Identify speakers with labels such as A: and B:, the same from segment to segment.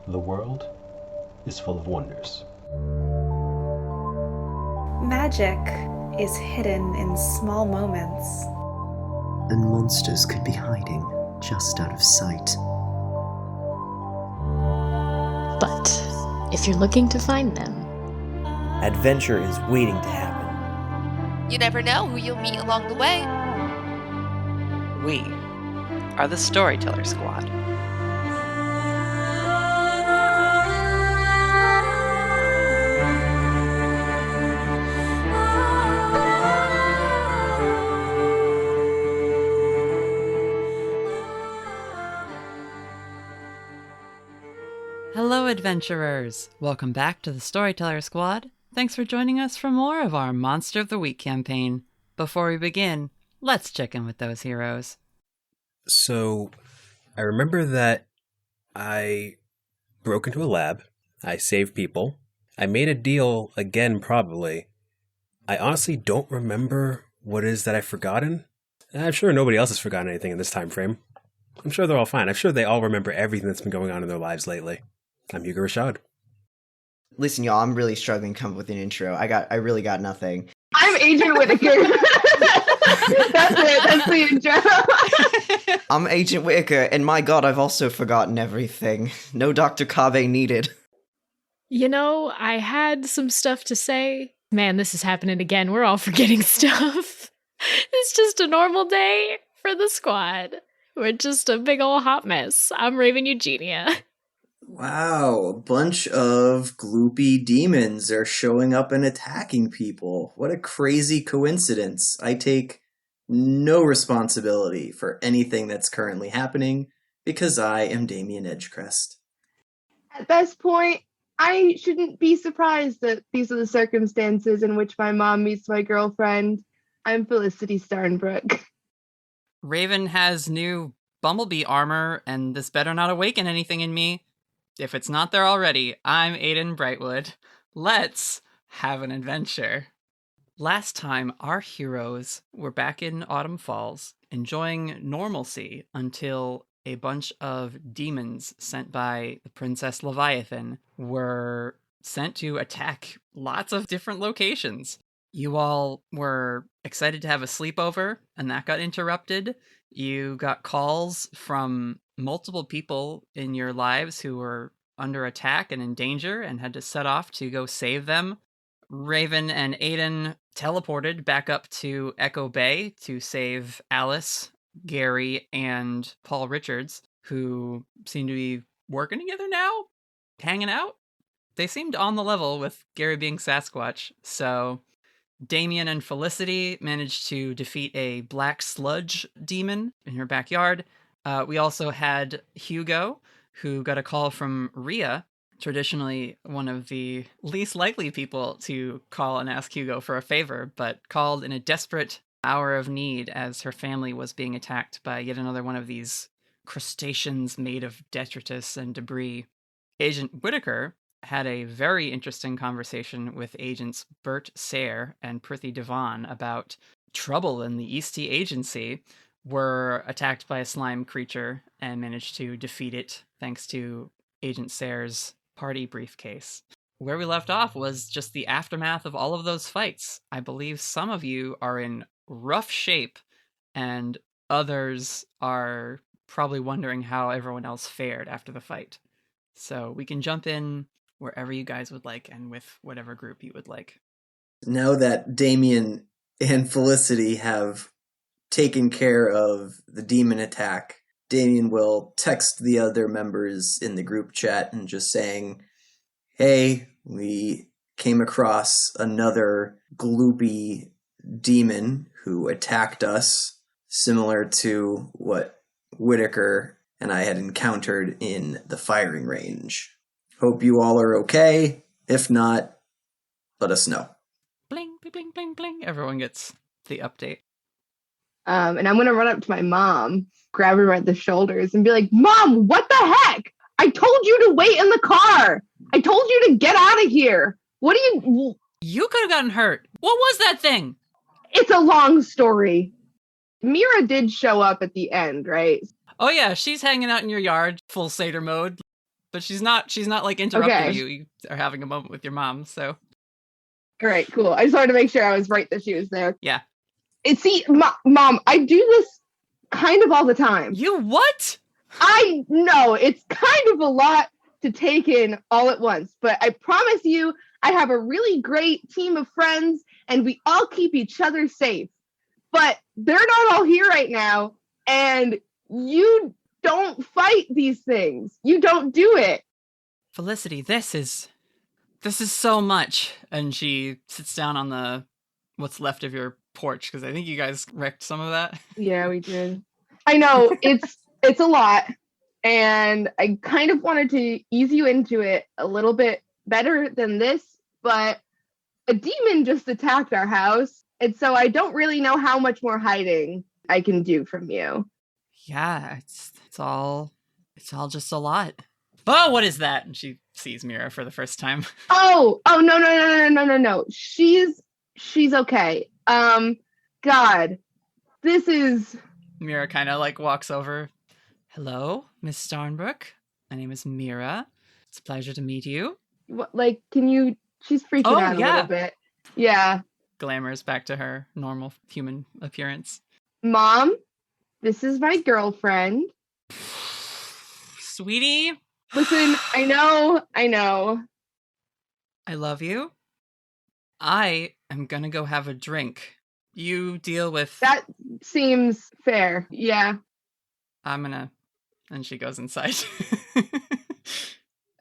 A: The world is full of wonders.
B: Magic is hidden in small moments.
C: And monsters could be hiding just out of sight.
D: But if you're looking to find them,
E: adventure is waiting to happen.
F: You never know who you'll meet along the way.
G: We are the Storyteller Squad.
H: Hello, adventurers! Welcome back to the Storyteller Squad. Thanks for joining us for more of our Monster of the Week campaign. Before we begin, let's check in with those heroes.
A: So, I remember that I broke into a lab. I saved people. I made a deal again, probably. I honestly don't remember what it is that I've forgotten. I'm sure nobody else has forgotten anything in this time frame. I'm sure they're all fine. I'm sure they all remember everything that's been going on in their lives lately. I'm Hugo Rashad.
C: Listen, y'all, I'm really struggling to come up with an intro. I really got nothing.
I: I'm Agent Whitaker. That's it. That's the intro.
C: I'm Agent Whitaker, and my god, I've also forgotten everything. No Dr. Kabe needed.
D: you know, I had some stuff to say. Man, this is happening again. We're all forgetting stuff. It's just a normal day for the squad. We're just a big old hot mess. I'm Raven Eugenia.
J: Wow, a bunch of gloopy demons are showing up and attacking people. What a crazy coincidence. I take no responsibility for anything that's currently happening because I am Damien Edgecrest.
I: At this point, I shouldn't be surprised that these are the circumstances in which my mom meets my girlfriend. I'm Felicity Starnbrook.
H: Raven has new Bumblebee armor, and this better not awaken anything in me. If it's not there already, I'm Aiden Brightwood. Let's have an adventure. Last time, our heroes were back in Autumn Falls, enjoying normalcy until a bunch of demons sent by the Princess Leviathan were sent to attack lots of different locations. You all were excited to have a sleepover, and that got interrupted. You got calls from multiple people in your lives who were under attack and in danger and had to set off to go save them. Raven and Aiden teleported back up to Echo Bay to save Alice, Gary, and Paul Richards, who seem to be working together now, hanging out. They seemed on the level with Gary being Sasquatch, so Damien and Felicity managed to defeat a black sludge demon in her backyard. We also had Hugo, who got a call from Rhea, traditionally one of the least likely people to call and ask Hugo for a favor, but called in a desperate hour of need as her family was being attacked by yet another one of these crustaceans made of detritus and debris. Agent Whitaker had a very interesting conversation with Agents Bert Sayre and Prithvi Devan about trouble in the Eastey agency. Were attacked by a slime creature and managed to defeat it thanks to Agent Sayre's party briefcase. Where we left off was just the aftermath of all of those fights. I believe some of you are in rough shape and others are probably wondering how everyone else fared after the fight. So we can jump in wherever you guys would like and with whatever group you would like.
J: Now that Damien and Felicity have taken care of the demon attack, Damien will text the other members in the group chat and just saying, hey, we came across another gloopy demon who attacked us, similar to what Whitaker and I had encountered in the firing range. Hope you all are okay. If not, let us know.
H: Bling, bling, bling, bling, bling. Everyone gets the update.
I: And I'm going to run up to my mom, grab her by the shoulders and be like, Mom, what the heck? I told you to wait in the car. I told you to get out of here. What do you...
H: You could have gotten hurt. What was that thing?
I: It's a long story. Mira did show up at the end, right?
H: Oh yeah, she's hanging out in your yard, full satyr mode. but she's not like interrupting
I: Okay.
H: you. You are having a moment with your mom, so
I: All right, cool. I just wanted to make sure I was right that she was there.
H: yeah.
I: See, Mom, I do this kind of all the time.
H: You what?
I: I know it's kind of a lot to take in all at once, but I promise you, I have a really great team of friends and we all keep each other safe. But they're not all here right now, and you don't fight these things. You don't do it.
H: Felicity, this is so much. And she sits down on the what's left of your porch, because I think you guys wrecked some of that.
I: Yeah, we did. I know it's a lot, and I kind of wanted to ease you into it a little bit better than this, but a demon just attacked our house, and so I don't really know how much more hiding I can do from you.
H: Yeah, it's all just a lot. Oh, what is that? And she sees Mira for the first time.
I: Oh, no. She's okay. God, this is...
H: Mira kind of like walks over. Hello, Miss Starnbrook. My name is Mira. It's a pleasure to meet you.
I: What, like, can you... She's freaking out a little bit. Yeah.
H: Glamours back to her normal human appearance.
I: Mom, this is my girlfriend.
H: Sweetie.
I: Listen, I know.
H: I love you. I am gonna go have a drink. You deal with...
I: That seems fair, yeah.
H: And she goes inside.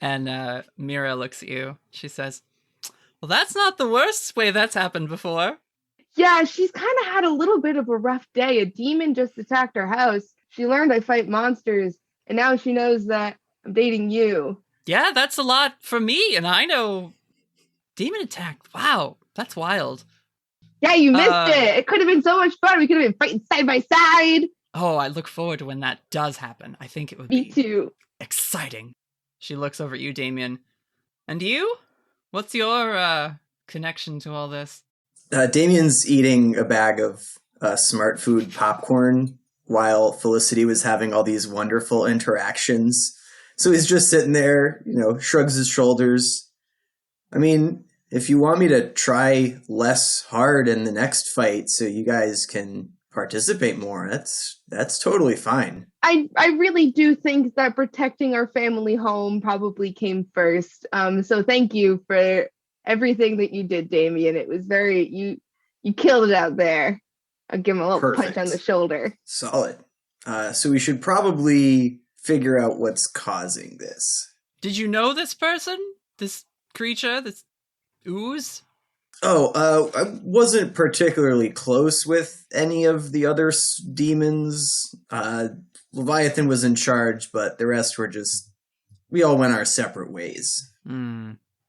H: And Mira looks at you. She says, well, that's not the worst way that's happened before.
I: Yeah, she's kind of had a little bit of a rough day. A demon just attacked her house. She learned I fight monsters, and now she knows that I'm dating you.
H: Yeah, that's a lot for me, and I know demon attack. Wow, that's wild.
I: Yeah, you missed it. It could have been so much fun. We could have been fighting side by side.
H: Oh, I look forward to when that does happen. I think it would
I: Me
H: be
I: too.
H: exciting. She looks over at you, Damien. And you? What's your connection to all this?
J: Damien's eating a bag of smart food popcorn while Felicity was having all these wonderful interactions. So he's just sitting there, shrugs his shoulders. I mean, if you want me to try less hard in the next fight so you guys can participate more, that's totally fine.
I: I really do think that protecting our family home probably came first. So thank you for everything that you did, Damien. It was you killed it out there. I'll give him a little punch on the shoulder.
J: Solid. So we should probably figure out what's causing this.
H: Did you know this person? This creature? This ooze?
J: Oh, I wasn't particularly close with any of the other demons. Leviathan was in charge, but the rest were we all went our separate ways.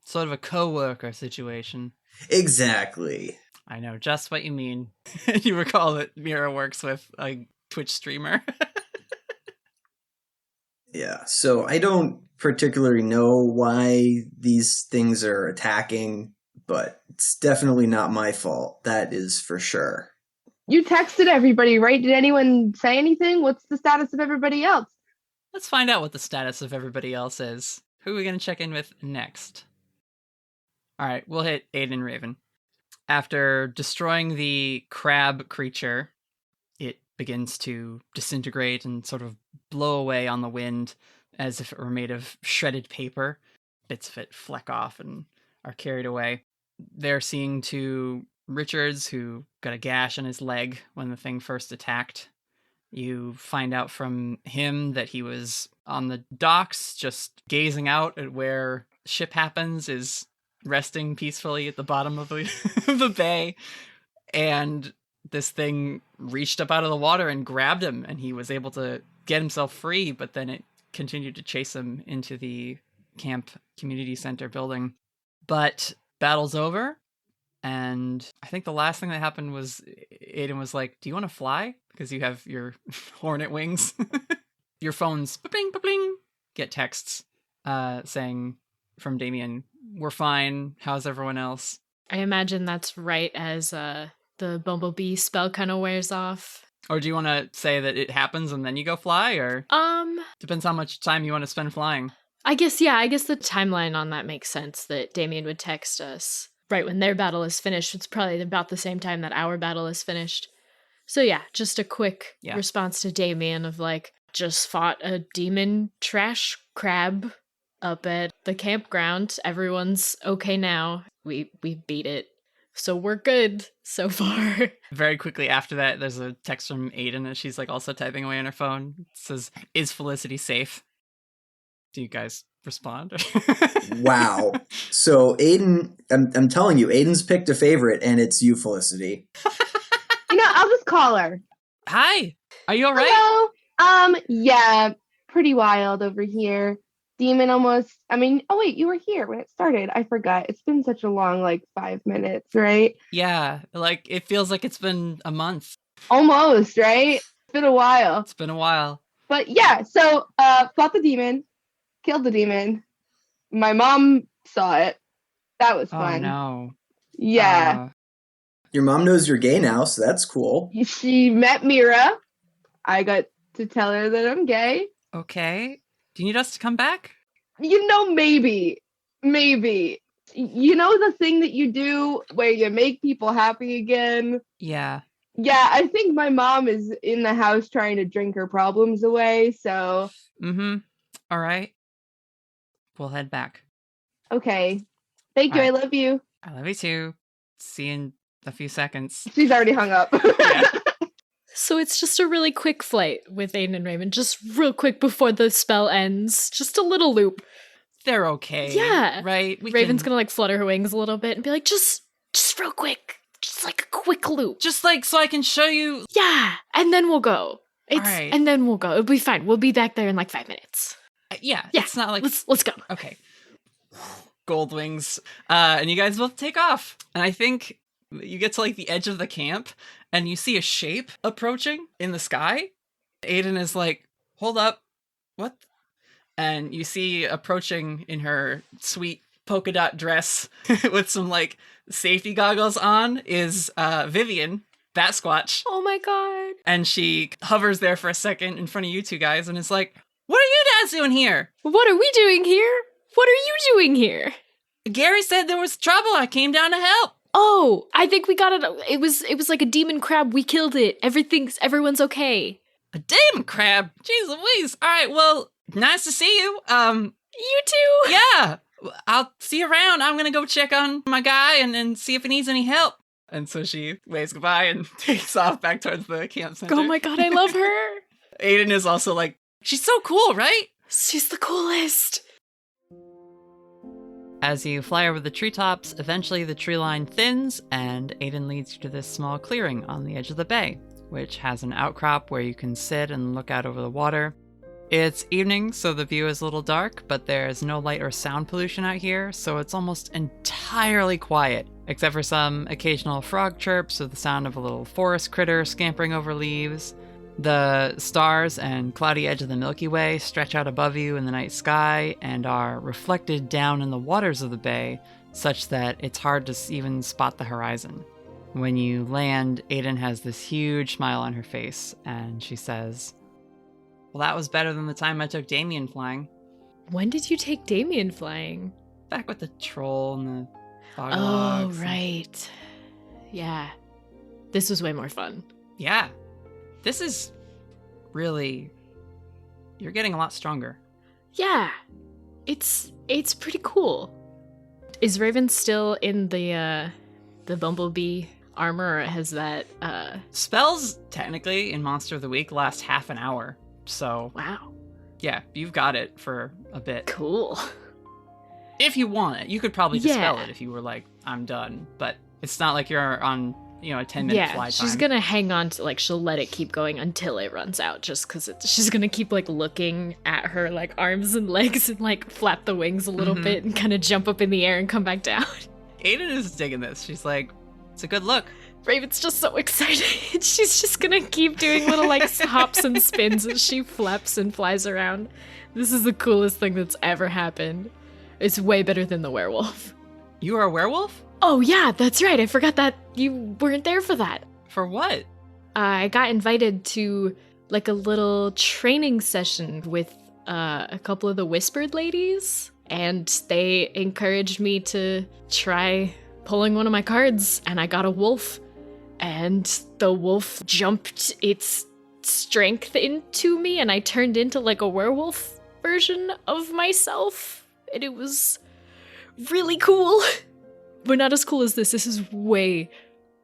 H: Sort of a co-worker situation.
J: Exactly.
H: I know just what you mean. You recall that Mira works with a Twitch streamer.
J: Yeah, so I don't particularly know why these things are attacking, but it's definitely not my fault. That is for sure.
I: You texted everybody, right? Did anyone say anything? What's the status of everybody else?
H: Let's find out what the status of everybody else is. Who are we going to check in with next? All right, we'll hit Aiden Raven. After destroying the crab creature, it begins to disintegrate and sort of blow away on the wind as if it were made of shredded paper. Bits of it fleck off and are carried away. They're seeing to Richards, who got a gash on his leg when the thing first attacked. You find out from him that he was on the docks, just gazing out at where ship happens, is resting peacefully at the bottom of the bay. And this thing reached up out of the water and grabbed him, and he was able to get himself free, but then it continued to chase him into the camp community center building. But battle's over, and I think the last thing that happened was Aiden was like, do you want to fly? Because you have your hornet wings. Your phones, ba-bling, ba-bling, get texts saying from Damien, we're fine, how's everyone else?
D: I imagine that's right as the bumblebee spell kind of wears off.
H: Or do you want to say that it happens and then you go fly, or depends how much time you want to spend flying?
D: I guess the timeline on that makes sense, that Damien would text us right when their battle is finished. It's probably about the same time that our battle is finished. So yeah, just a quick response to Damien of like, just fought a demon trash crab up at the campground. Everyone's okay now. We beat it. So we're good so far.
H: Very quickly after that, there's a text from Aiden and she's like also typing away on her phone. It says, "Is Felicity safe?" Do you guys respond?
J: Wow. So Aiden, I'm telling you, Aiden's picked a favorite and it's you, Felicity.
I: I'll just call her.
H: Hi. Are you all right?
I: Hello. Yeah, pretty wild over here. Demon almost, oh wait, you were here when it started. I forgot. It's been such a long, 5 minutes, right?
H: Yeah, it feels like it's been a month.
I: Almost, right? It's been a while.
H: It's been a while.
I: But yeah, so fought the demon, killed the demon. My mom saw it. That was fun.
H: Oh no.
I: Yeah.
J: Your mom knows you're gay now, so that's cool.
I: She met Mira. I got to tell her that I'm gay.
H: Okay. Do you need us to come back?
I: Maybe. The thing that you do where you make people happy again?
H: Yeah.
I: Yeah, I think my mom is in the house trying to drink her problems away, so...
H: Mm-hmm. All right. We'll head back.
I: Okay. Thank you,
H: All right.
I: I love you.
H: I love you too. See you in a few seconds.
I: She's already hung up.
H: Yeah.
D: So it's just a really quick flight with Aiden and Raven, just real quick before the spell ends. Just a little loop.
H: They're okay.
D: Yeah.
H: Right?
D: Raven's gonna flutter her wings a little bit and be like, just real quick. Just a quick loop.
H: Just so I can show you.
D: Yeah. And then we'll go.
H: Right.
D: And then we'll go. It'll be fine. We'll be back there in 5 minutes.
H: Yeah. It's not like...
D: Let's go.
H: Okay. Gold wings. And you guys both take off. And I think you get to the edge of the camp and you see a shape approaching in the sky. Aiden is like, hold up. What? And you see approaching in her sweet polka dot dress with some safety goggles on is Vivian, Bat Squatch.
D: Oh my god.
H: And she hovers there for a second in front of you two guys and is like, what are you guys doing here?
D: What are we doing here? What are you doing here?
H: Gary said there was trouble. I came down to help.
D: Oh, I think we got it. It was like a demon crab. We killed it. Everyone's okay.
H: A demon crab? Jeez Louise. All right, well, nice to see you.
D: You too.
H: Yeah. I'll see you around. I'm gonna go check on my guy and see if he needs any help. And so she waves goodbye and takes off back towards the camp center.
D: Oh my god, I love her.
H: Aiden is also like, she's so cool, right?
D: She's the coolest.
H: As you fly over the treetops, eventually the tree line thins, and Aiden leads you to this small clearing on the edge of the bay, which has an outcrop where you can sit and look out over the water. It's evening, so the view is a little dark, but there's no light or sound pollution out here, so it's almost entirely quiet, except for some occasional frog chirps or the sound of a little forest critter scampering over leaves. The stars and cloudy edge of the Milky Way stretch out above you in the night sky and are reflected down in the waters of the bay, such that it's hard to even spot the horizon. When you land, Aiden has this huge smile on her face, and she says, well, that was better than the time I took Damien flying.
D: When did you take Damien flying?
H: Back with the troll and the fog
D: Oh,
H: logs.
D: right. Yeah. This was way more fun.
H: Yeah. This is really... You're getting a lot stronger.
D: Yeah. It's pretty cool. Is Raven still in the bumblebee armor, or has that
H: Spells, technically, in Monster of the Week last half an hour. So,
D: wow.
H: Yeah, you've got it for a bit.
D: Cool.
H: If you want it. You could probably dispel
D: Yeah.
H: it if you were like, I'm done. But it's not like you're on, a 10-minute fly time.
D: She's gonna hang on to, she'll let it keep going until it runs out, just because she's gonna keep, looking at her, arms and legs and, flap the wings a little bit and kind of jump up in the air and come back down.
H: Aiden is digging this. She's like, it's a good look.
D: Raven's just so excited. She's just gonna keep doing little hops and spins as she flaps and flies around. This is the coolest thing that's ever happened. It's way better than the werewolf.
H: You are a werewolf?
D: Oh yeah, that's right. I forgot that you weren't there for that.
H: For what?
D: I got invited to a little training session with a couple of the whispered ladies, and they encouraged me to try pulling one of my cards, and I got a wolf, and the wolf jumped its strength into me, and I turned into like a werewolf version of myself, and it was really cool. But not as cool as this. This is way,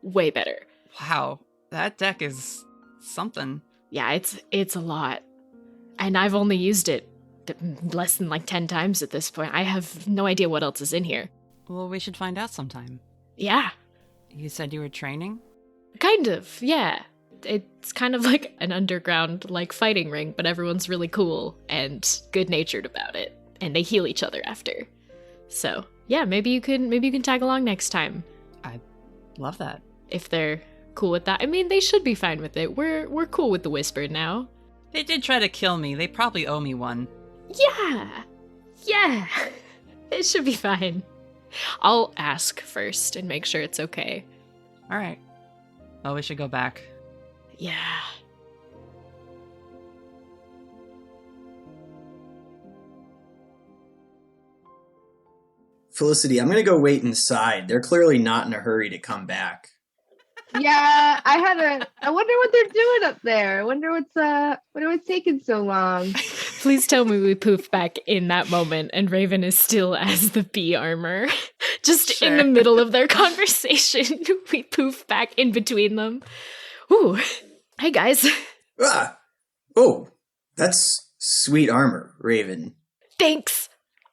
D: way better.
H: Wow, that deck is something.
D: Yeah, it's a lot. And I've only used it less than like 10 times at this point. I have no idea what else is in here.
H: Well, we should find out sometime.
D: Yeah.
H: You said you were training?
D: Kind of, yeah. It's kind of like an underground like fighting ring, but everyone's really cool and good-natured about it, and they heal each other after. So, yeah, maybe you can tag along next time.
H: I love that.
D: If they're cool with that. I mean, they should be fine with it. We're cool with the whispered now.
H: They did try to kill me. They probably owe me one.
D: Yeah. Yeah. It should be fine. I'll ask first and make sure it's okay.
H: All right. Well, we should go back.
D: Yeah.
J: Felicity, I'm gonna go wait inside. They're clearly not in a hurry to come back.
I: Yeah, I wonder what they're doing up there. I wonder what's taking so long.
D: Please tell me we poof back in that moment and Raven is still as the bee armor. Just in the middle of their conversation, we poof back in between them. Ooh. Hey, guys.
J: Ah! Oh, that's sweet armor, Raven.
D: Thanks.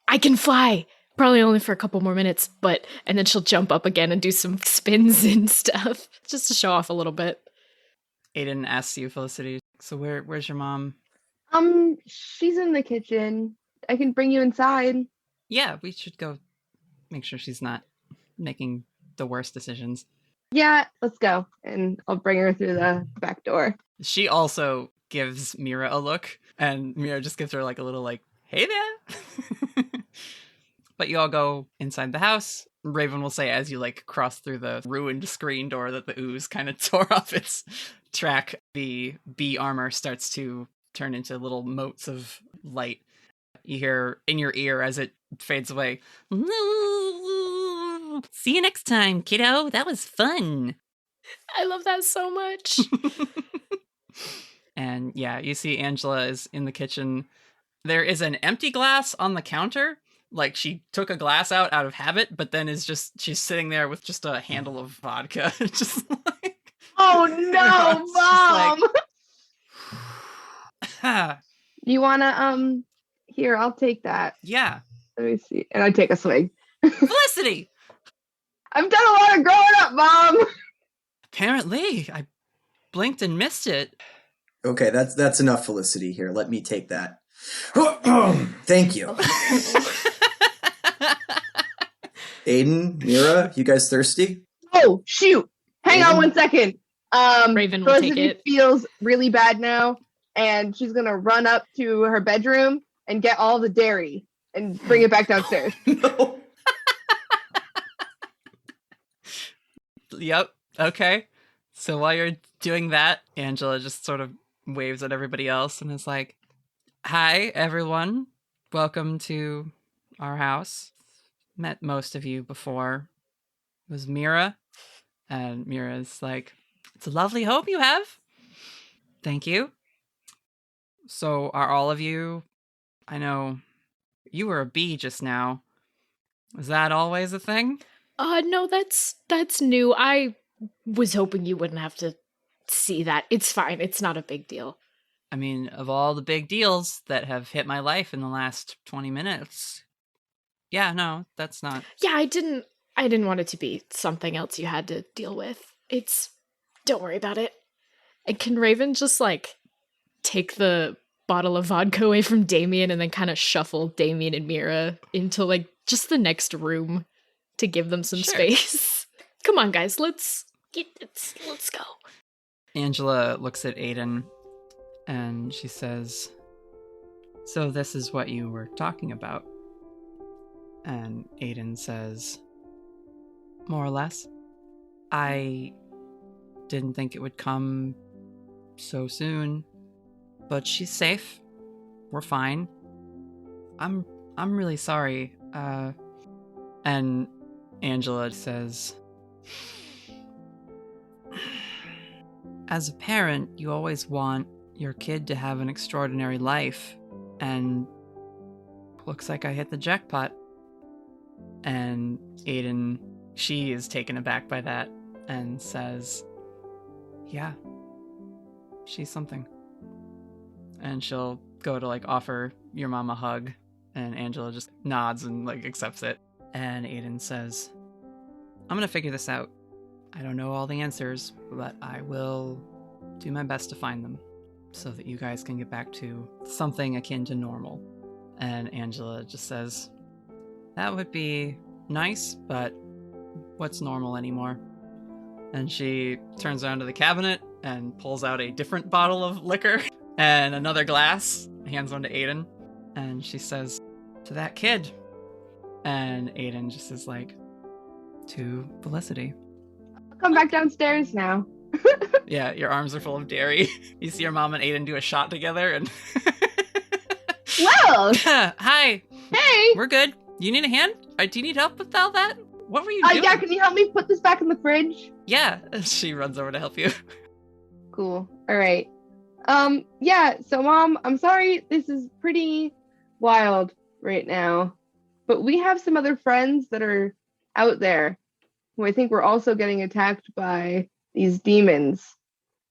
D: I can fly. Probably only for a couple more minutes, and then she'll jump up again and do some spins and stuff, just to show off a little bit.
H: Aiden asks you, Felicity, so where's your mom?
I: She's in the kitchen. I can bring you inside.
H: Yeah, we should go make sure she's not making the worst decisions.
I: Yeah, let's go. And I'll bring her through the back door.
H: She also gives Mira a look, and Mira just gives her like a little like, hey there. But you all go inside the house. Raven will say as you like cross through the ruined screen door that the ooze kind of tore off its track, the bee armor starts to turn into little motes of light. You hear in your ear as it fades away. See you next time, kiddo. That was fun.
D: I love that so much.
H: And yeah, you see Angela is in the kitchen. There is an empty glass on the counter. Like she took a glass out of habit, but then she's sitting there with just a handle of vodka. Just like,
I: oh no, Mom!
H: like,
I: You wanna here, I'll take that.
H: Yeah.
I: Let me see. And I take a swig.
H: Felicity!
I: I've done a lot of growing up, Mom!
H: Apparently. I blinked and missed it.
J: Okay, that's enough, Felicity. Here, let me take that. Thank you. Aiden, Mira, you guys thirsty?
I: Oh, shoot. Hang on 1 second.
D: Raven will
I: Felicity
D: take it.
I: feels really bad now, and she's gonna run up to her bedroom and get all the dairy and bring it back downstairs.
J: No.
H: Yep. Okay. So while you're doing that, Angela just sort of waves at everybody else and is like, hi, everyone. Welcome to our house. Met most of you before. It was Mira. And Mira's like, it's a lovely home you have. Thank you. So are all of you... I know you were a bee just now. Is that always a thing?
D: No, that's new. I was hoping you wouldn't have to see that. It's fine. It's not a big deal.
H: I mean, of all the big deals that have hit my life in the last 20 minutes. Yeah, no, that's not.
D: Yeah, I didn't want it to be something else you had to deal with. Don't worry about it. And can Raven just like take the bottle of vodka away from Damien and then kind of shuffle Damien and Mira into like just the next room to give them some space? Come on, guys, let's go.
H: Angela looks at Aiden and she says, so this is what you were talking about? And Aiden says, more or less. I didn't think it would come so soon, but she's safe. We're fine. I'm really sorry. And Angela says, as a parent, you always want your kid to have an extraordinary life, and looks like I hit the jackpot. And Aiden, she is taken aback by that and says, yeah, she's something. And she'll go to like offer your mom a hug, and Angela just nods and like accepts it. And Aiden says, I'm gonna figure this out. I don't know all the answers, but I will do my best to find them so that you guys can get back to something akin to normal. And Angela just says, that would be nice, but what's normal anymore? And she turns around to the cabinet and pulls out a different bottle of liquor and another glass, hands one to Aiden, and she says, to that kid. And Aiden just is like, to Felicity.
I: I'll come back downstairs now.
H: Yeah, your arms are full of dairy. You see your mom and Aiden do a shot together, and
I: Well,
H: hi.
I: hey.
H: We're good. You need a hand? Do you need help with all that? What were you doing?
I: Yeah, can you help me put this back in the fridge?
H: Yeah. She runs over to help you.
I: Cool. All right. Yeah, so Mom, I'm sorry this is pretty wild right now, but we have some other friends that are out there who I think were also getting attacked by these demons.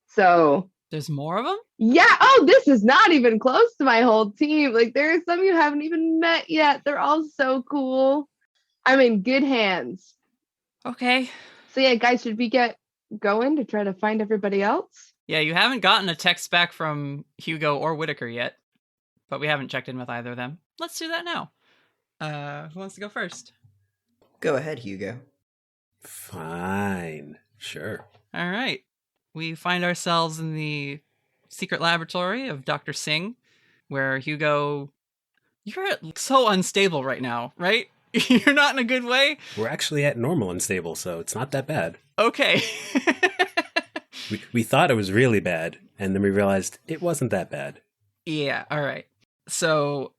I: So
H: there's more of them?
I: Yeah. Oh, this is not even close to my whole team. Like, there are some you haven't even met yet. They're all so cool. I'm in good hands.
H: Okay.
I: So yeah, guys, should we get going to try to find everybody else?
H: Yeah, you haven't gotten a text back from Hugo or Whitaker yet, but we haven't checked in with either of them. Let's do that now. Who wants to go first?
C: Go ahead, Hugo.
A: Fine. Sure.
H: All right. We find ourselves in the secret laboratory of Dr. Singh, where Hugo, you're so unstable right now, right? You're not in a good way?
A: We're actually at normal unstable, so it's not that bad.
H: Okay.
A: we thought it was really bad, and then we realized it wasn't that bad.
H: Yeah, all right. So,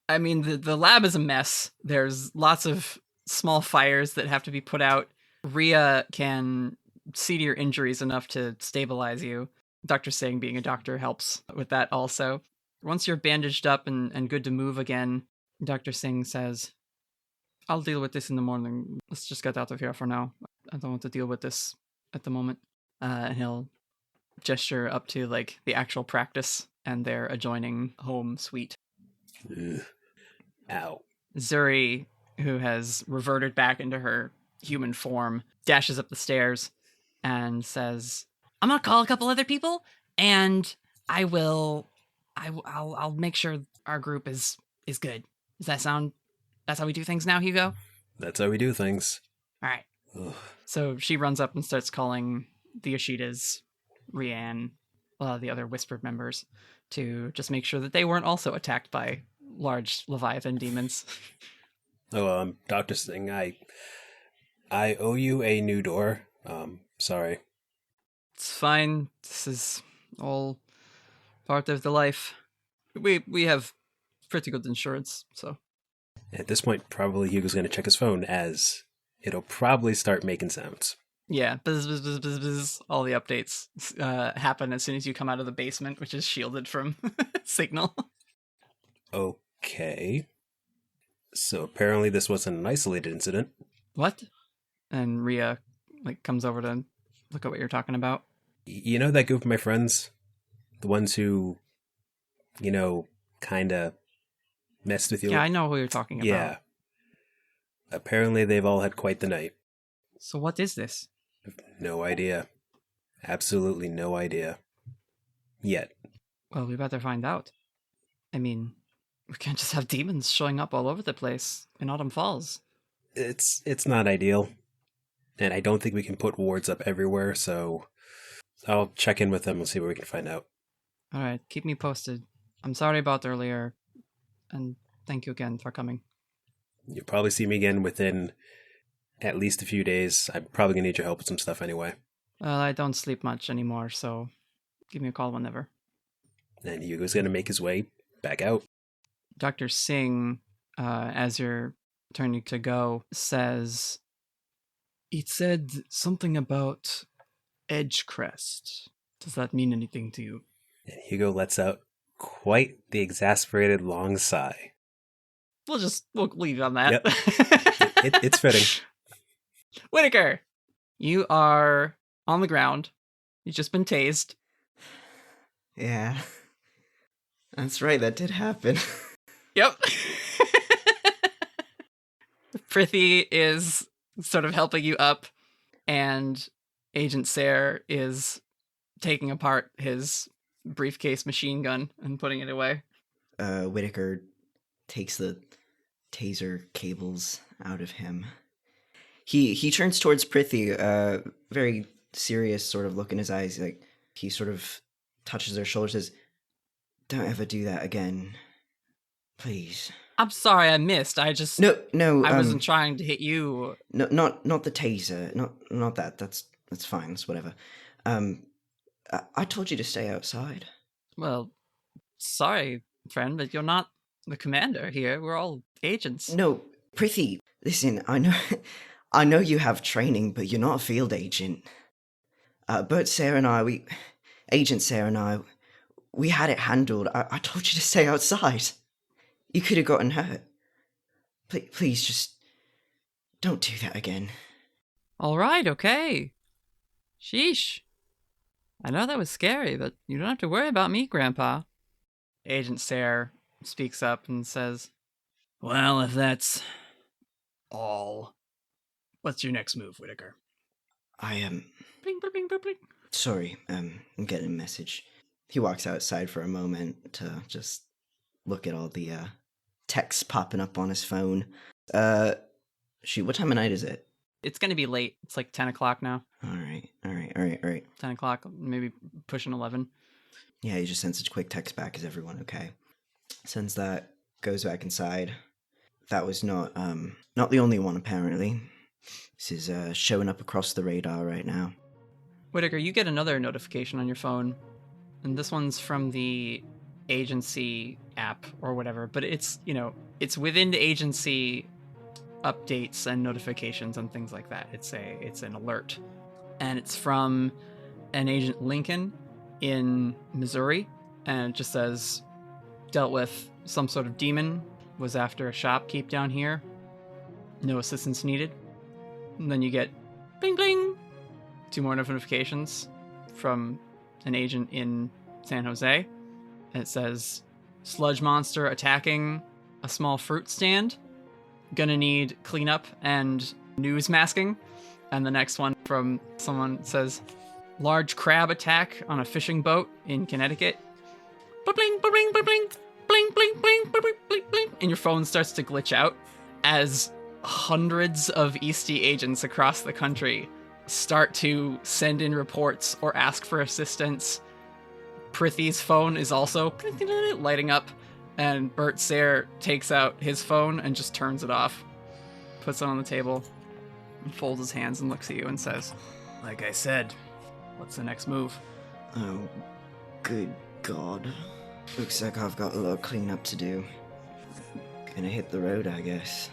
H: I mean, the lab is a mess. There's lots of small fires that have to be put out. Rhea can see to your injuries enough to stabilize you. Dr. Singh, being a doctor, helps with that also. Once you're bandaged up and good to move again, Dr. Singh says, I'll deal with this in the morning. Let's just get out of here for now. I don't want to deal with this at the moment. And he'll gesture up to like the actual practice and their adjoining home suite.
A: Ugh. Ow.
H: Zuri, who has reverted back into her human form, dashes up the stairs and says, I'm gonna call a couple other people and I'll make sure our group is good. Does that sound, that's how we do things now, Hugo?
A: That's how we do things.
H: All right.
A: Ugh.
H: So she runs up and starts calling the Yoshidas, Rianne, the other whispered members, to just make sure that they weren't also attacked by large Leviathan demons.
A: Oh, Dr. Singh, I owe you a new door. Sorry.
H: It's fine. This is all part of the life. We have pretty good insurance, so.
A: At this point, probably Hugo's going to check his phone, as it'll probably start making sounds.
H: Yeah, buzz, buzz, buzz, buzz, buzz. All the updates happen as soon as you come out of the basement, which is shielded from signal.
A: Okay. So apparently this wasn't an isolated incident.
H: What? And Rhea comes over to look at what you're talking about.
A: You know that group of my friends? The ones who, kind of messed with you?
H: Yeah, I know who you're talking about.
A: Yeah. Apparently they've all had quite the night.
H: So what is this?
A: No idea. Absolutely no idea. Yet.
H: Well, we better find out. I mean, we can't just have demons showing up all over the place in Autumn Falls.
A: It's not ideal. And I don't think we can put wards up everywhere, so I'll check in with them and see what we can find out.
H: All right, keep me posted. I'm sorry about earlier, and thank you again for coming.
A: You'll probably see me again within at least a few days. I'm probably going to need your help with some stuff anyway.
H: Well, I don't sleep much anymore, so give me a call whenever.
A: And Hugo's going to make his way back out.
H: Dr. Singh, as you're turning to go, says, "It said something about Edgecrest. Does that mean anything to you?"
A: And Hugo lets out quite the exasperated long sigh.
H: We'll leave it on that.
A: Yep. It's fitting.
H: Whitaker, you are on the ground. You've just been tased.
C: Yeah. That's right, that did happen.
H: Yep. Prithee is sort of helping you up, and Agent Sayre is taking apart his briefcase machine gun and putting it away.
C: Whitaker takes the taser cables out of him. He turns towards Prithee, very serious sort of look in his eyes. Like, he sort of touches their shoulder, says, "Don't ever do that again. Please."
H: I'm sorry I missed.
C: No.
H: I wasn't trying to hit you.
C: No, not the taser. Not that. That's fine. That's whatever. I told you to stay outside.
H: Well, sorry, friend, but you're not the commander here. We're all agents.
C: No, Prithee, listen, I know you have training, but you're not a field agent. Agent Sayre and I, we had it handled. I told you to stay outside. You could have gotten hurt. Please, just don't do that again.
H: All right, okay. Sheesh. I know that was scary, but you don't have to worry about me, Grandpa. Agent Sayre speaks up and says, "Well, if that's all, what's your next move, Whitaker?"
C: I am...
H: Bling, bling, bling, bling, bling.
C: Sorry, I'm getting a message. He walks outside for a moment to just look at all the texts popping up on his phone. Shoot, what time of night is it?
H: It's going to be late. It's like 10 o'clock now.
C: All right.
H: 10 o'clock, maybe pushing 11.
C: Yeah, he just sends a quick text back. Is everyone okay? Sends that, goes back inside. That was not the only one, apparently. This is showing up across the radar right now.
H: Whitaker, you get another notification on your phone, and this one's from the agency app or whatever, but it's within the agency updates and notifications and things like that. It's an alert, and it's from an Agent Lincoln in Missouri, and it just says, "Dealt with some sort of demon, was after a shopkeep down here, no assistance needed." And then you get bling bling 2 more notifications from an agent in San Jose, and it says, "Sludge monster attacking a small fruit stand, gonna need cleanup and news masking." And the next one from someone says, "Large crab attack on a fishing boat in Connecticut." Bling bling bling bling bling bling bling bling bling bling bling, and your phone starts to glitch out as hundreds of Eastey agents across the country start to send in reports or ask for assistance. Prithee's phone is also lighting up, and Bert Sayre takes out his phone and just turns it off, puts it on the table, and folds his hands and looks at you and says, "Like I said, what's the next move?"
C: Oh, good God. Looks like I've got a lot of cleanup to do. Gonna hit the road, I guess.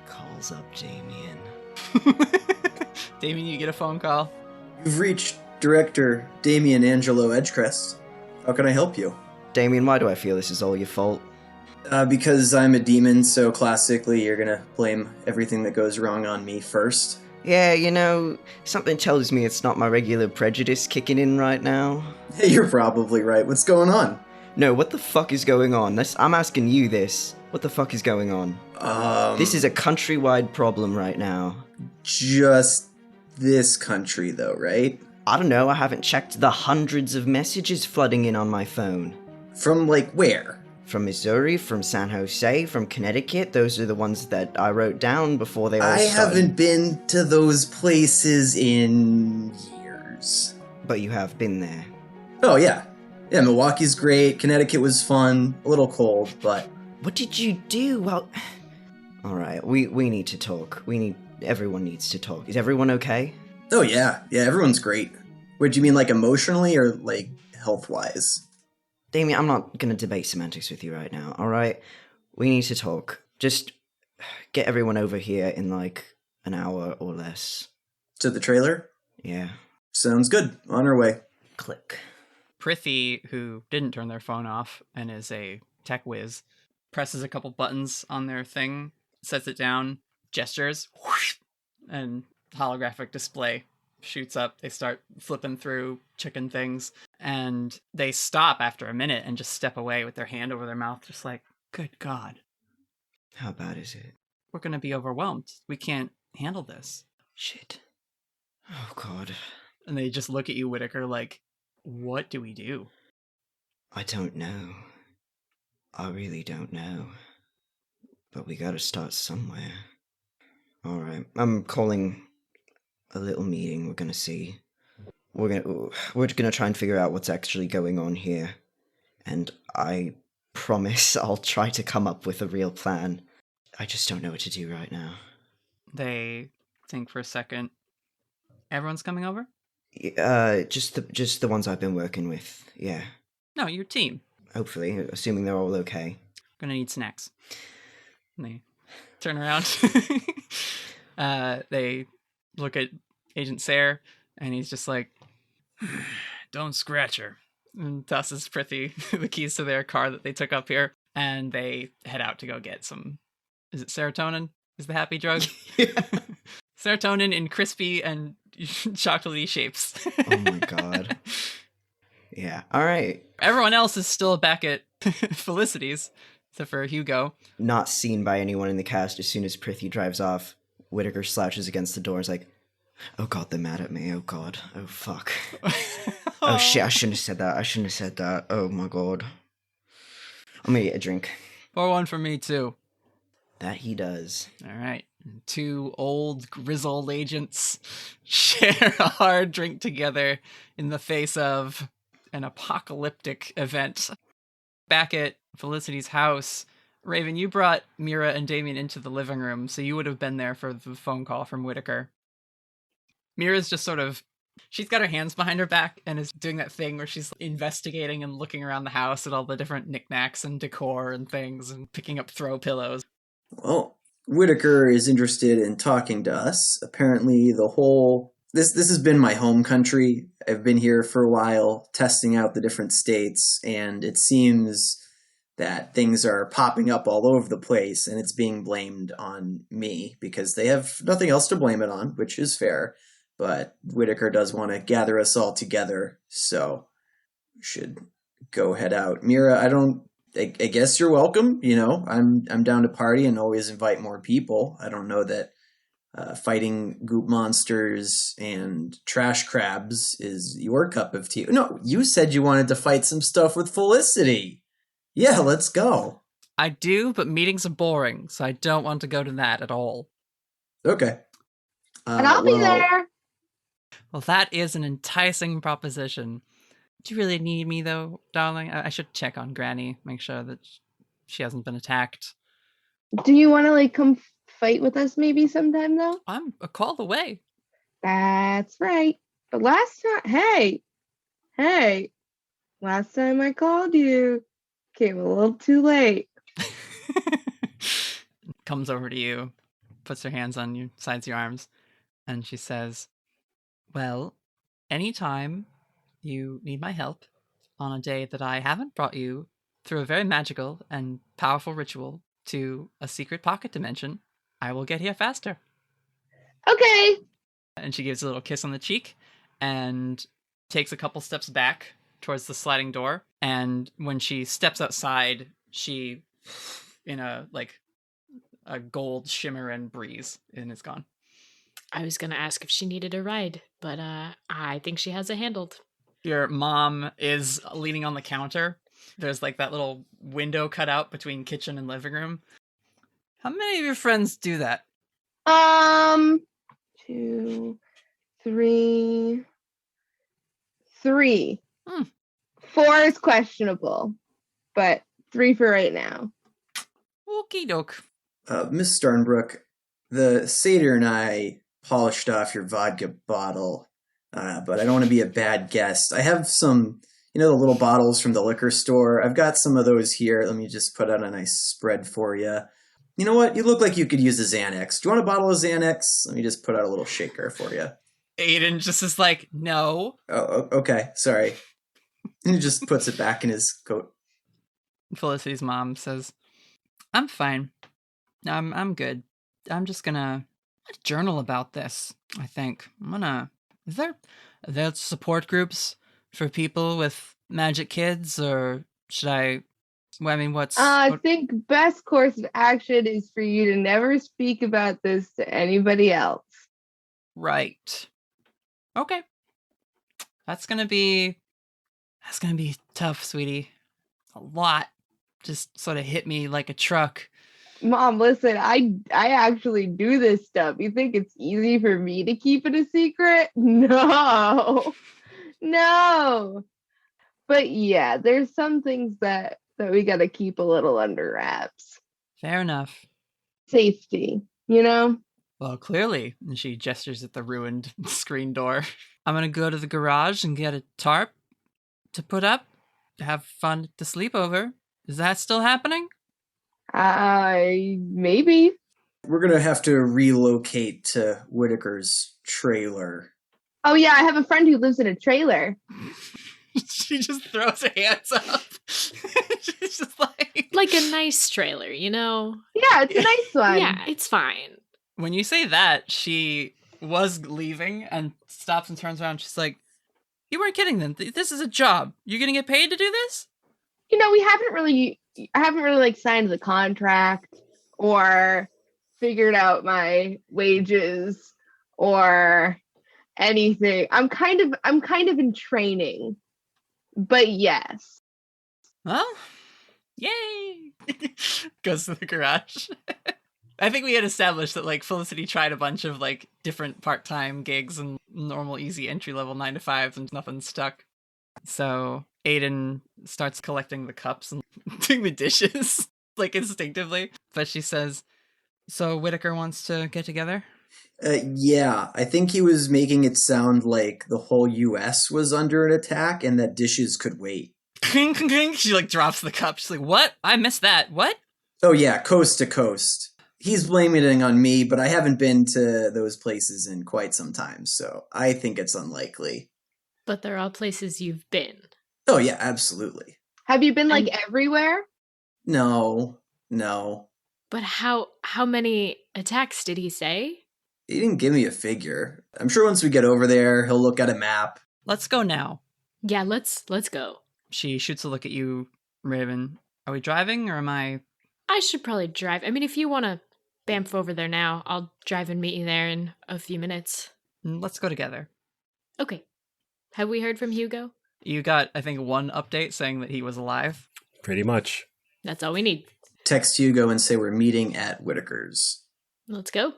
C: Calls up Damien.
H: Damien, you get a phone call.
J: You've reached Director Damien Angelo Edgecrest. How can I help you?
C: Damien, why do I feel this is all your fault?
J: Because I'm a demon, so classically you're gonna blame everything that goes wrong on me first.
C: Yeah, something tells me it's not my regular prejudice kicking in right now.
J: Hey, you're probably right. What's going on?
C: No, what the fuck is going on? I'm asking you this. What the fuck is going on? This is a countrywide problem right now.
J: Just this country, though, right?
C: I don't know, I haven't checked the hundreds of messages flooding in on my phone.
J: From, where?
C: From Missouri, from San Jose, from Connecticut. Those are the ones that I wrote down before they all started.
J: I haven't been to those places in years.
C: But you have been there.
J: Oh, yeah. Yeah, Milwaukee's great. Connecticut was fun. A little cold, but...
C: What did you do? Well... Alright, we need to talk. Everyone needs to talk. Is everyone okay?
J: Oh, yeah. Yeah, everyone's great. What, do you mean, emotionally or, health-wise?
C: Damien, I'm not going to debate semantics with you right now, alright? We need to talk. Just get everyone over here in like an hour or less.
J: To the trailer?
C: Yeah.
J: Sounds good. On our way.
C: Click.
H: Prithee, who didn't turn their phone off and is a tech whiz, presses a couple buttons on their thing, sets it down, gestures, whoosh, and holographic display shoots up. They start flipping through chicken things, and they stop after a minute and just step away with their hand over their mouth, just like, good God.
C: How bad is it?
H: We're going to be overwhelmed. We can't handle this.
C: Shit. Oh, God.
H: And they just look at you, Whitaker, like, what do we do?
C: I don't know. I really don't know. But we gotta start somewhere. Alright, I'm calling a little meeting. We're gonna see. We're gonna try and figure out what's actually going on here. And I promise I'll try to come up with a real plan. I just don't know what to do right now.
H: They think for a second. Everyone's coming over?
C: Just the ones I've been working with, yeah.
H: No, your team.
C: Hopefully, assuming they're all okay.
H: Gonna need snacks. And they turn around. They look at Agent Sayre, and he's just like, don't scratch her. And tosses Prithee the keys to their car that they took up here, and they head out to go get some, is it serotonin? Is the happy drug?
C: Yeah.
H: Serotonin in crispy and chocolatey shapes.
C: Oh my God. Yeah, alright.
H: Everyone else is still back at Felicity's, except for Hugo.
C: Not seen by anyone in the cast. As soon as Prithee drives off, Whitaker slouches against the door. Is like, oh God, they're mad at me. Oh God. Oh fuck. Oh shit, I shouldn't have said that. Oh my God. I'm gonna get a drink.
H: Pour one for me too.
C: That he does.
H: All right. Two old grizzled agents share a hard drink together in the face of an apocalyptic event. Back at Felicity's house, Raven, you brought Mira and Damien into the living room, so you would have been there for the phone call from Whitaker. Mira's just sort of, she's got her hands behind her back and is doing that thing where she's investigating and looking around the house at all the different knickknacks and decor and things and picking up throw pillows.
J: Well, Whitaker is interested in talking to us. Apparently this has been my home country. I've been here for a while, testing out the different states, and it seems that things are popping up all over the place, and it's being blamed on me because they have nothing else to blame it on, which is fair. But Whitaker does want to gather us all together, so we should go head out. Mira, I guess you're welcome. You know, I'm down to party and always invite more people. I don't know that fighting goop monsters and trash crabs is your cup of tea. No, you said you wanted to fight some stuff with Felicity. Yeah, let's go.
H: I do, but meetings are boring, so I don't want to go to that at all.
J: Okay.
I: And I'll be there.
H: Well, that is an enticing proposition. Do you really need me, though, darling? I should check on Granny, make sure that she hasn't been attacked.
I: Do you want to come fight with us maybe sometime, though?
H: I'm a call away.
I: That's right. But last time, hey, last time I called you, came a little too late.
H: Comes over to you, puts her hands on your sides of your arms, and she says, well, anytime you need my help on a day that I haven't brought you through a very magical and powerful ritual to a secret pocket dimension, I will get here faster.
I: Okay.
H: And she gives a little kiss on the cheek and takes a couple steps back towards the sliding door. And when she steps outside, she, in a gold shimmer and breeze, and is gone.
D: I was going to ask if she needed a ride, but I think she has it handled.
H: Your mom is leaning on the counter. There's that little window cut out between kitchen and living room. How many of your friends do that?
I: 2, 3. 3. 4 is questionable, but 3 for right now.
H: Okie doke.
J: Miss Starnbrook, the satyr and I polished off your vodka bottle, but I don't want to be a bad guest. I have some, You know the little bottles from the liquor store? I've got some of those here. Let me just put out a nice spread for you. You know what? You look like you could use a Xanax. Do you want a bottle of Xanax? Let me just put out a little shaker for you.
H: Aiden just is like, no.
J: Oh, okay. Sorry. And he just puts it back in his coat.
H: Felicity's mom says, I'm fine. I'm good. I'm just gonna journal about this, I think. Is there support groups for people with magic kids, or should I
I: I think best course of action is for you to never speak about this to anybody else.
H: Right. Okay. That's gonna be tough, sweetie. A lot just sort of hit me like a truck.
I: Mom, listen, I actually do this stuff. You think it's easy for me to keep it a secret? No. No. But yeah, there's some things that we got to keep a little under wraps.
H: Fair enough.
I: Safety, you know?
H: Well, clearly. And she gestures at the ruined screen door. I'm going to go to the garage and get a tarp to put up, to have fun to sleep over. Is that still happening?
I: Maybe.
J: We're going to have to relocate to Whitaker's trailer.
I: Oh, yeah, I have a friend who lives in a trailer.
H: She just throws her hands up. She's just
D: like a nice trailer, you know?
I: Yeah, it's a nice one.
D: Yeah, it's fine.
H: When you say that, she was leaving and stops and turns around. She's like, you weren't kidding then. This is a job. You're going to get paid to do this?
I: You know, I haven't really like signed the contract or figured out my wages or anything. I'm kind of in training. But yes.
H: Well, yay! Goes to the garage. I think we had established that like Felicity tried a bunch of like different part-time gigs and normal easy entry-level 9-to-5s and nothing stuck. So Aiden starts collecting the cups and doing the dishes, like instinctively. But she says, so Whitaker wants to get together?
J: Yeah, I think he was making it sound like the whole U.S. was under an attack and that dishes could wait.
H: She like drops the cup. She's like, what? I missed that. What?
J: Oh yeah, coast to coast. He's blaming it on me, but I haven't been to those places in quite some time, so I think it's unlikely.
D: But they're all places you've been.
J: Oh yeah, absolutely.
I: Have you been like everywhere?
J: No.
D: But how many attacks did he say?
J: He didn't give me a figure. I'm sure once we get over there, he'll look at a map.
H: Let's go now.
D: Yeah, let's go.
H: She shoots a look at you, Raven. Are we driving, or am I...
D: I should probably drive. I mean, if you want to bamf over there now, I'll drive and meet you there in a few minutes.
H: Let's go together.
D: Okay. Have we heard from Hugo?
H: You got, I think, one update saying that he was alive.
A: Pretty much.
D: That's all we need.
J: Text Hugo and say we're meeting at Whitaker's.
D: Let's go.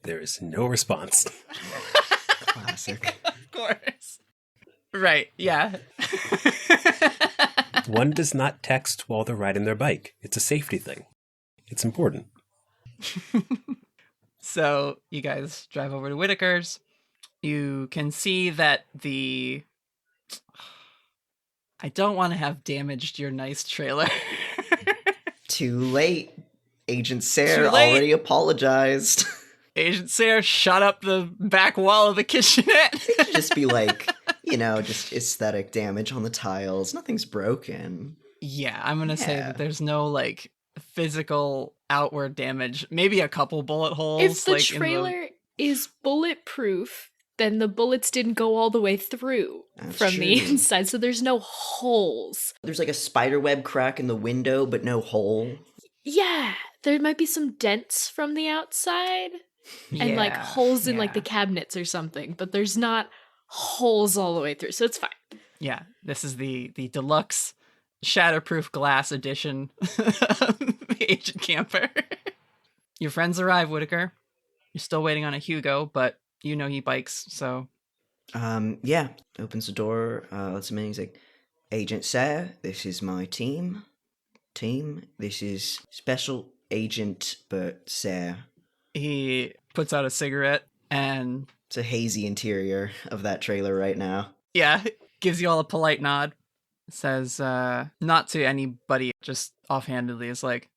A: There is no response.
C: Classic.
H: Of course. Right, yeah.
A: One does not text while they're riding their bike. It's a safety thing. It's important.
H: So you guys drive over to Whitaker's. You can see that I don't want to have damaged your nice trailer.
C: Too late. Agent Sarah already apologized.
H: Agent Sarah shot up the back wall of the kitchenette.
C: It could just be like, just aesthetic damage on the tiles. Nothing's broken.
H: Yeah, I'm going to say that there's no, like, physical outward damage. Maybe a couple bullet holes.
D: If the trailer is bulletproof, then the bullets didn't go all the way through from the inside, so there's no holes.
C: There's like a spiderweb crack in the window, but no hole.
D: Yeah, there might be some dents from the outside. And like holes in like the cabinets or something, but there's not holes all the way through, so it's fine.
H: Yeah, this is the deluxe shatterproof glass edition of the Agent Camper. Your friends arrive, Whitaker. You're still waiting on a Hugo, but you know he bikes, so...
C: Yeah. Opens the door, lets him in, he's like, Agent Sarah, this is my team. This is Special Agent Bert Sarah.
H: He puts out a cigarette and...
C: It's a hazy interior of that trailer right now.
H: Yeah, gives you all a polite nod. says, not to anybody, just offhandedly, is like,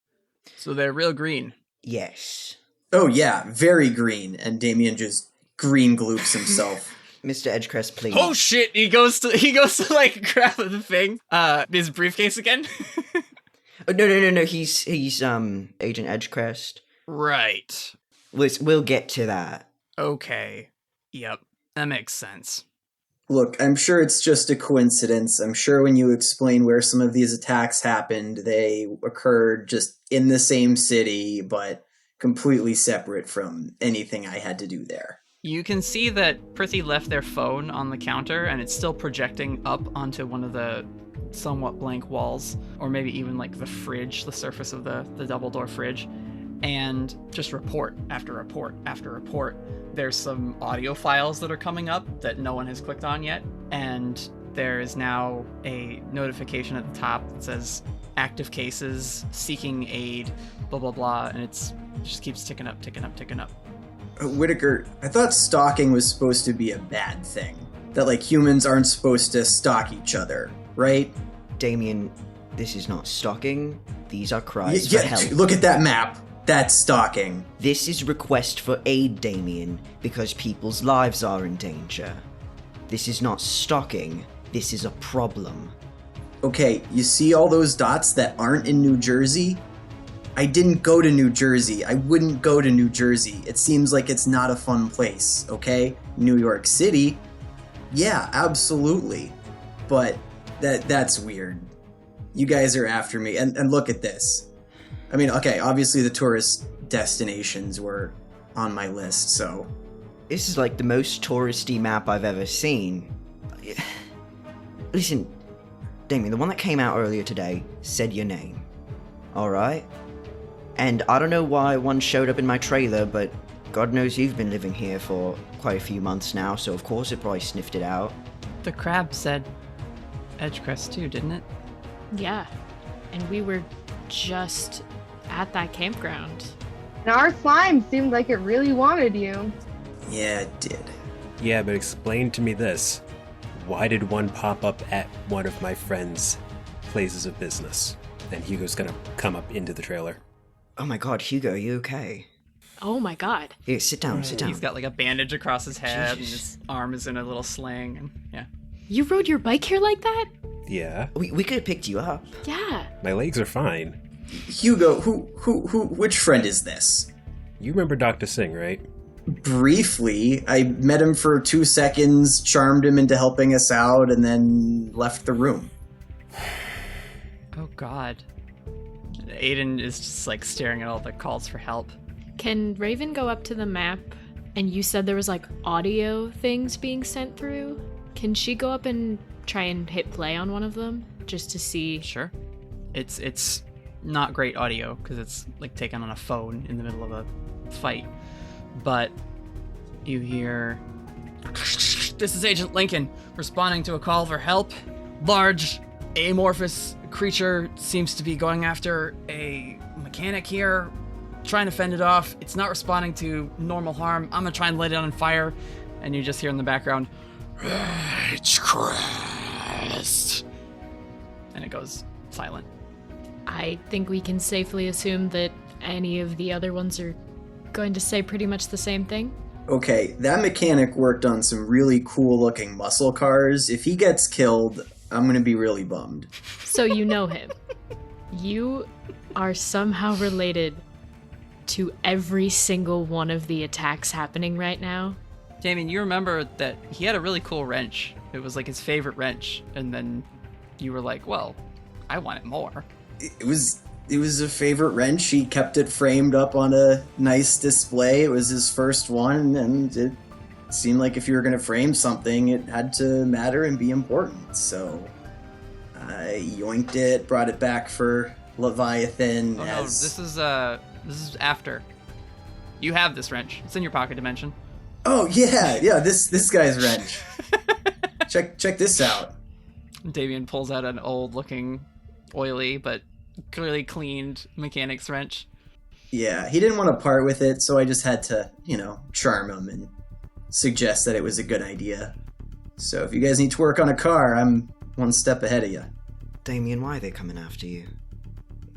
H: so they're real green.
C: Yes.
J: Oh yeah, very green. And Damien just green gloops himself.
C: Mr. Edgecrest, please.
H: Oh shit! He goes to like grab the thing. His briefcase again.
C: Oh, no. He's Agent Edgecrest.
H: Right.
C: We'll get to that.
H: Okay. Yep. That makes sense.
J: Look, I'm sure it's just a coincidence. I'm sure when you explain where some of these attacks happened, they occurred just in the same city, but completely separate from anything I had to do there.
H: You can see that Prithee left their phone on the counter, and it's still projecting up onto one of the somewhat blank walls, or maybe even like the fridge, the surface of the double door fridge, and just report after report after report. There's some audio files that are coming up that no one has clicked on yet, and there is now a notification at the top that says active cases, seeking aid, blah blah blah, and it just keeps ticking up.
J: Whitaker, I thought stalking was supposed to be a bad thing. That, like, humans aren't supposed to stalk each other, right?
C: Damien, this is not stalking. These are cries for help.
J: Look at that map. That's stalking.
C: This is request for aid, Damien, because people's lives are in danger. This is not stalking. This is a problem.
J: Okay, you see all those dots that aren't in New Jersey? I didn't go to New Jersey. I wouldn't go to New Jersey. It seems like it's not a fun place, okay? New York City? Yeah, absolutely. But that's weird. You guys are after me. And look at this. I mean, okay, obviously the tourist destinations were on my list, so...
C: This is like the most touristy map I've ever seen. Listen, Damien, the one that came out earlier today said your name. Alright? And I don't know why one showed up in my trailer, but God knows you've been living here for quite a few months now, so of course it probably sniffed it out.
H: The crab said Edgecrest too, didn't it?
D: Yeah. And we were just at that campground.
I: And our slime seemed like it really wanted you.
J: Yeah, it did.
A: Yeah, but explain to me this. Why did one pop up at one of my friend's places of business? And Hugo's gonna come up into the trailer.
C: Oh my god, Hugo, are you okay?
D: Oh my god.
C: Here, sit down.
H: He's got like a bandage across his head, and
C: Jesus.
H: his arm is in a little sling, and yeah.
D: You rode your bike here like that?
A: Yeah.
C: We could have picked you up.
D: Yeah.
A: My legs are fine.
J: Hugo, which friend is this?
A: You remember Dr. Singh, right?
J: Briefly. I met him for 2 seconds, charmed him into helping us out, and then left the room.
H: Oh god. Aiden is just like staring at all the calls for help.
D: Can Raven go up to the map? And you said there was like audio things being sent through. Can she go up and try and hit play on one of them just to see?
H: Sure. It's not great audio because it's like taken on a phone in the middle of a fight. But you hear, "This is Agent Lincoln responding to a call for help. Large amorphous creature seems to be going after a mechanic here, trying to fend it off. It's not responding to normal harm. I'm gonna try and light it on fire." And you just hear in the background, "Ragecrest," and it goes silent.
D: I think we can safely assume that any of the other ones are going to say pretty much the same thing.
J: Okay, that mechanic worked on some really cool looking muscle cars. If he gets killed, I'm gonna be really bummed.
D: So you know him. You are somehow related to every single one of the attacks happening right now.
H: Damien, you remember that he had a really cool wrench. It was like his favorite wrench, and then you were like, well, I want it more.
J: It was a favorite wrench. He kept it framed up on a nice display. It was his first one, and it seemed like if you were going to frame something, it had to matter and be important. So I yoinked it, brought it back for Leviathan.
H: Oh no, this is after. You have this wrench. It's in your pocket dimension.
J: Oh yeah, this guy's wrench. check this out.
H: Damien pulls out an old-looking, oily but clearly cleaned mechanic's wrench.
J: Yeah, he didn't want to part with it, so I just had to, charm him and suggest that it was a good idea. So if you guys need to work on a car, I'm one step ahead of you.
C: Damien, why are they coming after you?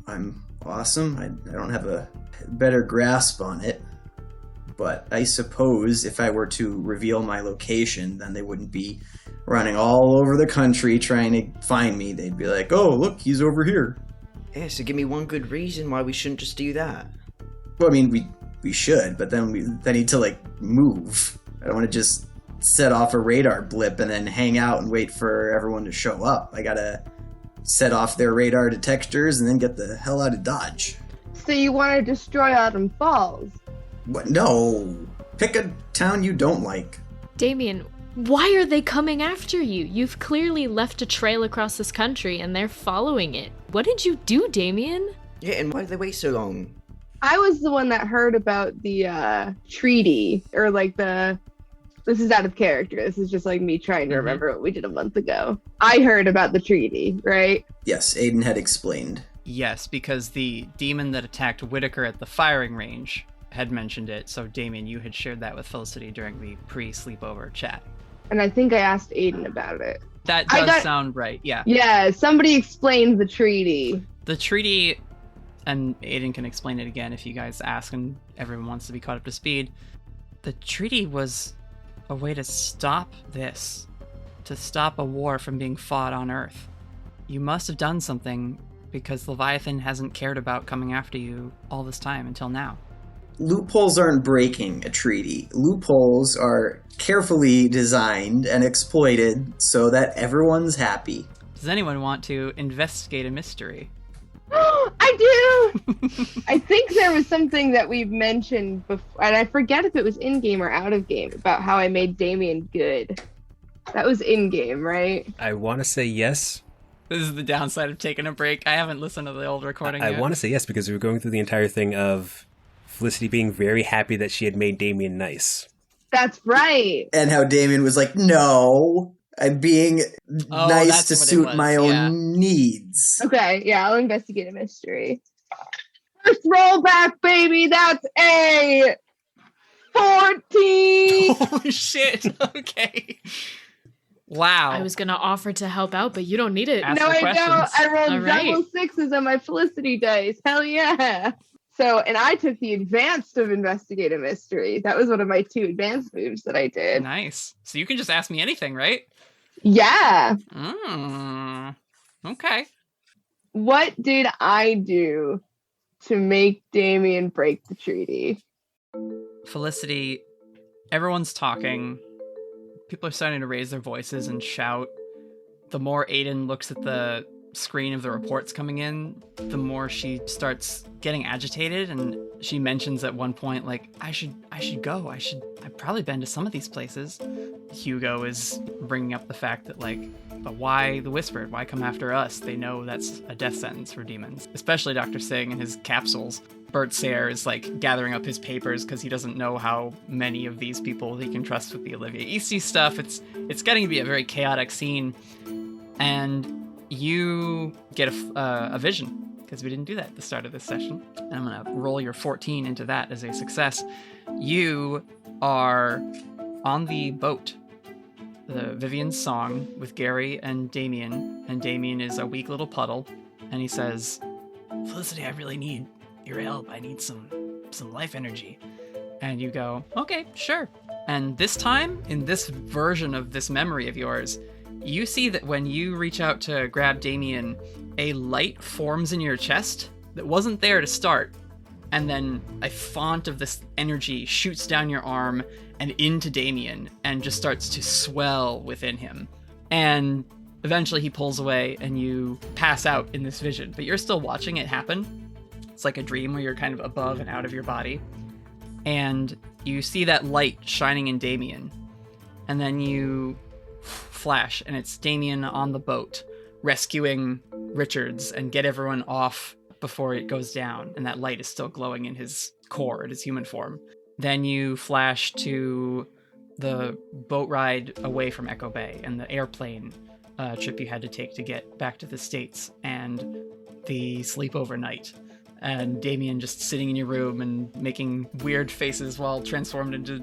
J: I'm awesome. I don't have a better grasp on it. But I suppose if I were to reveal my location, then they wouldn't be running all over the country trying to find me. They'd be like, oh, look, he's over here.
C: Yeah, so give me one good reason why we shouldn't just do that.
J: Well, I mean, we should, but then I need to, like, move. I don't want to just set off a radar blip and then hang out and wait for everyone to show up. I gotta set off their radar detectors and then get the hell out of Dodge.
I: So you want to destroy Autumn Falls?
J: What? No. Pick a town you don't like.
D: Damien, why are they coming after you? You've clearly left a trail across this country and they're following it. What did you do, Damien?
C: Yeah, and why did they wait so long?
I: I was the one that heard about the treaty, or like this is out of character. This is just like me trying to remember what we did a month ago. I heard about the treaty, right?
J: Yes, Aiden had explained.
H: Yes, because the demon that attacked Whitaker at the firing range had mentioned it. So, Damien, you had shared that with Felicity during the pre-sleepover chat.
I: And I think I asked Aiden about it.
H: That does sound right, yeah.
I: Yeah, somebody explained the treaty.
H: The treaty, and Aiden can explain it again if you guys ask and everyone wants to be caught up to speed. The treaty was a way to stop this, to stop a war from being fought on Earth. You must have done something because Leviathan hasn't cared about coming after you all this time until now.
J: Loopholes aren't breaking a treaty. Loopholes are carefully designed and exploited so that everyone's happy.
H: Does anyone want to investigate a mystery?
I: I do! I think there was something that we've mentioned before, and I forget if it was in-game or out-of-game, about how I made Damien good. That was in-game, right?
A: I want to say yes.
H: This is the downside of taking a break. I haven't listened to the old recording yet.
A: I want to say yes because we were going through the entire thing of Felicity being very happy that she had made Damien nice.
I: That's right.
J: And how Damien was like, no, I'm being nice to suit my own needs.
I: Okay, yeah, I'll investigate a mystery. First roll back, baby, that's a 14!
H: Holy shit, okay. Wow.
D: I was going to offer to help out, but you don't need it.
H: Ask
I: no, I
H: questions.
I: don't. I rolled
D: All right.
I: double sixes on my Felicity dice. Hell yeah. So, and I took the advanced of investigate a mystery. That was one of my 2 advanced moves that I did.
H: Nice. So you can just ask me anything, right?
I: Yeah.
H: Okay.
I: What did I do to make Damien break the treaty?
H: Felicity, everyone's talking. People are starting to raise their voices and shout. The more Aiden looks at the screen of the reports coming in, the more she starts getting agitated, and she mentions at one point, like, I should go. I've probably been to some of these places. Hugo is bringing up the fact that, like, but why the Whispered? Why come after us? They know that's a death sentence for demons, especially Dr. Singh and his capsules. Bert Sayre is, like, gathering up his papers because he doesn't know how many of these people he can trust with the Olivia Eastey stuff. It's getting to be a very chaotic scene, and you get a vision, because we didn't do that at the start of this session. And I'm going to roll your 14 into that as a success. You are on the boat, the Vivian's Song, with Gary and Damien is a weak little puddle, and he says, Felicity, I really need your help. I need some life energy. And you go, okay, sure. And this time, in this version of this memory of yours, you see that when you reach out to grab Damien, a light forms in your chest that wasn't there to start, and then a font of this energy shoots down your arm and into Damien and just starts to swell within him. And eventually he pulls away and you pass out in this vision, but you're still watching it happen. It's like a dream where you're kind of above and out of your body. And you see that light shining in Damien, and then you flash, and it's Damien on the boat rescuing Richards and get everyone off before it goes down, and that light is still glowing in his core, in his human form. Then you flash to the boat ride away from Echo Bay and the airplane trip you had to take to get back to the States, and the sleepover night, and Damien just sitting in your room and making weird faces while transformed into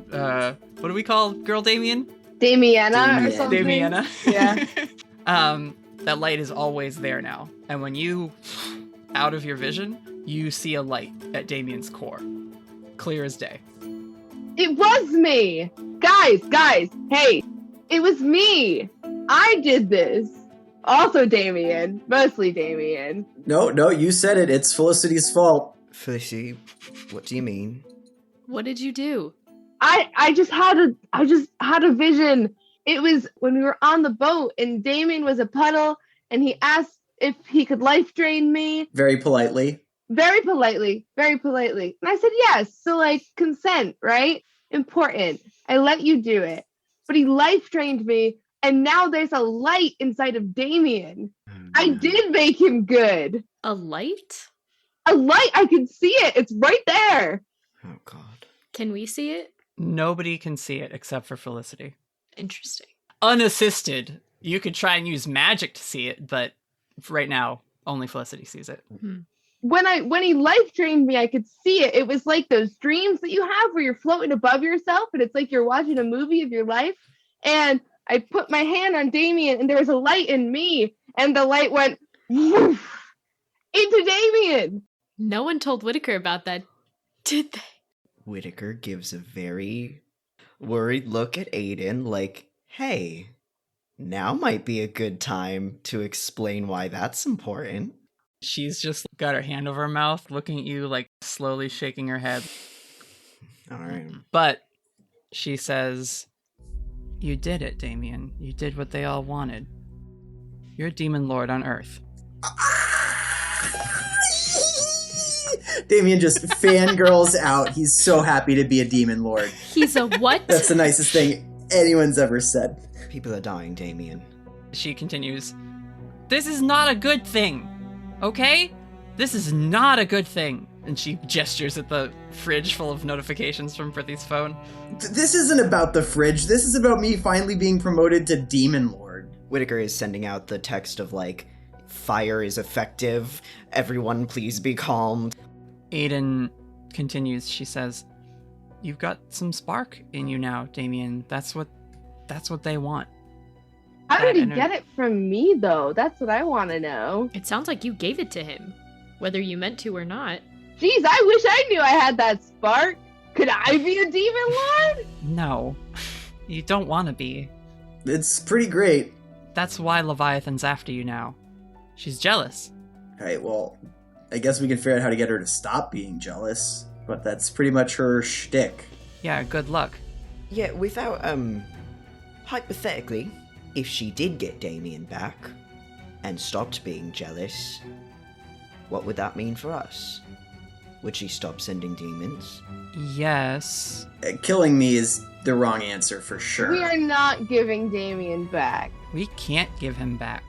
H: what do we call girl Damien?
I: Damiana or something.
H: Damiana.
I: Yeah.
H: That light is always there now. And when you, out of your vision, you see a light at Damien's core. Clear as day.
I: It was me! Guys, hey, it was me! I did this! Also Damien, mostly Damien.
J: No, you said it. It's Felicity's fault.
C: Felicity, what do you mean?
D: What did you do?
I: I just had a vision. It was when we were on the boat and Damien was a puddle and he asked if he could life drain me.
J: Very politely.
I: Very politely. And I said yes. So like consent, right? Important. I let you do it. But he life drained me and now there's a light inside of Damien. I did make him good.
D: A light?
I: A light. I can see it. It's right there.
C: Oh, God.
D: Can we see it?
H: Nobody can see it except for Felicity.
D: Interesting.
H: Unassisted. You could try and use magic to see it, but right now, only Felicity sees it.
I: When he life drained me, I could see it. It was like those dreams that you have where you're floating above yourself and it's like you're watching a movie of your life. And I put my hand on Damien and there was a light in me and the light went woof, into Damien.
D: No one told Whitaker about that, did they?
C: Whitaker gives a very worried look at Aiden like, hey, now might be a good time to explain why that's important.
H: She's just got her hand over her mouth, looking at you, like slowly shaking her head.
C: All right.
H: But she says, "You did it, Damien. You did what they all wanted. You're a demon lord on Earth."
J: Damien just fangirls out. He's so happy to be a demon lord.
D: He's a what?
J: That's the nicest thing anyone's ever said.
C: People are dying, Damien.
H: She continues, "This is not a good thing, okay? This is not a good thing." And she gestures at the fridge full of notifications from Prithy's phone.
J: This isn't about the fridge. This is about me finally being promoted to demon lord.
C: Whitaker is sending out the text of like, fire is effective. Everyone please be calm.
H: Aiden continues, she says, "You've got some spark in you now, Damien. That's what they want."
I: How did he get it from me, though? That's what I want to know.
D: It sounds like you gave it to him, whether you meant to or not.
I: Jeez, I wish I knew I had that spark. Could I be a demon lord?
H: No, you don't want to be.
J: It's pretty great.
H: That's why Leviathan's after you now. She's jealous.
J: Alright, well, I guess we can figure out how to get her to stop being jealous, but that's pretty much her shtick.
H: Yeah, good luck.
C: Yeah, without, hypothetically, if she did get Damien back and stopped being jealous, what would that mean for us? Would she stop sending demons?
H: Yes.
J: Killing me is the wrong answer for sure.
I: We are not giving Damien back.
H: We can't give him back.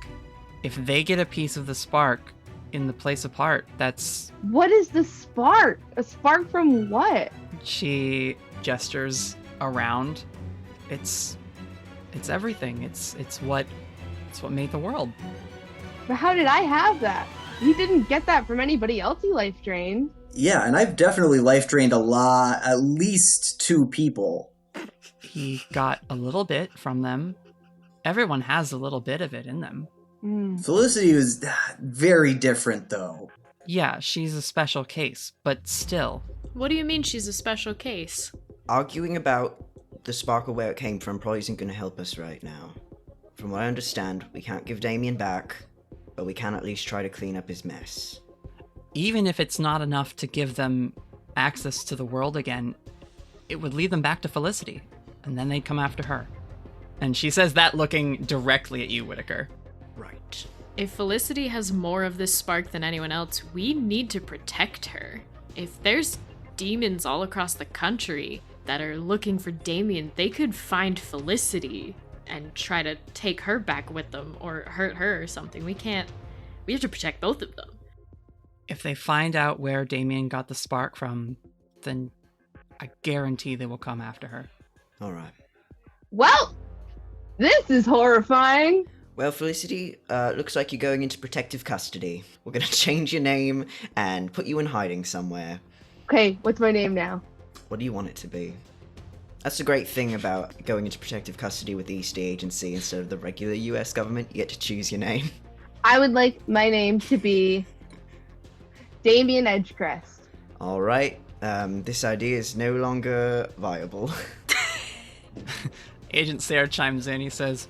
H: If they get a piece of the spark in the place apart, that's...
I: What is the spark? A spark from what?
H: She gestures around. It's everything. It's what made the world.
I: But how did I have that? He didn't get that from anybody else he life drained.
J: Yeah, and I've definitely life drained a lot, at least 2 people.
H: He got a little bit from them. Everyone has a little bit of it in them.
J: Felicity was very different, though.
H: Yeah, she's a special case, but still.
D: What do you mean she's a special case?
C: Arguing about the sparkle where it came from probably isn't going to help us right now. From what I understand, we can't give Damien back, but we can at least try to clean up his mess.
H: Even if it's not enough to give them access to the world again, it would lead them back to Felicity, and then they'd come after her. And she says that looking directly at you, Whitaker.
C: Right.
D: If Felicity has more of this spark than anyone else, we need to protect her. If there's demons all across the country that are looking for Damien, they could find Felicity and try to take her back with them or hurt her or something. We have to protect both of them.
H: If they find out where Damien got the spark from, then I guarantee they will come after her.
C: All right.
I: Well, this is horrifying.
C: Well, Felicity, looks like you're going into protective custody. We're going to change your name and put you in hiding somewhere.
I: Okay, what's my name now?
C: What do you want it to be? That's the great thing about going into protective custody with the Eastey agency instead of the regular US government. You get to choose your name.
I: I would like my name to be Damien Edgecrest.
C: All right. This idea is no longer viable.
H: Agent Sarah chimes in. He says,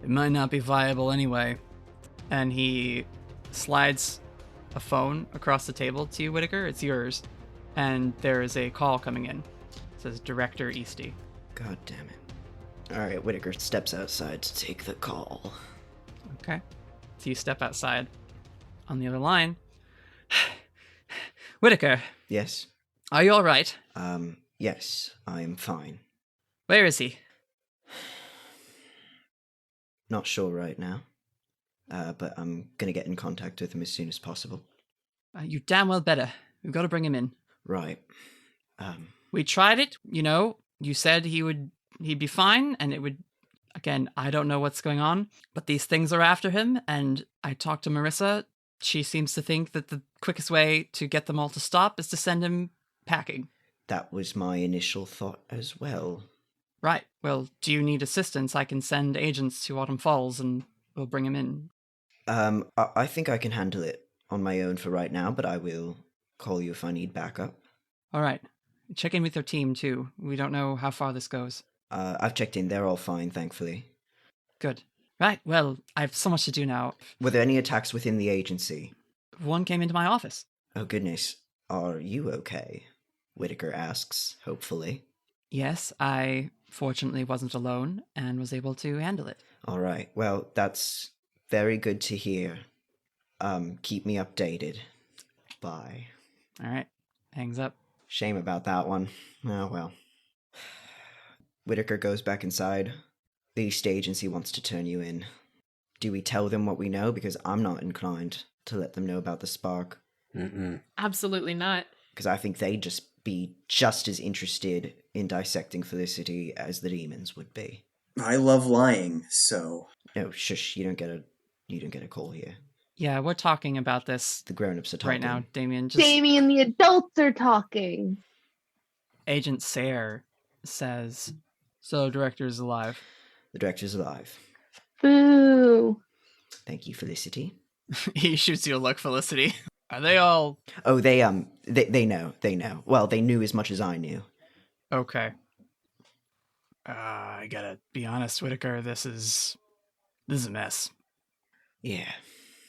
H: "It might not be viable anyway." And he slides a phone across the table to you, Whitaker. It's yours. And there is a call coming in. It says Director Eastey.
C: God damn it. All right, Whitaker steps outside to take the call.
H: Okay. So you step outside. On the other line, Whitaker,
C: Yes.
H: are you all right?
C: Yes, I am fine.
H: Where is he?
C: Not sure right now. But I'm gonna get in contact with him as soon as possible.
H: You damn well better. We've got to bring him in.
C: Right.
H: We tried it, you know. You said he'd be fine, and it would. Again, I don't know what's going on, but these things are after him. And I talked to Marissa. She seems to think that the quickest way to get them all to stop is to send him packing.
C: That was my initial thought as well.
H: Right. Well, do you need assistance? I can send agents to Autumn Falls, and we'll bring him in.
C: I think I can handle it on my own for right now, but I will call you if I need backup.
H: All right. Check in with your team, too. We don't know how far this goes.
C: I've checked in. They're all fine, thankfully.
H: Good. Right. Well, I have so much to do now.
C: Were there any attacks within the agency?
H: One came into my office.
C: Oh, goodness. Are you okay? Whitaker asks, hopefully.
H: Yes, I fortunately wasn't alone and was able to handle it.
C: All right. Well, that's very good to hear. Keep me updated. Bye.
H: All right. Hangs up.
C: Shame about that one. Oh, well. Whitaker goes back inside. The East Agency wants to turn you in. Do we tell them what we know? Because I'm not inclined to let them know about the spark.
D: Absolutely not.
C: Because I think they'd just be just as interested in dissecting Felicity as the demons would be.
J: I love lying, so...
C: No, shush, you don't get a call here.
H: Yeah, we're talking about this
C: The grown-ups are talking.
H: right now, Damien.
I: Damien, the adults are talking.
H: Agent Sayre says, "So, director's alive."
C: The director's alive.
I: Boo.
C: Thank you, Felicity.
H: He shoots you a look, Felicity. Are they all...
C: Oh, they know. Well, they knew as much as I knew.
H: Okay. I gotta be honest, Whitaker, this is a mess.
C: Yeah.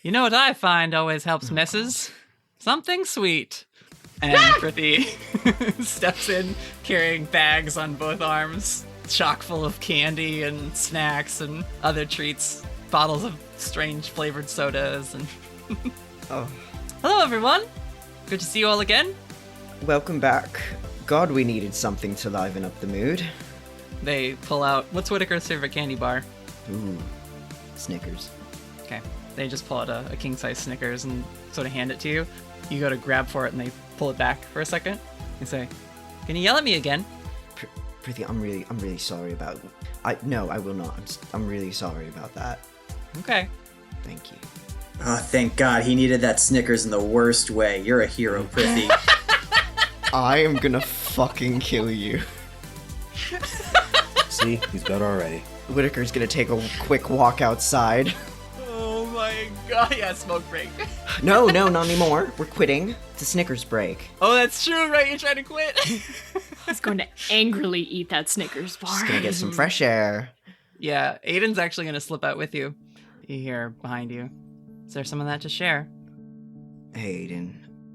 H: You know what I find always helps messes? Something sweet. And Prithee steps in carrying bags on both arms, chock full of candy and snacks and other treats, bottles of strange flavored sodas and...
C: Oh.
H: Hello, everyone. Good to see you all again.
C: Welcome back. God, we needed something to liven up the mood.
H: They pull out... What's Whitaker's favorite candy bar?
C: Ooh. Snickers.
H: Okay. They just pull out a king-size Snickers and sort of hand it to you. You go to grab for it and they pull it back for a second. They say, "Can you yell at me again?"
C: Prithee, I'm really sorry about... No, I will not. I'm really sorry about that.
H: Okay.
C: Thank you.
J: Oh, thank God, he needed that Snickers in the worst way. You're a hero, Prithee.
C: I am gonna fucking kill you.
A: See, he's better already.
C: Whitaker's gonna take a quick walk outside.
H: Oh my God. Yeah, smoke break.
C: No, not anymore. We're quitting. It's a Snickers break.
H: Oh, that's true, right? You're trying to quit?
D: He's going to angrily eat that Snickers bar.
C: Just gonna get some fresh air.
H: Yeah, Aiden's actually going to slip out with you. You hear behind you. Is there some of that to share?
C: Hey, Aiden.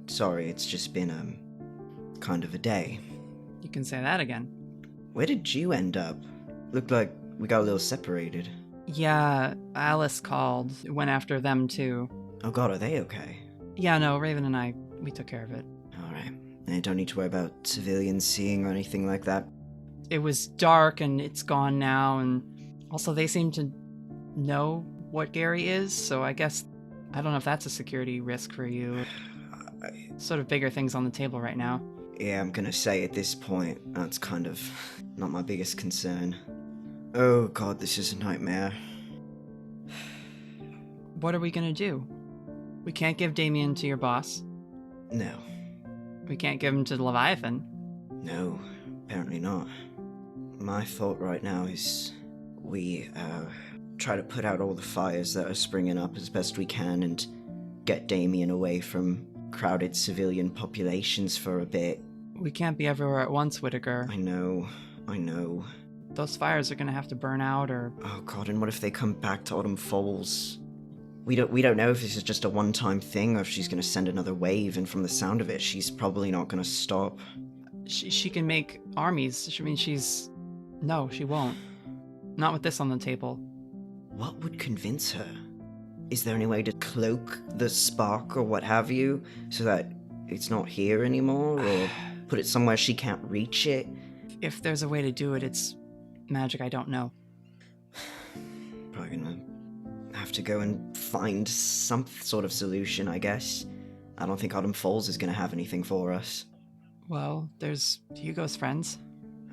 C: Sorry, it's just been, kind of a day.
H: You can say that again.
C: Where did you end up? Looked like we got a little separated.
H: Yeah, Alice called. Went after them, too.
C: Oh god, are they okay?
H: Yeah, no, Raven and I, we took care of it.
C: Alright. And I don't need to worry about civilians seeing or anything like that?
H: It was dark and it's gone now, and also they seem to know what Gary is, so I guess, I don't know if that's a security risk for you. Sort of bigger things on the table right now.
C: Yeah, I'm gonna say at this point, that's kind of not my biggest concern. Oh god, this is a nightmare.
H: What are we gonna do? We can't give Damien to your boss.
C: No.
H: We can't give him to the Leviathan.
C: No, apparently not. My thought right now is we try to put out all the fires that are springing up as best we can and get Damien away from crowded civilian populations for a bit.
H: We can't be everywhere at once, Whitaker.
C: I know.
H: Those fires are gonna have to burn out, or...
C: Oh god, and what if they come back to Autumn Falls? We don't know if this is just a one-time thing or if she's gonna send another wave, and from the sound of it, she's probably not gonna stop.
H: She can make armies. I mean, No, she won't. Not with this on the table.
C: What would convince her? Is there any way to cloak the spark or what have you, so that it's not here anymore, or put it somewhere she can't reach it?
H: If there's a way to do it, it's magic I don't know.
C: Probably gonna have to go and find some sort of solution, I guess. I don't think Autumn Falls is gonna have anything for us.
H: Well, there's Hugo's friends.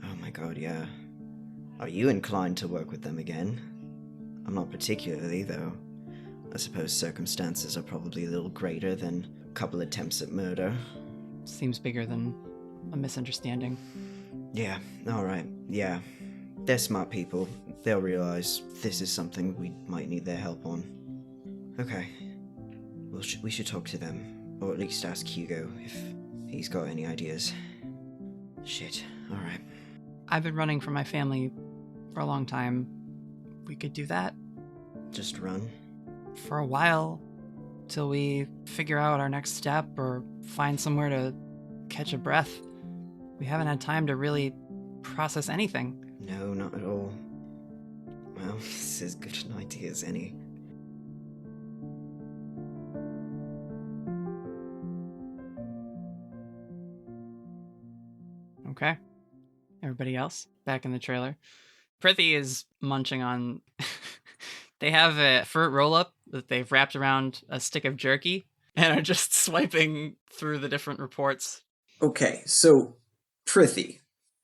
C: Oh my god, yeah. Are you inclined to work with them again? I'm not particularly, though. I suppose circumstances are probably a little greater than a couple attempts at murder.
H: Seems bigger than a misunderstanding.
C: Yeah, alright, yeah. They're smart people. They'll realize this is something we might need their help on. Okay. We should talk to them, or at least ask Hugo if he's got any ideas. Shit, alright.
H: I've been running from my family for a long time. We could do that.
C: Just run?
H: For a while, till we figure out our next step or find somewhere to catch a breath. We haven't had time to really process anything.
C: No, not at all. Well, this is as good an idea as any.
H: Okay. Everybody else back in the trailer. Prithee is munching on... They have a fruit roll-up that they've wrapped around a stick of jerky and are just swiping through the different reports.
J: Okay, so Prithee.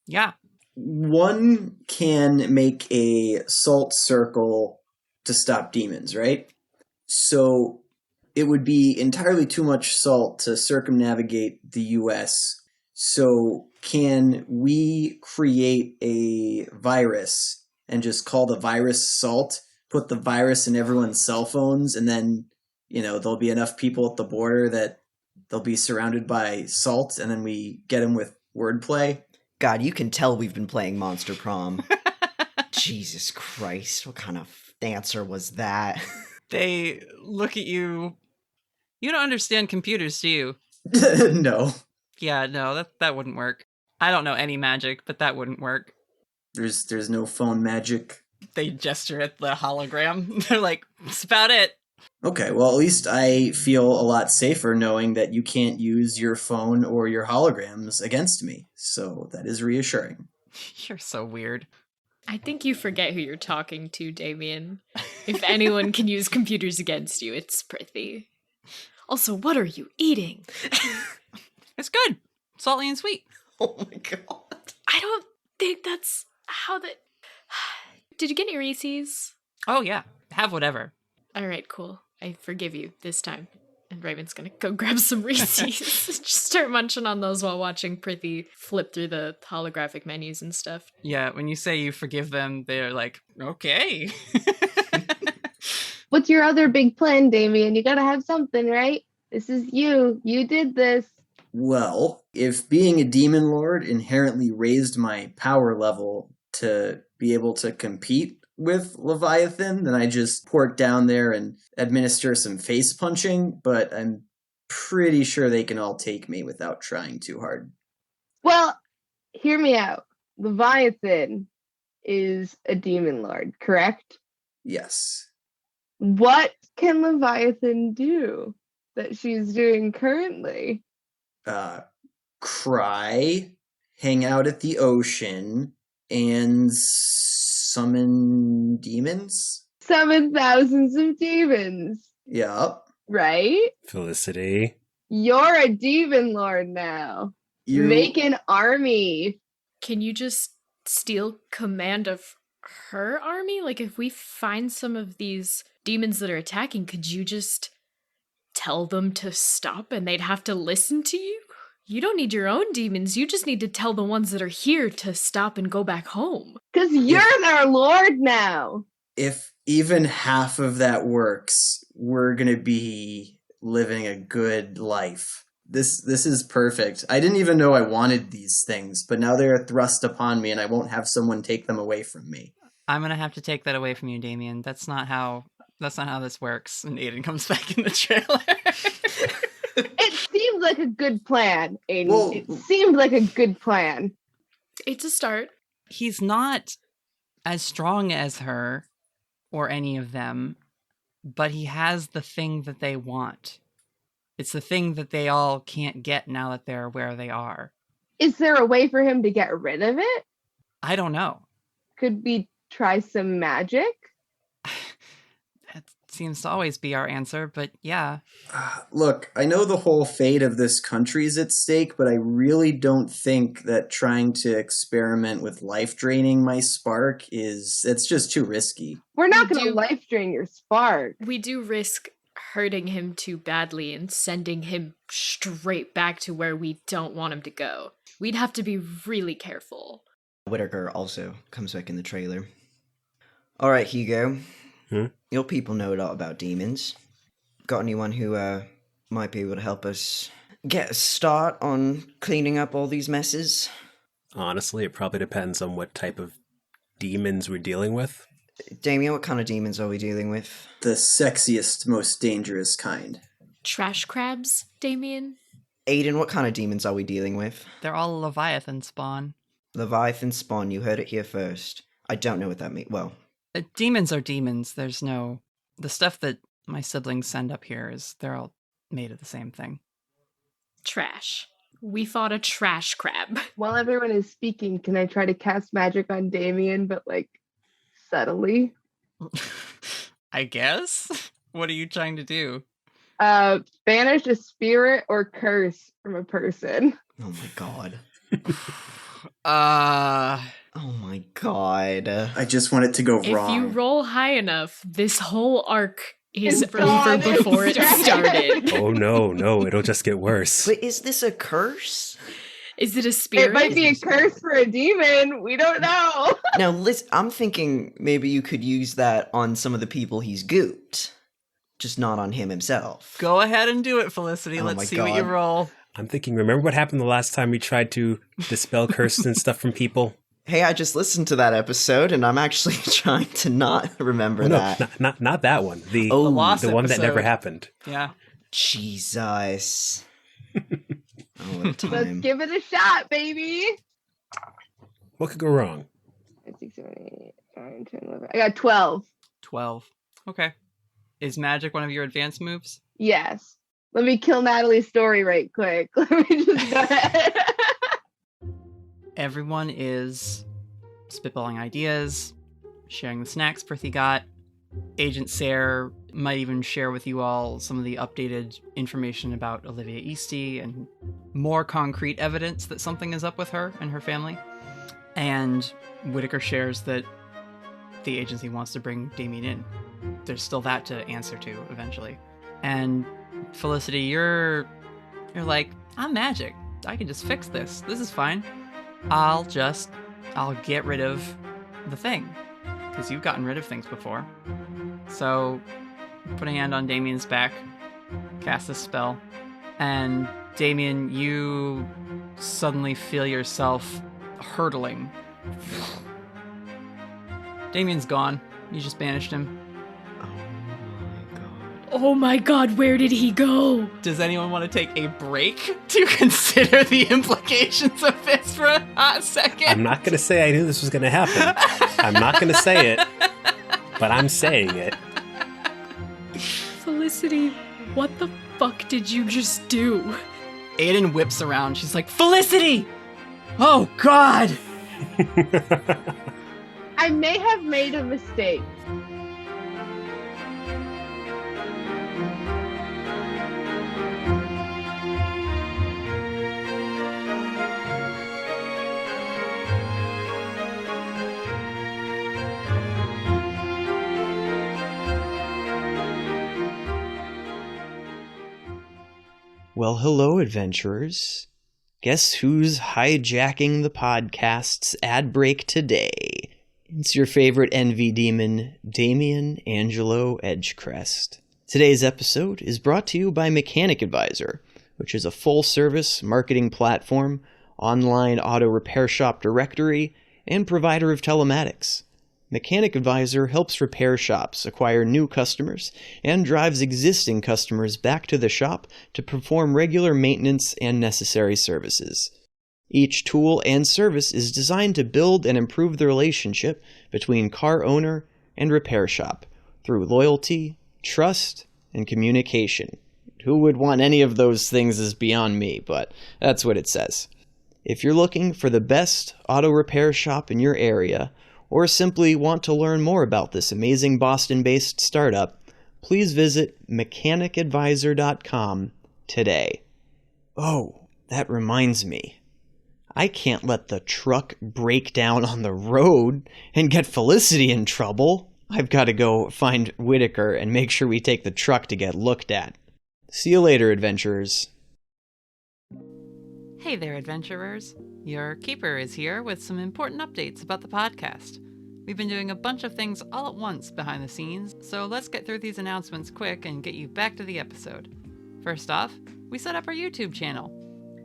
H: Yeah.
J: One can make a salt circle to stop demons, right? So it would be entirely too much salt to circumnavigate the US. So can we create a virus and just call the virus salt, put the virus in everyone's cell phones, and then, there'll be enough people at the border that they'll be surrounded by salt, and then we get them with wordplay?
C: God, you can tell we've been playing Monster Prom. Jesus Christ, what kind of answer was that?
H: They look at you. You don't understand computers, do you?
J: No.
H: Yeah, no, that wouldn't work. I don't know any magic, but that wouldn't work.
J: There's no phone magic.
H: They gesture at the hologram. They're like, that's about it.
J: Okay, well, at least I feel a lot safer knowing that you can't use your phone or your holograms against me. So that is reassuring.
H: You're so weird.
D: I think you forget who you're talking to, Damien. If anyone can use computers against you, it's Prithee. Also, what are you eating?
H: It's good. Salty and sweet.
C: Oh my god.
D: I don't think that's how that... Did you get any Reese's?
H: Oh, yeah. Have whatever.
D: All right, cool. I forgive you this time. And Raven's gonna go grab some Reese's. Just start munching on those while watching Prithee flip through the holographic menus and stuff.
H: Yeah, when you say you forgive them, they're like, okay.
I: What's your other big plan, Damien? You gotta have something, right? This is you. You did this.
J: Well, if being a demon lord inherently raised my power level to be able to compete with Leviathan, then I just port down there and administer some face punching, but I'm pretty sure they can all take me without trying too hard.
I: Well, hear me out. Leviathan is a demon lord, correct?
J: Yes.
I: What can Leviathan do that she's doing currently?
J: Cry, hang out at the ocean, and summon demons?
I: Summon thousands of demons.
J: Yup.
I: Right?
A: Felicity.
I: You're a demon lord now. Make an army.
D: Can you just steal command of her army? Like, if we find some of these demons that are attacking, could you just tell them to stop and they'd have to listen to you? You don't need your own demons. You just need to tell the ones that are here to stop and go back home.
I: Because you're their lord now.
J: if even half of that works, we're going to be living a good life. This is perfect. I didn't even know I wanted these things, but now they're thrust upon me and I won't have someone take them away from me.
H: I'm gonna have to take that away from you, Damien. That's not how this works. And Aiden comes back in the trailer.
I: It seemed like a good plan, Aiden.
J: Well-
I: It seemed like a good plan.
D: It's a start.
H: He's not as strong as her or any of them, but he has the thing that they want. It's the thing that they all can't get now that they're where they are.
I: Is there a way for him to get rid of it?
H: I don't know.
I: Could we try some magic?
H: That seems to always be our answer, but yeah.
J: Look, I know the whole fate of this country is at stake, but I really don't think that trying to experiment with life draining my spark it's just too risky.
I: We're not
D: We
I: going to
D: do-
I: life drain your spark.
D: We do risk hurting him too badly and sending him straight back to where we don't want him to go. We'd have to be really careful.
C: Whitaker also comes back in the trailer. All right, Hugo. Your people know a lot about demons. Got anyone who might be able to help us get a start on cleaning up all these messes?
A: Honestly, it probably depends on what type of demons we're dealing with.
C: Damien, what kind of demons are we dealing with?
J: The sexiest, most dangerous kind.
D: Trash crabs, Damien?
C: Aiden, what kind of demons are we dealing with?
H: They're all Leviathan spawn.
C: Leviathan spawn, you heard it here first. I don't know what that means. Well,
H: Demons are demons. There's no... The stuff that my siblings send up here they're all made of the same thing.
D: Trash. We fought a trash crab.
I: While everyone is speaking, can I try to cast magic on Damien, but subtly?
H: I guess? What are you trying to do?
I: Banish a spirit or curse from a person.
C: oh my god. Oh my god.
J: I just want it to go
D: If
J: wrong.
D: you roll high enough, this whole arc is
I: It's
D: over
I: gone.
D: before it
I: It's
D: started.
A: Oh no, it'll just get worse.
C: But is this a curse?
D: Is it a spirit?
I: It might be a curse for a demon. We don't know.
C: Now, listen, I'm thinking maybe you could use that on some of the people he's gooped. Just not on him himself.
H: Go ahead and do it, Felicity.
C: Oh my
H: Let's see what you
C: God.
H: roll.
A: I'm thinking, remember what happened the last time we tried to dispel curses and stuff from people?
C: Hey, I just listened to that episode, and I'm actually trying to not remember
A: No,
C: that.
A: not that one. The
H: lost
A: one that never
H: episode.
A: happened.
H: Yeah.
C: Jesus. Oh, what a
I: Let's
C: time.
I: give it a shot, baby.
A: What could go wrong?
I: 5, 6, 7, 8, 9, 10, 11. I got 12.
H: 12. Okay. Is magic one of your advanced moves?
I: Yes. Let me kill Natalie's story right quick. Let me just go ahead.
H: Everyone is spitballing ideas, sharing the snacks Prithee got. Agent Sayre might even share with you all some of the updated information about Olivia Eastey and more concrete evidence that something is up with her and her family. And Whitaker shares that the agency wants to bring Damien in. There's still that to answer to eventually. And Felicity, you're like, I'm magic. I can just fix this. This is fine. I'll get rid of the thing. Because you've gotten rid of things before. So, put a hand on Damien's back, cast a spell, and Damien, you suddenly feel yourself hurtling. Damien's gone. You just banished him.
D: Oh my god, where did he go?
H: Does anyone want to take a break to consider the implications of this for a hot second?
A: I'm not going to say I knew this was going to happen. I'm not going to say it, but I'm saying it.
D: Felicity, what the fuck did you just do?
H: Aiden whips around. She's like, Felicity! Oh, God!
I: I may have made a mistake.
E: Well, hello, adventurers. Guess who's hijacking the podcast's ad break today? It's your favorite NV demon, Damien Angelo Edgecrest. Today's episode is brought to you by Mechanic Advisor, which is a full-service marketing platform, online auto repair shop directory, and provider of telematics. Mechanic Advisor helps repair shops acquire new customers and drives existing customers back to the shop to perform regular maintenance and necessary services. Each tool and service is designed to build and improve the relationship between car owner and repair shop through loyalty, trust, and communication. Who would want any of those things is beyond me, but that's what it says. If you're looking for the best auto repair shop in your area, or simply want to learn more about this amazing Boston-based startup, please visit mechanicadvisor.com today. Oh, that reminds me. I can't let the truck break down on the road and get Felicity in trouble. I've got to go find Whitaker and make sure we take the truck to get looked at. See you later, adventurers.
H: Hey there, adventurers. Your keeper is here with some important updates about the podcast. We've been doing a bunch of things all at once behind the scenes, so let's get through these announcements quick and get you back to the episode. First off, we set up our YouTube channel.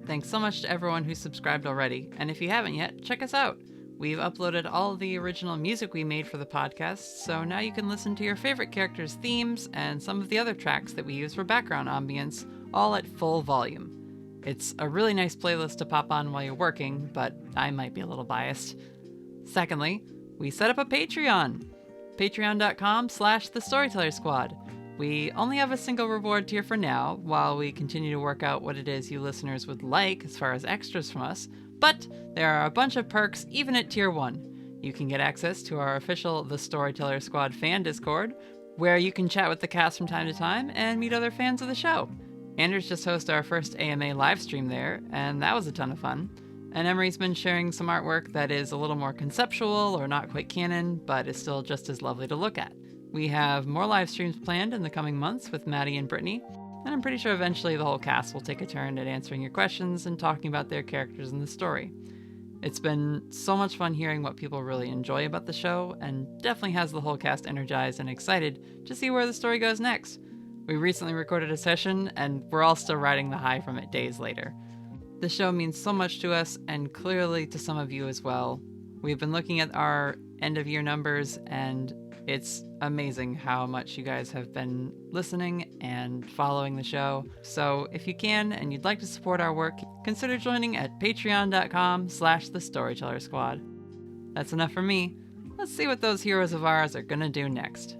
H: Thanks so much to everyone who's subscribed already, and if you haven't yet, check us out. We've uploaded all of the original music we made for the podcast, so now you can listen to your favorite characters' themes and some of the other tracks that we use for background ambience, all at full volume. It's a really nice playlist to pop on while you're working, but I might be a little biased. Secondly, we set up a Patreon. Patreon.com/TheStorytellerSquad. We only have a single reward tier for now, while we continue to work out what it is you listeners would like as far as extras from us, but there are a bunch of perks even at tier 1. You can get access to our official The Storyteller Squad fan Discord, where you can chat with the cast from time to time and meet other fans of the show. Anders just hosted our first AMA livestream there, and that was a ton of fun. And Emery's been sharing some artwork that is a little more conceptual or not quite canon, but is still just as lovely to look at. We have more live streams planned in the coming months with Maddie and Brittany, and I'm pretty sure eventually the whole cast will take a turn at answering your questions and talking about their characters in the story. It's been so much fun hearing what people really enjoy about the show, and definitely has the whole cast energized and excited to see where the story goes next. We recently recorded a session, and we're all still riding the high from it days later. The show means so much to us, and clearly to some of you as well. We've been looking at our end-of-year numbers, and it's amazing how much you guys have been listening and following the show. So if you can, and you'd like to support our work, consider joining at patreon.com/TheStorytellerSquad. That's enough for me. Let's see what those heroes of ours are gonna do next.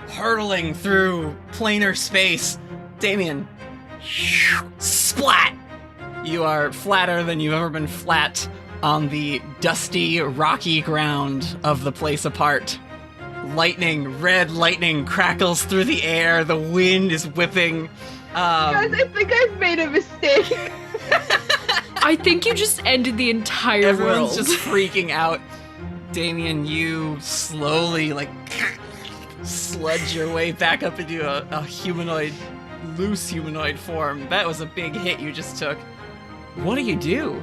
H: Hurtling through planar space, Damien, splat! You are flatter than you've ever been flat on the dusty, rocky ground of the place apart. Lightning, red lightning crackles through the air, the wind is whipping.
I: Guys, I think I've made a mistake.
D: I think you just ended the entire
H: Everyone's
D: world.
H: just freaking out. Damien, you slowly, sludge your way back up into a humanoid, loose humanoid form. That was a big hit you just took. What do you do?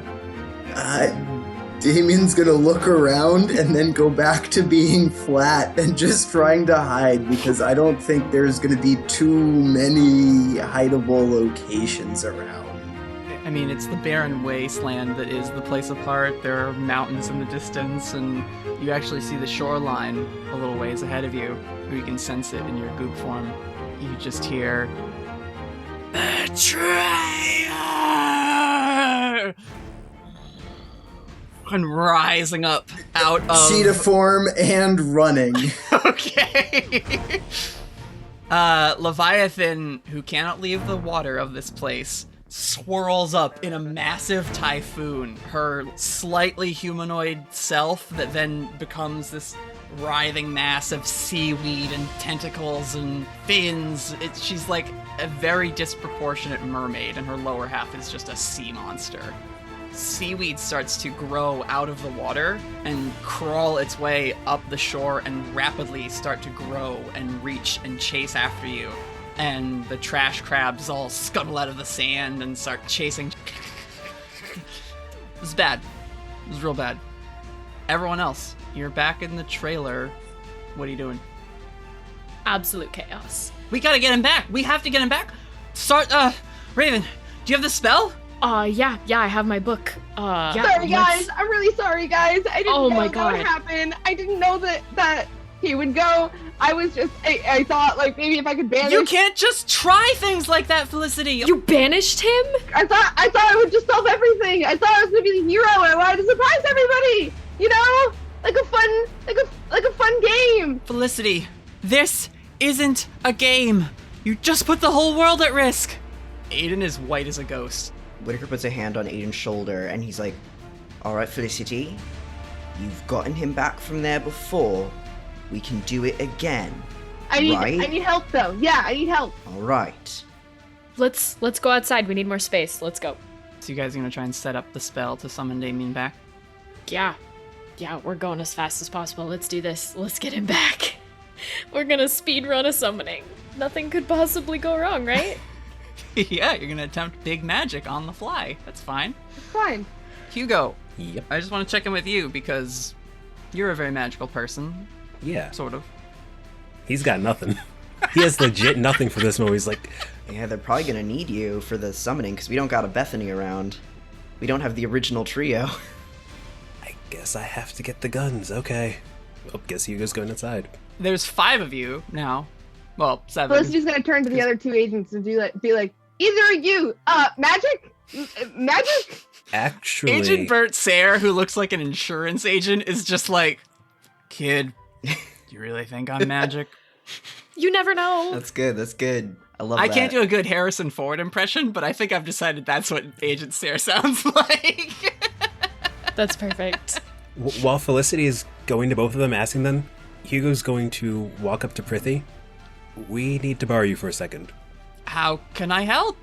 J: Damien's gonna look around and then go back to being flat and just trying to hide, because I don't think there's gonna be too many hideable locations around.
H: I mean, it's the barren wasteland that is the place apart. There are mountains in the distance, and you actually see the shoreline a little ways ahead of you, where you can sense it in your goop form. You just hear, "Betrayer!" And rising up out of...
J: Cetaform and running.
H: Okay. Leviathan, who cannot leave the water of this place, swirls up in a massive typhoon. Her slightly humanoid self that then becomes this writhing mass of seaweed and tentacles and fins. She's like a very disproportionate mermaid, and her lower half is just a sea monster. Seaweed starts to grow out of the water and crawl its way up the shore and rapidly start to grow and reach and chase after you. And the trash crabs all scuttle out of the sand and start chasing. This is bad. This is real bad. Everyone else, you're back in the trailer. What are you doing?
D: Absolute chaos.
H: We gotta get him back. We have to get him back. Start, Raven, do you have the spell?
D: Yeah, I have my book.
I: Sorry, guys. I'm really sorry, guys. I didn't know
D: my
I: that
D: God.
I: would happen. I didn't know that he would go. I was just, I thought, like, maybe if I could banish.
H: You can't just try things like that, Felicity.
D: You banished him?
I: I thought I would just solve everything. I thought I was gonna be the hero, and I wanted to surprise everybody. You know, like a fun game.
H: Felicity, this isn't a game. You just put the whole world at risk. Aiden is white as a ghost.
C: Whitaker puts a hand on Aiden's shoulder and he's like, all right, Felicity, you've gotten him back from there before. We can do it again.
I: I need help though. Yeah, I need help.
C: All right.
D: Let's go outside. We need more space. Let's go.
H: So you guys are gonna try and set up the spell to summon Damien back?
D: Yeah, we're going as fast as possible. Let's do this. Let's get him back. We're gonna speed run a summoning. Nothing could possibly go wrong, right?
H: Yeah, you're gonna attempt big magic on the fly. That's fine.
I: It's fine.
H: Hugo.
A: Yep.
H: I just want to check in with you because you're a very magical person.
A: Yeah.
H: Sort of.
A: He's got nothing. He has legit nothing for this moment. He's like,
C: Yeah, they're probably gonna need you for the summoning because we don't got a Bethany around. We don't have the original trio.
A: I guess I have to get the guns. Okay. Well, guess Hugo's going inside.
H: There's 5 of you now. Well, 7.
I: Felicity's gonna turn to the other 2 agents and be like, either of you, magic? Magic?
A: Actually,
H: Agent Bert Sayre, who looks like an insurance agent, is just like, kid, do you really think I'm magic?
D: You never know.
C: That's good. I love
H: I
C: that.
H: can't do a good Harrison Ford impression, but I think I've decided that's what Agent Sayre sounds like.
D: That's perfect.
A: While Felicity is going to both of them, asking them, Hugo's going to walk up to Prithee. We need to borrow you for a second.
H: How can I help?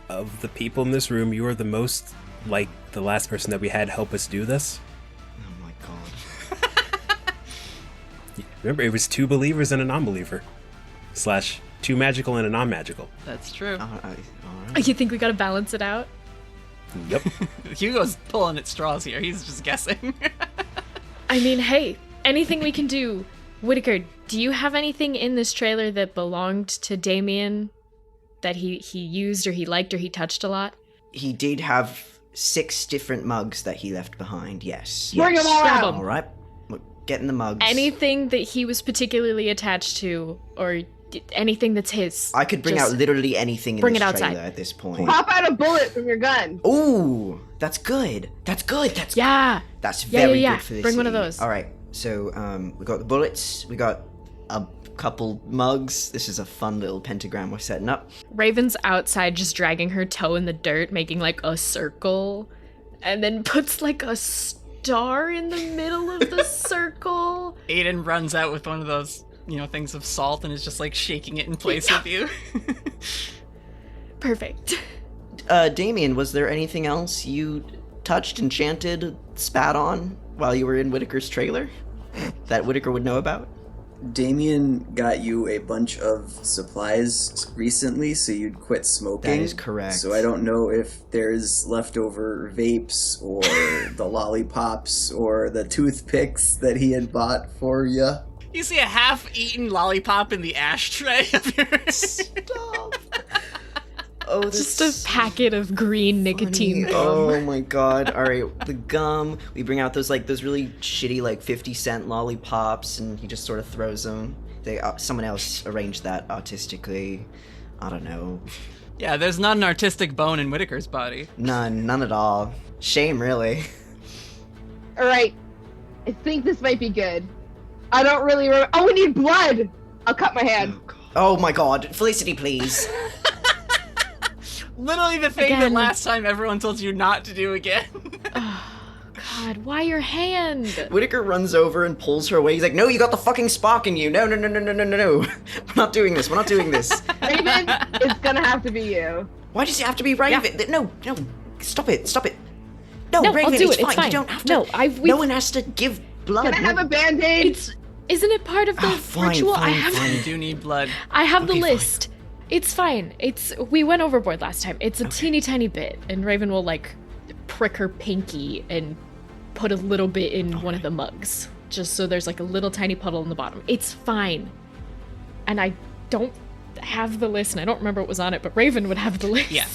A: Of the people in this room, you are the most like the last person that we had help us do this.
C: Oh my god.
A: Remember, it was 2 believers and a non-believer. / 2 magical and a non-magical.
H: That's true.
C: All right.
D: You think we gotta balance it out?
A: Yep.
H: Hugo's pulling at straws here. He's just guessing.
D: I mean, hey, anything we can do. Whitaker, do you have anything in this trailer that belonged to Damien that he used or he liked or he touched a lot?
C: He did have 6 different mugs that he left behind, yes.
I: Bring them all
D: Grab
I: out.
D: 'em.
C: All right. We're getting the mugs.
D: Anything that he was particularly attached to or anything that's his.
C: I could bring out
D: Just
C: literally anything in
D: bring
C: this
D: it outside.
C: trailer at this point.
I: Pop out a bullet from your gun.
C: Ooh, that's good. That's
D: Yeah.
C: very
D: yeah.
C: good for this.
D: Bring one of
C: scene.
D: those.
C: All right. So, we got the bullets. We got a couple mugs. This is a fun little pentagram we're setting up.
D: Raven's outside just dragging her toe in the dirt, making like a circle, and then puts like a star in the middle of the circle.
H: Aiden runs out with one of those, things of salt and is just like shaking it in place with you.
D: Perfect.
C: Damien, was there anything else you touched, enchanted, spat on while you were in Whitaker's trailer that Whitaker would know about?
J: Damien got you a bunch of supplies recently, so you'd quit smoking.
C: That is correct.
J: So I don't know if there's leftover vapes or the lollipops or the toothpicks that he had bought for you.
H: You see a half-eaten lollipop in the ashtray of yours.
C: Stop. Oh,
D: Just a packet of green nicotine gum.
C: Oh my god. Alright, the gum. We bring out those really shitty 50-cent lollipops and he just sort of throws them. Someone else arranged that artistically. I don't know.
H: Yeah, there's not an artistic bone in Whitaker's body.
C: None at all. Shame, really.
I: All right. I think this might be good. I don't really remember. Oh, we need blood. I'll cut my hand.
C: Oh my god. Felicity, please.
H: Literally the thing that
D: Again.
H: last time everyone told you not to do again.
D: God, why your hand?
C: Whitaker runs over and pulls her away. He's like, no, you got the fucking spark in you. No. We're not doing this.
I: Raven, it's gonna have to be you.
C: Why does it have to be Raven?
D: Yeah.
C: No. Stop it. No,
D: No,
C: Raven,
D: I'll do
C: it's
D: it.
C: fine.
D: It's fine.
C: You don't have to.
D: No,
C: No one has to give blood.
I: Can I have a band-aid?
D: Isn't it part of the
C: Fine,
D: ritual?
C: fine,
D: I have
C: fine.
H: You do need blood.
D: I have the
C: Okay, fine.
D: list. It's fine. We went overboard last time. It's a teeny tiny bit, and Raven will prick her pinky and put a little bit in one of the mugs, just so there's like a little tiny puddle in the bottom. It's fine. And I don't have the list, and I don't remember what was on it, but Raven would have the list.
H: Yeah.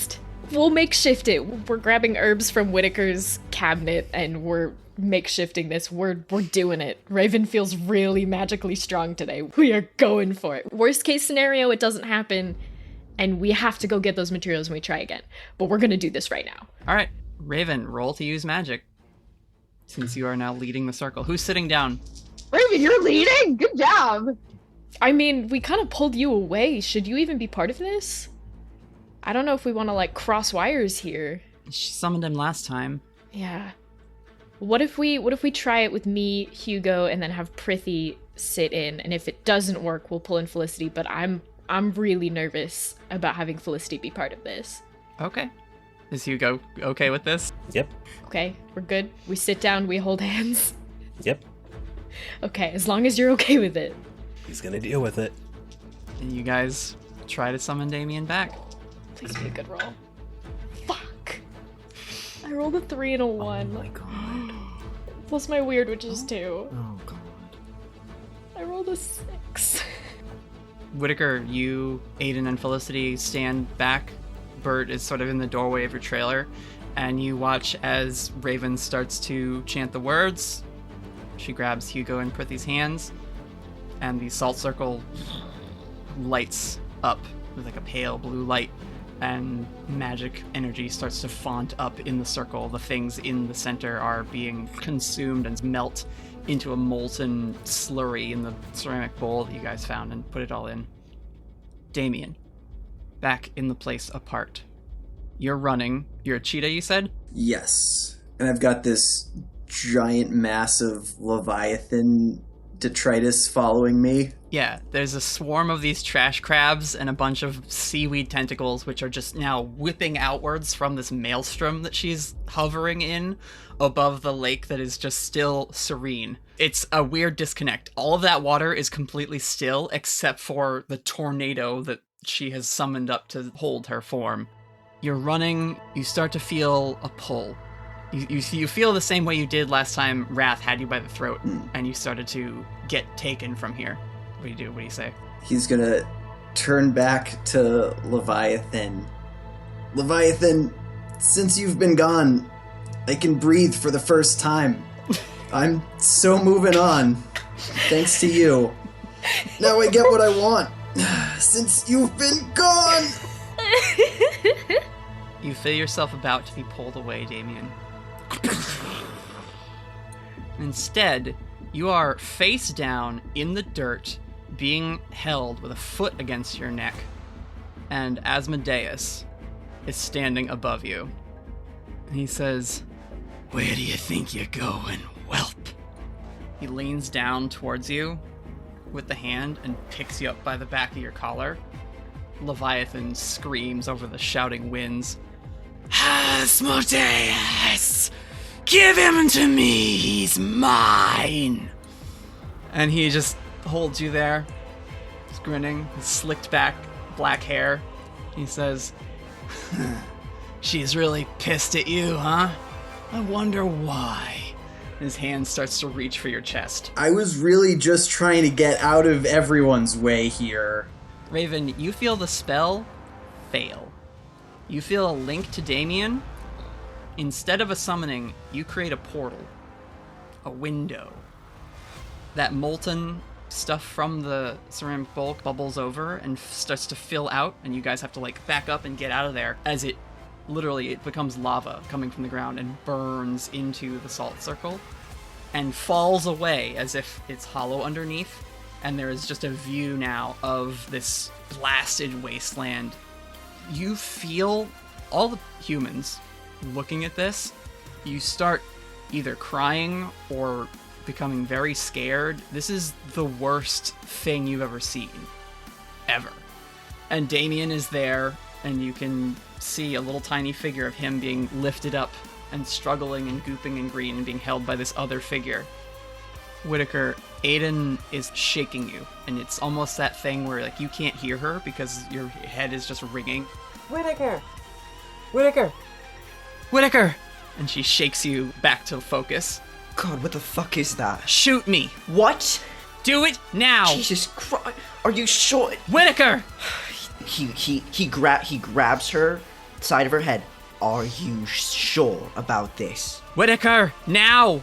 D: We'll makeshift it. We're grabbing herbs from Whitaker's cabinet, and we're makeshifting this. We're doing it. Raven feels really magically strong today. We are going for it. Worst case scenario, it doesn't happen, and we have to go get those materials and we try again. But we're gonna do this right now.
H: All right, Raven, roll to use magic. Since you are now leading the circle. Who's sitting down?
I: Raven, you're leading? Good job.
D: I mean, we kind of pulled you away. Should you even be part of this? I don't know if we want to, like, cross wires here.
H: She summoned him last time.
D: Yeah. What if we try it with me, Hugo, and then have Prithee sit in, and if it doesn't work, we'll pull in Felicity, but I'm really nervous about having Felicity be part of this.
H: Okay. Is Hugo okay with this?
A: Yep.
D: Okay, we're good. We sit down, we hold hands.
A: Yep.
D: Okay, as long as you're okay with it.
A: He's gonna deal with it.
H: And you guys try to summon Damien back.
D: Please be a good roll. Fuck. I rolled a 3 and a 1.
A: Oh my god.
D: Plus my weird, which is 2.
A: Oh god.
D: I rolled a 6.
H: Whitaker, you, Aiden, and Felicity stand back. Bert is sort of in the doorway of your trailer, and you watch as Raven starts to chant the words. She grabs Hugo and Prithee's hands, and the salt circle lights up with like a pale blue light, and magic energy starts to font up in the circle. The things in the center are being consumed and melt into a molten slurry in the ceramic bowl that you guys found and put it all in. Damien, back in the place apart. You're running. You're a cheetah, you said?
J: Yes. And I've got this giant, massive Leviathan detritus following me.
H: Yeah, there's a swarm of these trash crabs and a bunch of seaweed tentacles, which are just now whipping outwards from this maelstrom that she's hovering in above the lake that is just still serene. It's a weird disconnect. All of that water is completely still except for the tornado that she has summoned up to hold her form. You're running, you start to feel a pull. You feel the same way you did last time Wrath had you by the throat, and you started to get taken from here. What do you do? What do you say?
J: He's gonna turn back to Leviathan. Leviathan, since you've been gone, I can breathe for the first time. I'm so moving on. Thanks to you. Now I get what I want. Since you've been gone!
H: You feel yourself about to be pulled away, Damien. Instead, you are face down in the dirt, being held with a foot against your neck, and Asmodeus is standing above you. And he says, "Where do you think you're going, whelp?" He leans down towards you with the hand and picks you up by the back of your collar. Leviathan screams over the shouting winds. "Asmodeus! Give him to me! He's mine!" And he just holds you there, just grinning, his slicked back black hair. He says, "She's really pissed at you, huh? I wonder why." His hand starts to reach for your chest.
J: I was really just trying to get out of everyone's way here.
H: Raven, you feel the spell fail. You feel a link to Damien. Instead of a summoning, you create a portal. A window. That molten stuff from the ceramic bowl bubbles over and starts to fill out, and you guys have to like back up and get out of there as it becomes lava coming from the ground and burns into the salt circle and falls away as if it's hollow underneath. And there is just a view now of this blasted wasteland. You feel all the humans looking at this. You start either crying or becoming very scared. This is the worst thing you've ever seen. Ever. And Damien is there, and you can see a little tiny figure of him being lifted up and struggling and gooping in green and being held by this other figure. Whitaker, Aiden is shaking you, and it's almost that thing where like you can't hear her because your head is just ringing. Whitaker! Whitaker! Whitaker! And she shakes you back to focus.
C: God, what the fuck is that?
H: Shoot me.
C: What?
H: Do it now.
C: Jesus Christ. Are you sure?
H: Whitaker!
C: He grabs her side of her head. Are you sure about this?
H: Whitaker, now!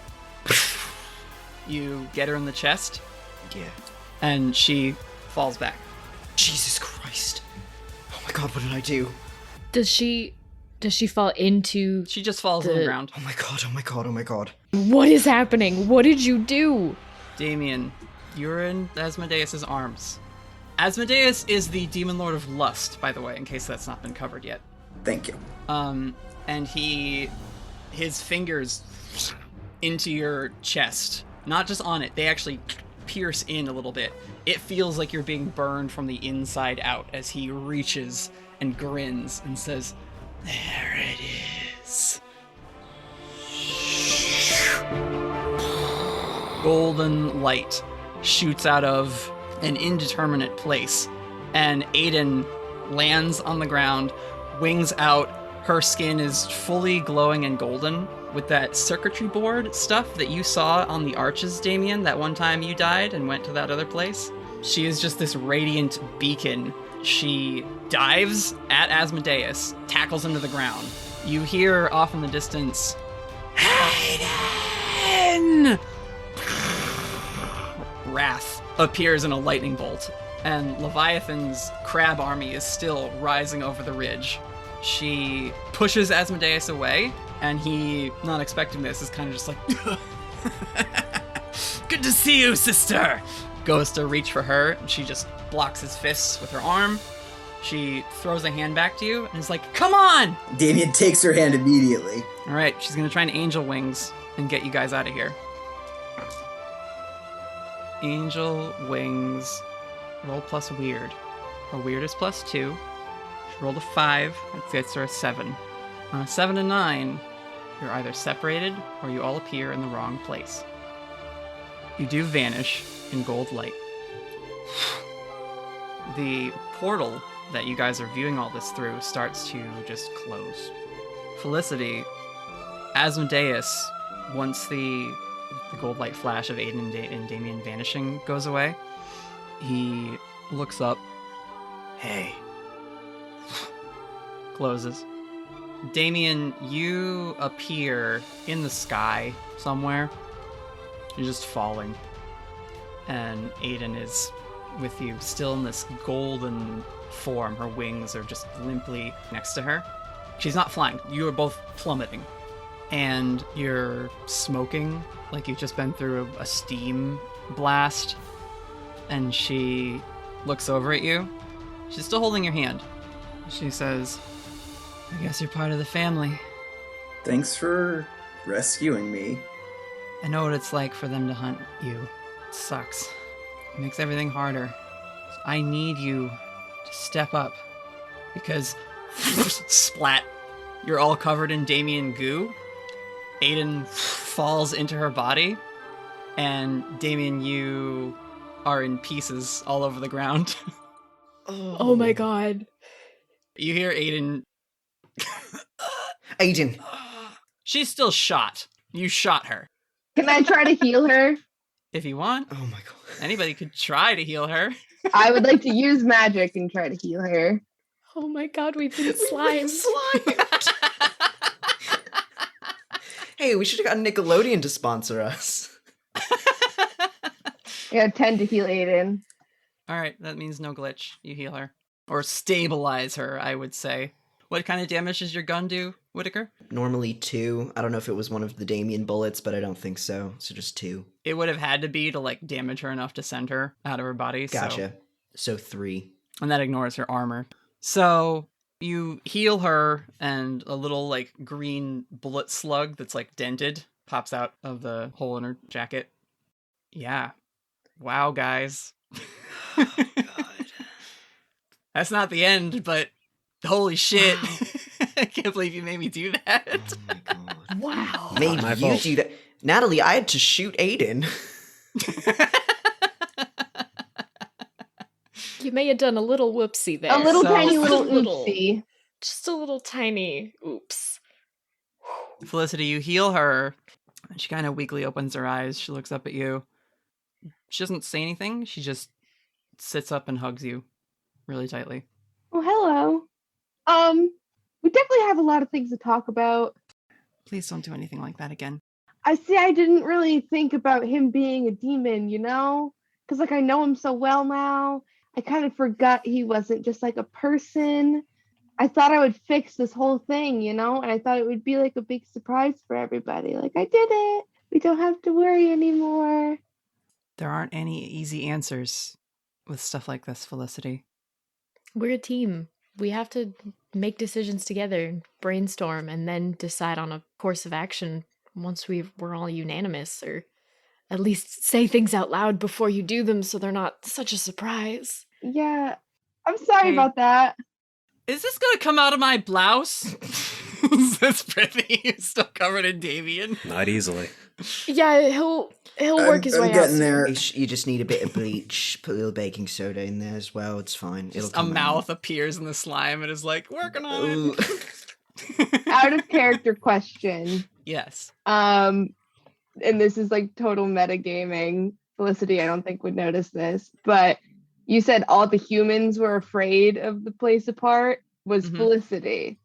H: You get her in the chest.
C: Yeah.
H: And she falls back.
C: Jesus Christ. Oh my god, what did I do?
D: Does she fall into...
H: She just falls on the ground.
C: Oh my god, oh my god, oh my god.
D: What is happening? What did you do?
H: Damien, you're in Asmodeus' arms. Asmodeus is the demon lord of lust, by the way, in case that's not been covered yet.
J: Thank you.
H: And his fingers into your chest. Not just on it, they actually pierce in a little bit. It feels like you're being burned from the inside out as he reaches and grins and says, "There it is." Golden light shoots out of an indeterminate place, and Aiden lands on the ground, wings out. Her skin is fully glowing and golden with that circuitry board stuff that you saw on the arches, Damien, that one time you died and went to that other place. She is just this radiant beacon. She dives at Asmodeus, tackles him to the ground. You hear off in the distance, "Aiden!" Wrath appears in a lightning bolt, and Leviathan's crab army is still rising over the ridge. She pushes Asmodeus away, and he, not expecting this, is kind of just like, "Good to see you, sister!" Goes to reach for her, and she just blocks his fists with her arm. She throws a hand back to you, and is like, "Come on!"
J: Damien takes her hand immediately.
H: Alright, she's gonna try and angel wings and get you guys out of here. Angel wings. Roll plus weird. Her weird is +2. She rolled a 5. That gets her a 7. On a 7 and 9, you're either separated or you all appear in the wrong place. You do vanish in gold light. The portal that you guys are viewing all this through starts to just close. Felicity, Asmodeus, once the gold light flash of Aiden and Damien vanishing goes away, he looks up. "Hey." Closes. Damien, you appear in the sky somewhere. You're just falling. And Aiden is with you, still in this golden form. Her wings are just limply next to her. She's not flying. You are both plummeting. And you're smoking like you've just been through a steam blast. And she looks over at you. She's still holding your hand. She says, "I guess you're part of the family."
J: Thanks for rescuing me.
H: I know what it's like for them to hunt you. It sucks. It makes everything harder. I need you to step up. Because, splat, you're all covered in Damien goo. Aiden falls into her body. And Damien, you are in pieces all over the ground.
D: Oh my god.
H: You hear Aiden.
C: Aiden.
H: She's still shot. You shot her.
I: Can I try to heal her?
H: If you want.
C: Oh my god.
H: Anybody could try to heal her.
I: I would like to use magic and try to heal her.
D: Oh my god, we've been slimed.
C: Hey, we should have got Nickelodeon to sponsor us.
I: I got 10 to heal Aiden.
H: Alright, that means no glitch. You heal her. Or stabilize her, I would say. What kind of damage does your gun do, Whitaker?
C: Normally 2. I don't know if it was one of the Damien bullets, but I don't think so. So just 2.
H: It would have had to be to, like, damage her enough to send her out of her body.
C: Gotcha. So 3.
H: And that ignores her armor. So you heal her, and a little, like, green bullet slug that's, like, dented pops out of the hole in her jacket. Yeah. Wow, guys.
C: Oh, God.
H: That's not the end, but holy shit.
C: Wow.
H: I can't believe you made me do that.
C: Oh my god.
D: Wow.
C: Made
A: My
C: you
A: fault.
C: do that. Natalie, I had to shoot Aiden.
D: You may have done a little whoopsie there.
I: A little
H: So-
I: tiny
D: Just
I: little
D: a little.
I: oopsie.
D: Just a little tiny oops.
H: Felicity, you heal her. And she kind of weakly opens her eyes. She looks up at you. She doesn't say anything. She just sits up and hugs you really tightly.
I: Oh, hello. We definitely have a lot of things to talk about.
H: Please don't do anything like that again.
I: I didn't really think about him being a demon, you know? Because, like, I know him so well now. I kind of forgot he wasn't just, like, a person. I thought I would fix this whole thing, you know? And I thought it would be, like, a big surprise for everybody. Like, I did it. We don't have to worry anymore.
H: There aren't any easy answers with stuff like this, Felicity.
D: We're a team. We have to make decisions together, brainstorm, and then decide on a course of action once we're all unanimous, or at least say things out loud before you do them so they're not such a surprise.
I: Yeah, I'm sorry about that.
H: Is this gonna come out of my blouse? Says Prithee, still covered in Damien.
A: Not easily.
D: Yeah, he'll work his way out.
J: I'm getting there.
C: You just need a bit of bleach, put a little baking soda in there as well. It's fine. It'll come
H: a mouth appears in the slime and is like, working on it.
I: Out of character question.
H: Yes.
I: And this is like total metagaming. Felicity, I don't think would notice this, but you said all the humans were afraid of the place apart. Was Felicity?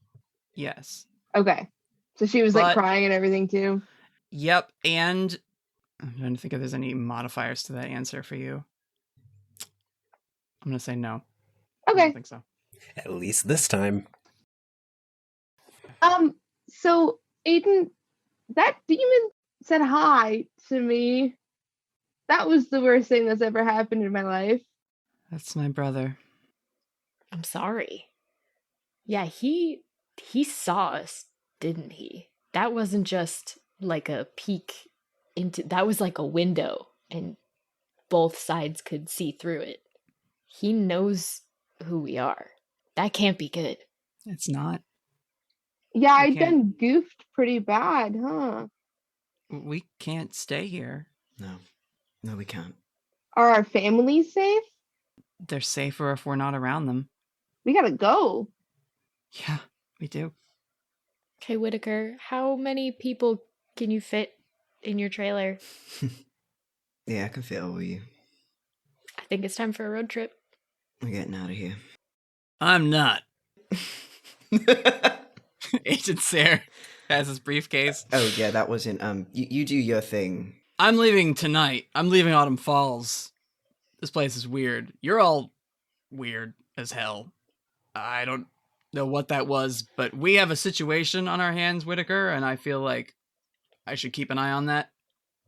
H: Yes.
I: Okay. So she was like crying and everything too?
H: Yep, and I'm trying to think if there's any modifiers to that answer for you. I'm gonna say no.
I: Okay.
H: I don't think so.
A: At least this time.
I: So Aiden, that demon said hi to me. That was the worst thing that's ever happened in my life.
H: That's my brother.
D: I'm sorry. Yeah, he saw us, didn't he? That wasn't just like a peek into, that was like a window and both sides could see through it. He knows who we are. That can't be good.
H: It's not.
I: Yeah, I done goofed pretty bad, huh?
H: We can't stay here.
C: No, we can't.
I: Are our families safe?
H: They're safer if we're not around them.
I: We gotta go.
H: Yeah, we do.
D: Okay, Whitaker, how many people can you fit in your trailer?
C: Yeah, I can fit all of you.
D: I think it's time for a road trip.
C: We're getting out of here.
H: I'm not. Agent Sayre has his briefcase.
C: Oh yeah, that wasn't. You do your thing.
H: I'm leaving tonight. I'm leaving Autumn Falls. This place is weird. You're all weird as hell. I don't know what that was, but we have a situation on our hands, Whitaker, and I feel like I should keep an eye on that.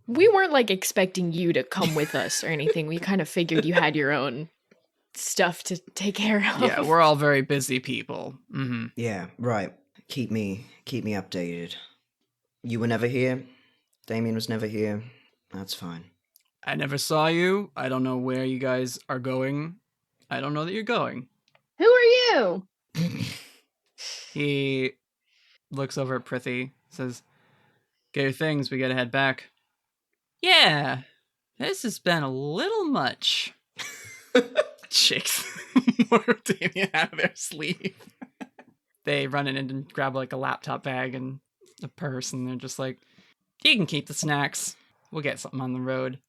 D: We weren't like expecting you to come with us or anything. We kind of figured you had your own stuff to take care of.
H: Yeah, we're all very busy people. Mm-hmm.
C: Yeah, right. Keep me updated. You were never here. Damien was never here. That's fine.
H: I never saw you. I don't know where you guys are going. I don't know that you're going.
I: Who are you?
H: He looks over at Prithee, says, "Get your things, we gotta head back." Yeah, this has been a little much. Shakes more of Damien out of their sleeve. They run in and grab like a laptop bag and a purse, and they're just like, "You can keep the snacks. We'll get something on the road.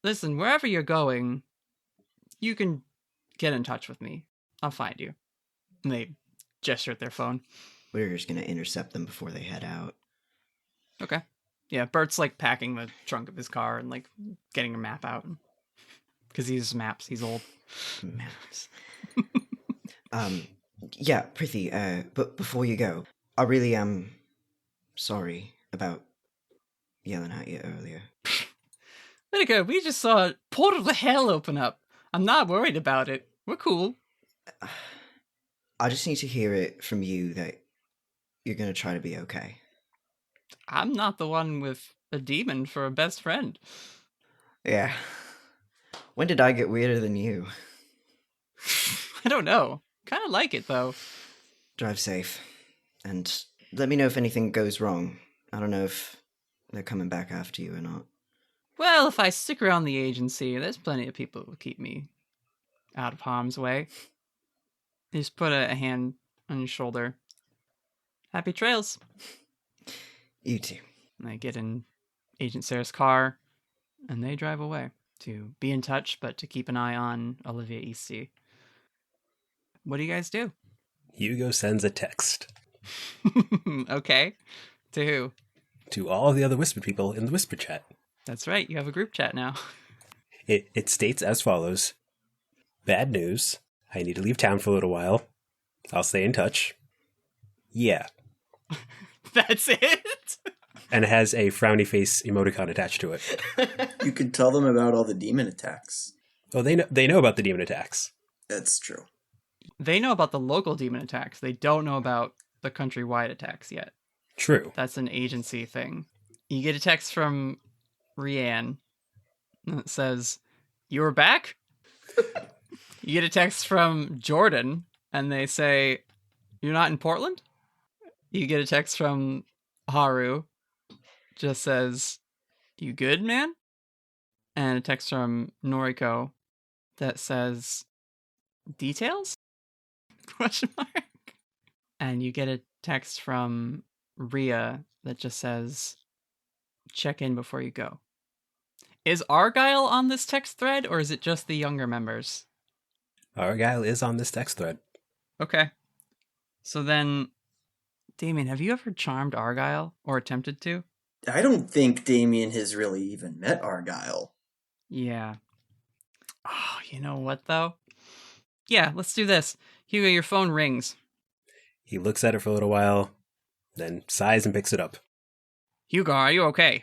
H: Listen, wherever you're going, you can get in touch with me. I'll find you." And they gesture at their phone.
C: We're just gonna intercept them before they head out.
H: Okay. Yeah, Bert's like packing the trunk of his car and like getting a map out. Because he uses maps, he's old.
C: Maps. Yeah, Prithee, but before you go, I really am sorry about yelling at you earlier.
H: Whitaker, we just saw a portal to hell open up. I'm not worried about it. We're cool.
C: I just need to hear it from you that you're gonna try to be okay.
H: I'm not the one with a demon for a best friend.
C: Yeah. When did I get weirder than you?
H: I don't know. Kind of like it, though.
C: Drive safe. And let me know if anything goes wrong. I don't know if they're coming back after you or not.
H: Well, if I stick around the agency, there's plenty of people who will keep me out of harm's way. You just put a hand on your shoulder. Happy trails.
C: You too.
H: And they get in Agent Sarah's car, and they drive away to be in touch, but to keep an eye on Olivia Eastey. What do you guys do?
A: Hugo sends a text
H: Okay. To who?
A: to all of the other Whisper people in the Whisper chat.
H: That's right, you have a group chat now.
A: It states as follows. Bad news. I need to leave town for a little while. I'll stay in touch. Yeah.
H: That's it?
A: And it has a frowny face emoticon attached to it.
J: You could tell them about all the demon attacks.
A: Oh, they know about the demon attacks.
J: That's true.
H: They know about the local demon attacks. They don't know about the countrywide attacks yet.
A: True.
H: That's an agency thing. You get a text from Rianne that says, "You were back?" You get a text from Jordan, and they say, "You're not in Portland?" You get a text from Haru, just says, "You good, man?" And a text from Noriko that says, "Details?" Question mark. And you get a text from Rhea that just says, "Check in before you go." Is Argyle on this text thread, or is it just the younger members?
A: Argyle is on this text thread.
H: Okay. So then, Damien, have you ever charmed Argyle, or attempted to?
J: I don't think Damien has really even met Argyle.
H: Yeah. Oh, you know what, though? Yeah, let's do this. Hugo, your phone rings.
A: He looks at it for a little while, then sighs and picks it up.
H: Hugo, are you okay?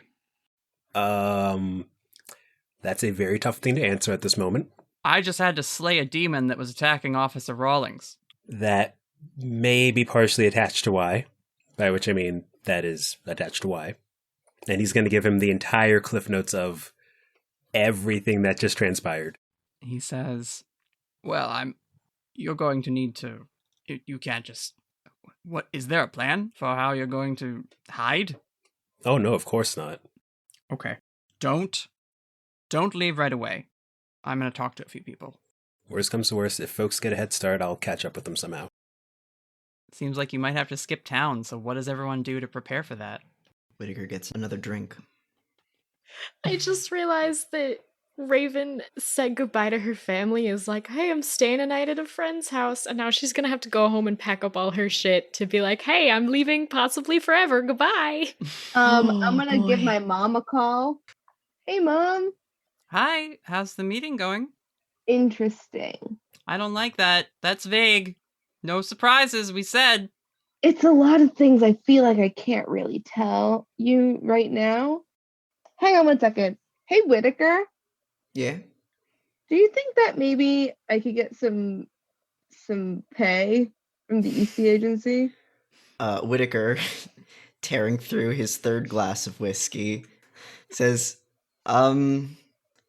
A: That's a very tough thing to answer at this moment.
H: I just had to slay a demon that was attacking Officer Rawlings.
A: That may be partially attached to Y, by which I mean that is attached to Y. And he's going to give him the entire cliff notes of everything that just transpired.
H: He says, "Well, you're going to need to, you can't just, what, is there a plan for how you're going to hide?"
A: Oh no, of course not.
H: Okay. Don't leave right away. I'm going to talk to a few people.
A: Worst comes to worst, if folks get a head start, I'll catch up with them somehow.
H: Seems like you might have to skip town, so what does everyone do to prepare for that?
C: Whittaker gets another drink.
D: I just realized that Raven said goodbye to her family, is like, "Hey, I'm staying a night at a friend's house," and now she's gonna have to go home and pack up all her shit to be like, "Hey, I'm leaving possibly forever, goodbye."
I: I'm
D: Oh,
I: gonna give
D: boy.
I: my mom a call. Hey, Mom.
H: Hi, how's the meeting going?
I: Interesting.
H: I don't like that. That's vague. No surprises, we said.
I: It's a lot of things I feel like I can't really tell you right now. Hang on one second. Hey, Whittaker.
C: Yeah?
I: Do you think that maybe I could get some pay from the Eastey agency?
C: Whittaker, tearing through his third glass of whiskey, says,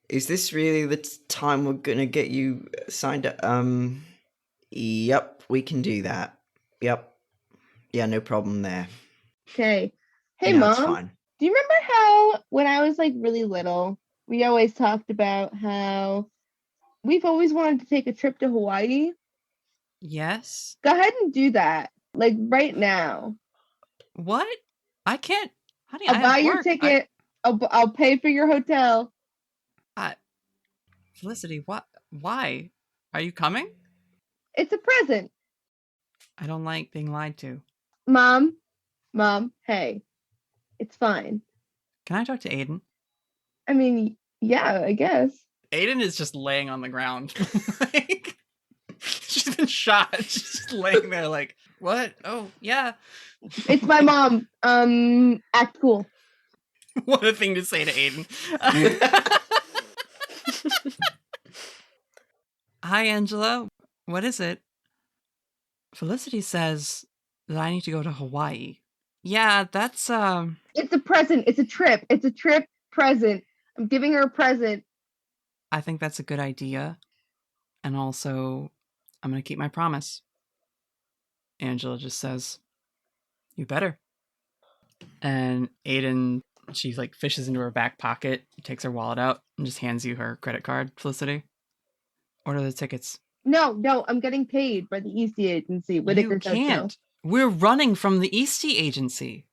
C: is this really the time we're gonna get you signed up? Yep, we can do that. Yep. Yeah, no problem there.
I: Okay. Hey,
C: Yeah, it's
I: Mom.
C: fine.
I: Do you remember how when I was like really little, we always talked about how we've always wanted to take a trip to Hawaii?
H: Yes?
I: Go ahead and do that. Like right now.
H: What? I can't. Honey,
I: I'll
H: I
I: buy
H: have
I: your
H: work.
I: ticket. I'll pay for your hotel.
H: Felicity, what? Why? Are you coming?
I: It's a present.
H: I don't like being lied to.
I: Mom, hey. It's fine.
H: Can I talk to Aiden?
I: I mean, yeah, I guess.
H: Aiden is just laying on the ground. Like, she's been shot. She's just laying there like, what? Oh, yeah.
I: It's my mom. Act cool.
H: What a thing to say to Aiden. Hi, Angela. What is it? Felicity says that I need to go to Hawaii. Yeah, that's,
I: It's a present. It's a trip. It's a trip present. I'm giving her a present.
H: I think that's a good idea. And also, I'm going to keep my promise. Angela just says, "You better." And Aiden, she like fishes into her back pocket, takes her wallet out, and just hands you her credit card, Felicity. Order the tickets.
I: No, I'm getting paid by the Eastey agency.
H: You
I: Whittaker says so.
H: can't. We're running from the Eastey agency.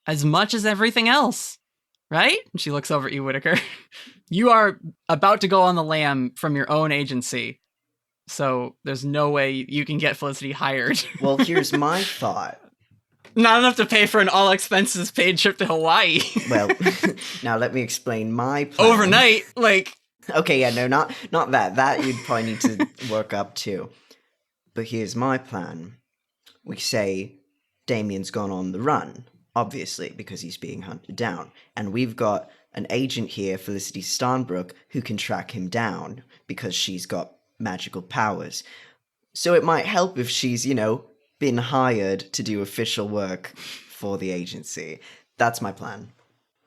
H: as much as everything else, right? And she looks over at you, Whitaker. You are about to go on the lam from your own agency, so there's no way you can get Felicity hired.
C: Well, here's my thought.
H: Not enough to pay for an all expenses paid trip to Hawaii.
C: Well, now let me explain my plan.
H: Overnight, like...
C: Okay, yeah, no, not that. That you'd probably need to work up to. But here's my plan. We say Damien's gone on the run, obviously, because he's being hunted down. And we've got an agent here, Felicity Starnbrook, who can track him down because she's got magical powers. So it might help if she's, been hired to do official work for the agency. That's my plan.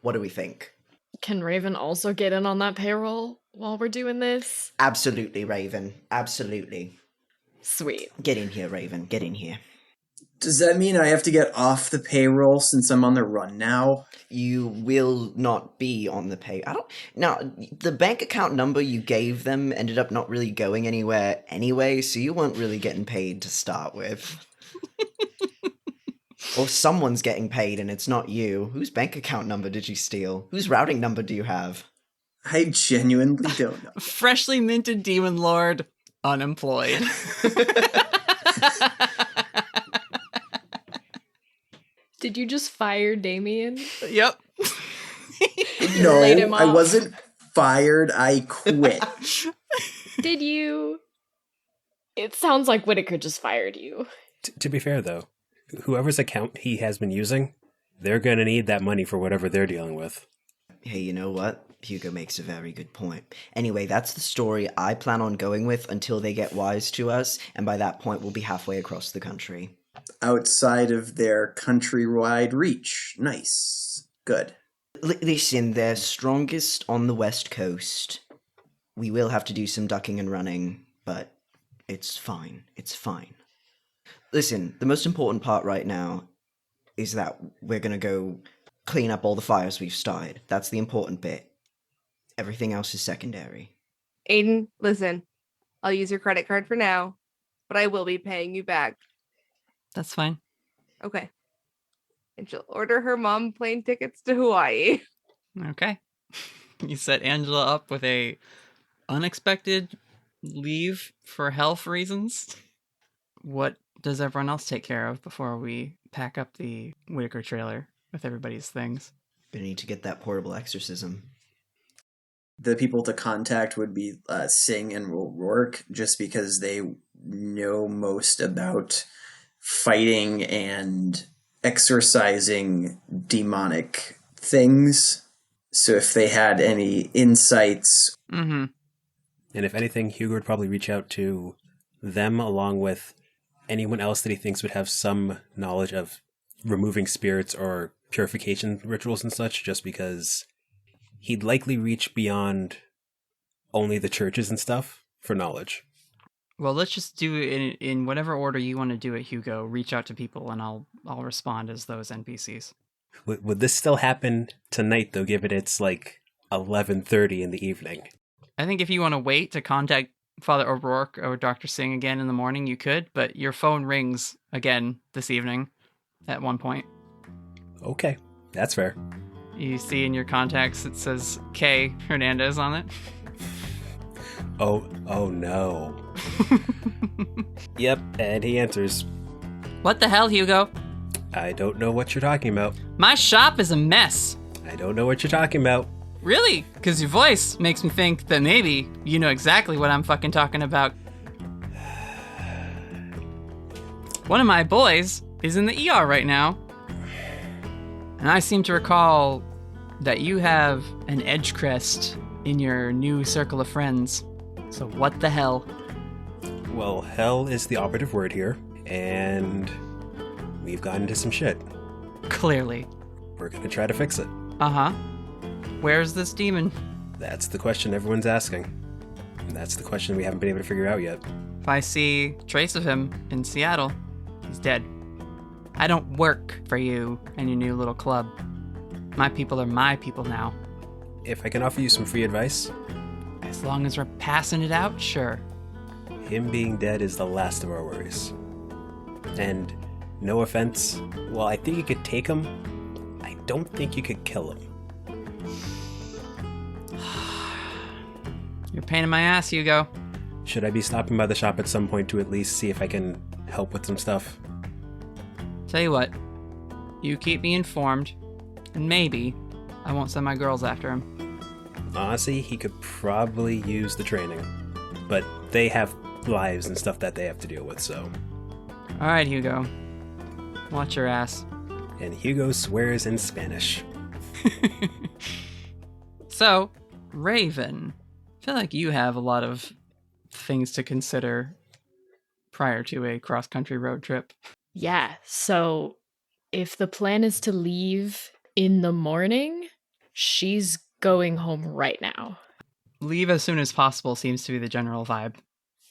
C: What do we think?
D: Can Raven also get in on that payroll while we're doing this?
C: Absolutely, Raven. Absolutely.
D: Sweet.
C: Get in here, Raven. Get in here.
J: Does that mean I have to get off the payroll since I'm on the run now?
C: You will not be on the pay. Now, the bank account number you gave them ended up not really going anywhere anyway, so you weren't really getting paid to start with. Or someone's getting paid and it's not you. Whose bank account number did you steal? Whose routing number do you have?
J: I genuinely don't know.
H: Freshly minted Demon Lord, unemployed.
D: Did you just fire Damien?
H: Yep.
J: No,
D: Laid him
J: I
D: off.
J: wasn't fired. I quit.
D: Did you? It sounds like Whitaker just fired you.
A: To be fair, though, whoever's account he has been using, they're going to need that money for whatever they're dealing with.
C: Hey, you know what? Hugo makes a very good point. Anyway, that's the story I plan on going with until they get wise to us, and by that point we'll be halfway across the country.
J: Outside of their countrywide reach. Nice. Good.
C: Listen, they're strongest on the west coast. We will have to do some ducking and running, but it's fine. It's fine. Listen, the most important part right now is that we're gonna go clean up all the fires we've started. That's the important bit. Everything else is secondary.
I: Aiden, listen. I'll use your credit card for now, but I will be paying you back.
H: That's fine.
I: Okay. And she'll order her mom plane tickets to Hawaii.
H: Okay. You set Angela up with a unexpected leave for health reasons. What does everyone else take care of before we pack up the Whitaker trailer with everybody's things?
C: We need to get that portable exorcism.
J: The people to contact would be Singh and O'Rourke, just because they know most about fighting and exorcising demonic things. So if they had any insights...
H: Mm-hmm.
A: And if anything, Hugo would probably reach out to them along with anyone else that he thinks would have some knowledge of removing spirits or purification rituals and such, just because he'd likely reach beyond only the churches and stuff for knowledge.
H: Well, let's just do it in whatever order you want to do it, Hugo. Reach out to people and I'll respond as those NPCs.
A: Would this still happen tonight, though, given it's like 11:30 in the evening?
H: I think if you want to wait to contact Father O'Rourke or Dr. Singh again in the morning, you could, but your phone rings again this evening at one point.
A: Okay, that's fair.
H: You see in your contacts it says K. Hernandez on it.
A: Oh no. Yep, and he answers.
H: What the hell, Hugo?
A: I don't know what you're talking about.
H: My shop is a mess.
A: I don't know what you're talking about.
H: Really? Because your voice makes me think that maybe you know exactly what I'm fucking talking about. One of my boys is in the ER right now. And I seem to recall that you have an Edgecrest in your new circle of friends. So what the hell?
A: Well, hell is the operative word here, and we've gotten into some shit.
H: Clearly.
A: We're gonna try to fix it.
H: Uh-huh. Where's this demon?
A: That's the question everyone's asking. And that's the question we haven't been able to figure out yet.
H: If I see trace of him in Seattle, he's dead. I don't work for you and your new little club. My people are my people now.
A: If I can offer you some free advice?
H: As long as we're passing it out, sure.
A: Him being dead is the last of our worries. And no offense, while I think you could take him, I don't think you could kill him.
H: You're a pain in my ass, Hugo.
A: Should I be stopping by the shop at some point to at least see if I can help with some stuff?
H: Tell you what, you keep me informed, and maybe I won't send my girls after him.
A: Honestly, he could probably use the training, but they have lives and stuff that they have to deal with, so...
H: Alright, Hugo. Watch your ass.
A: And Hugo swears in Spanish.
H: So, Raven, I feel like you have a lot of things to consider prior to a cross-country road trip.
D: Yeah, so if the plan is to leave in the morning, she's going home right now.
H: Leave as soon as possible seems to be the general vibe.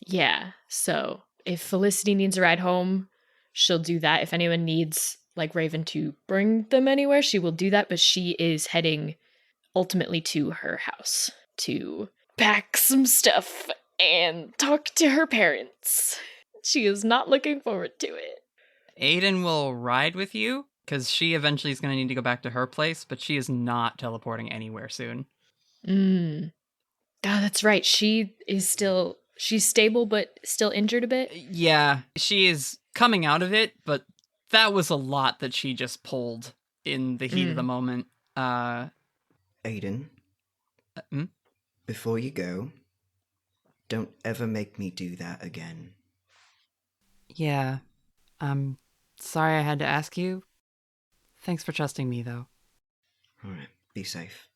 D: Yeah, so if Felicity needs a ride home, she'll do that. If anyone needs, like, Raven to bring them anywhere, she will do that, but she is heading ultimately to her house to pack some stuff and talk to her parents. She is not looking forward to it.
H: Aiden will ride with you, because she eventually is going to need to go back to her place, but she is not teleporting anywhere soon.
D: God, that's right. She's stable, but still injured a bit.
H: Yeah, she is coming out of it, but that was a lot that she just pulled in the heat of the moment.
C: Aiden, before you go, don't ever make me do that again.
H: Yeah, I'm sorry I had to ask you. Thanks for trusting me, though.
C: Alright, be safe.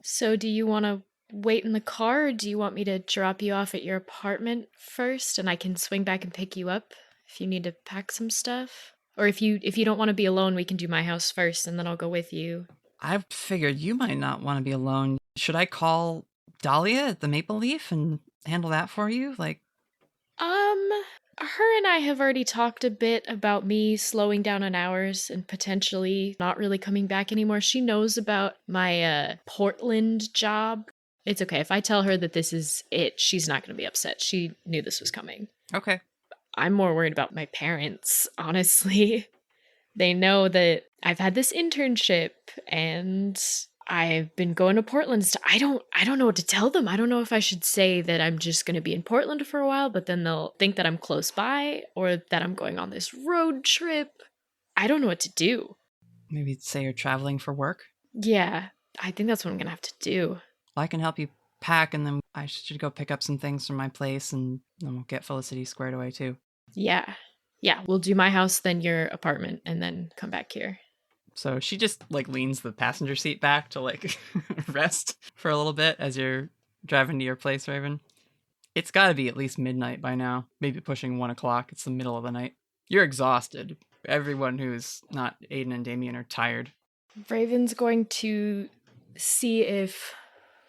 D: So do you want to wait in the car, or do you want me to drop you off at your apartment first, and I can swing back and pick you up if you need to pack some stuff? Or if you don't want to be alone, we can do my house first, and then I'll go with you.
H: I figured you might not want to be alone. Should I call Dahlia at the Maple Leaf and handle that for you?
D: Her and I have already talked a bit about me slowing down on hours and potentially not really coming back anymore. She knows about my Portland job. It's okay. If I tell her that this is it, she's not going to be upset. She knew this was coming.
H: Okay.
D: I'm more worried about my parents, honestly. They know that I've had this internship and I've been going to Portland. I don't know what to tell them. I don't know if I should say that I'm just going to be in Portland for a while, but then they'll think that I'm close by, or that I'm going on this road trip. I don't know what to do.
H: Maybe say you're traveling for work?
D: Yeah, I think that's what I'm going to have to do.
H: Well, I can help you pack, and then I should go pick up some things from my place, and then we'll get Felicity squared away too.
D: Yeah, we'll do my house, then your apartment, and then come back here.
H: So she just leans the passenger seat back to rest for a little bit as you're driving to your place, Raven. It's got to be at least midnight by now, maybe pushing 1 o'clock. It's the middle of the night. You're exhausted. Everyone who's not Aiden and Damien are tired.
D: Raven's going to see if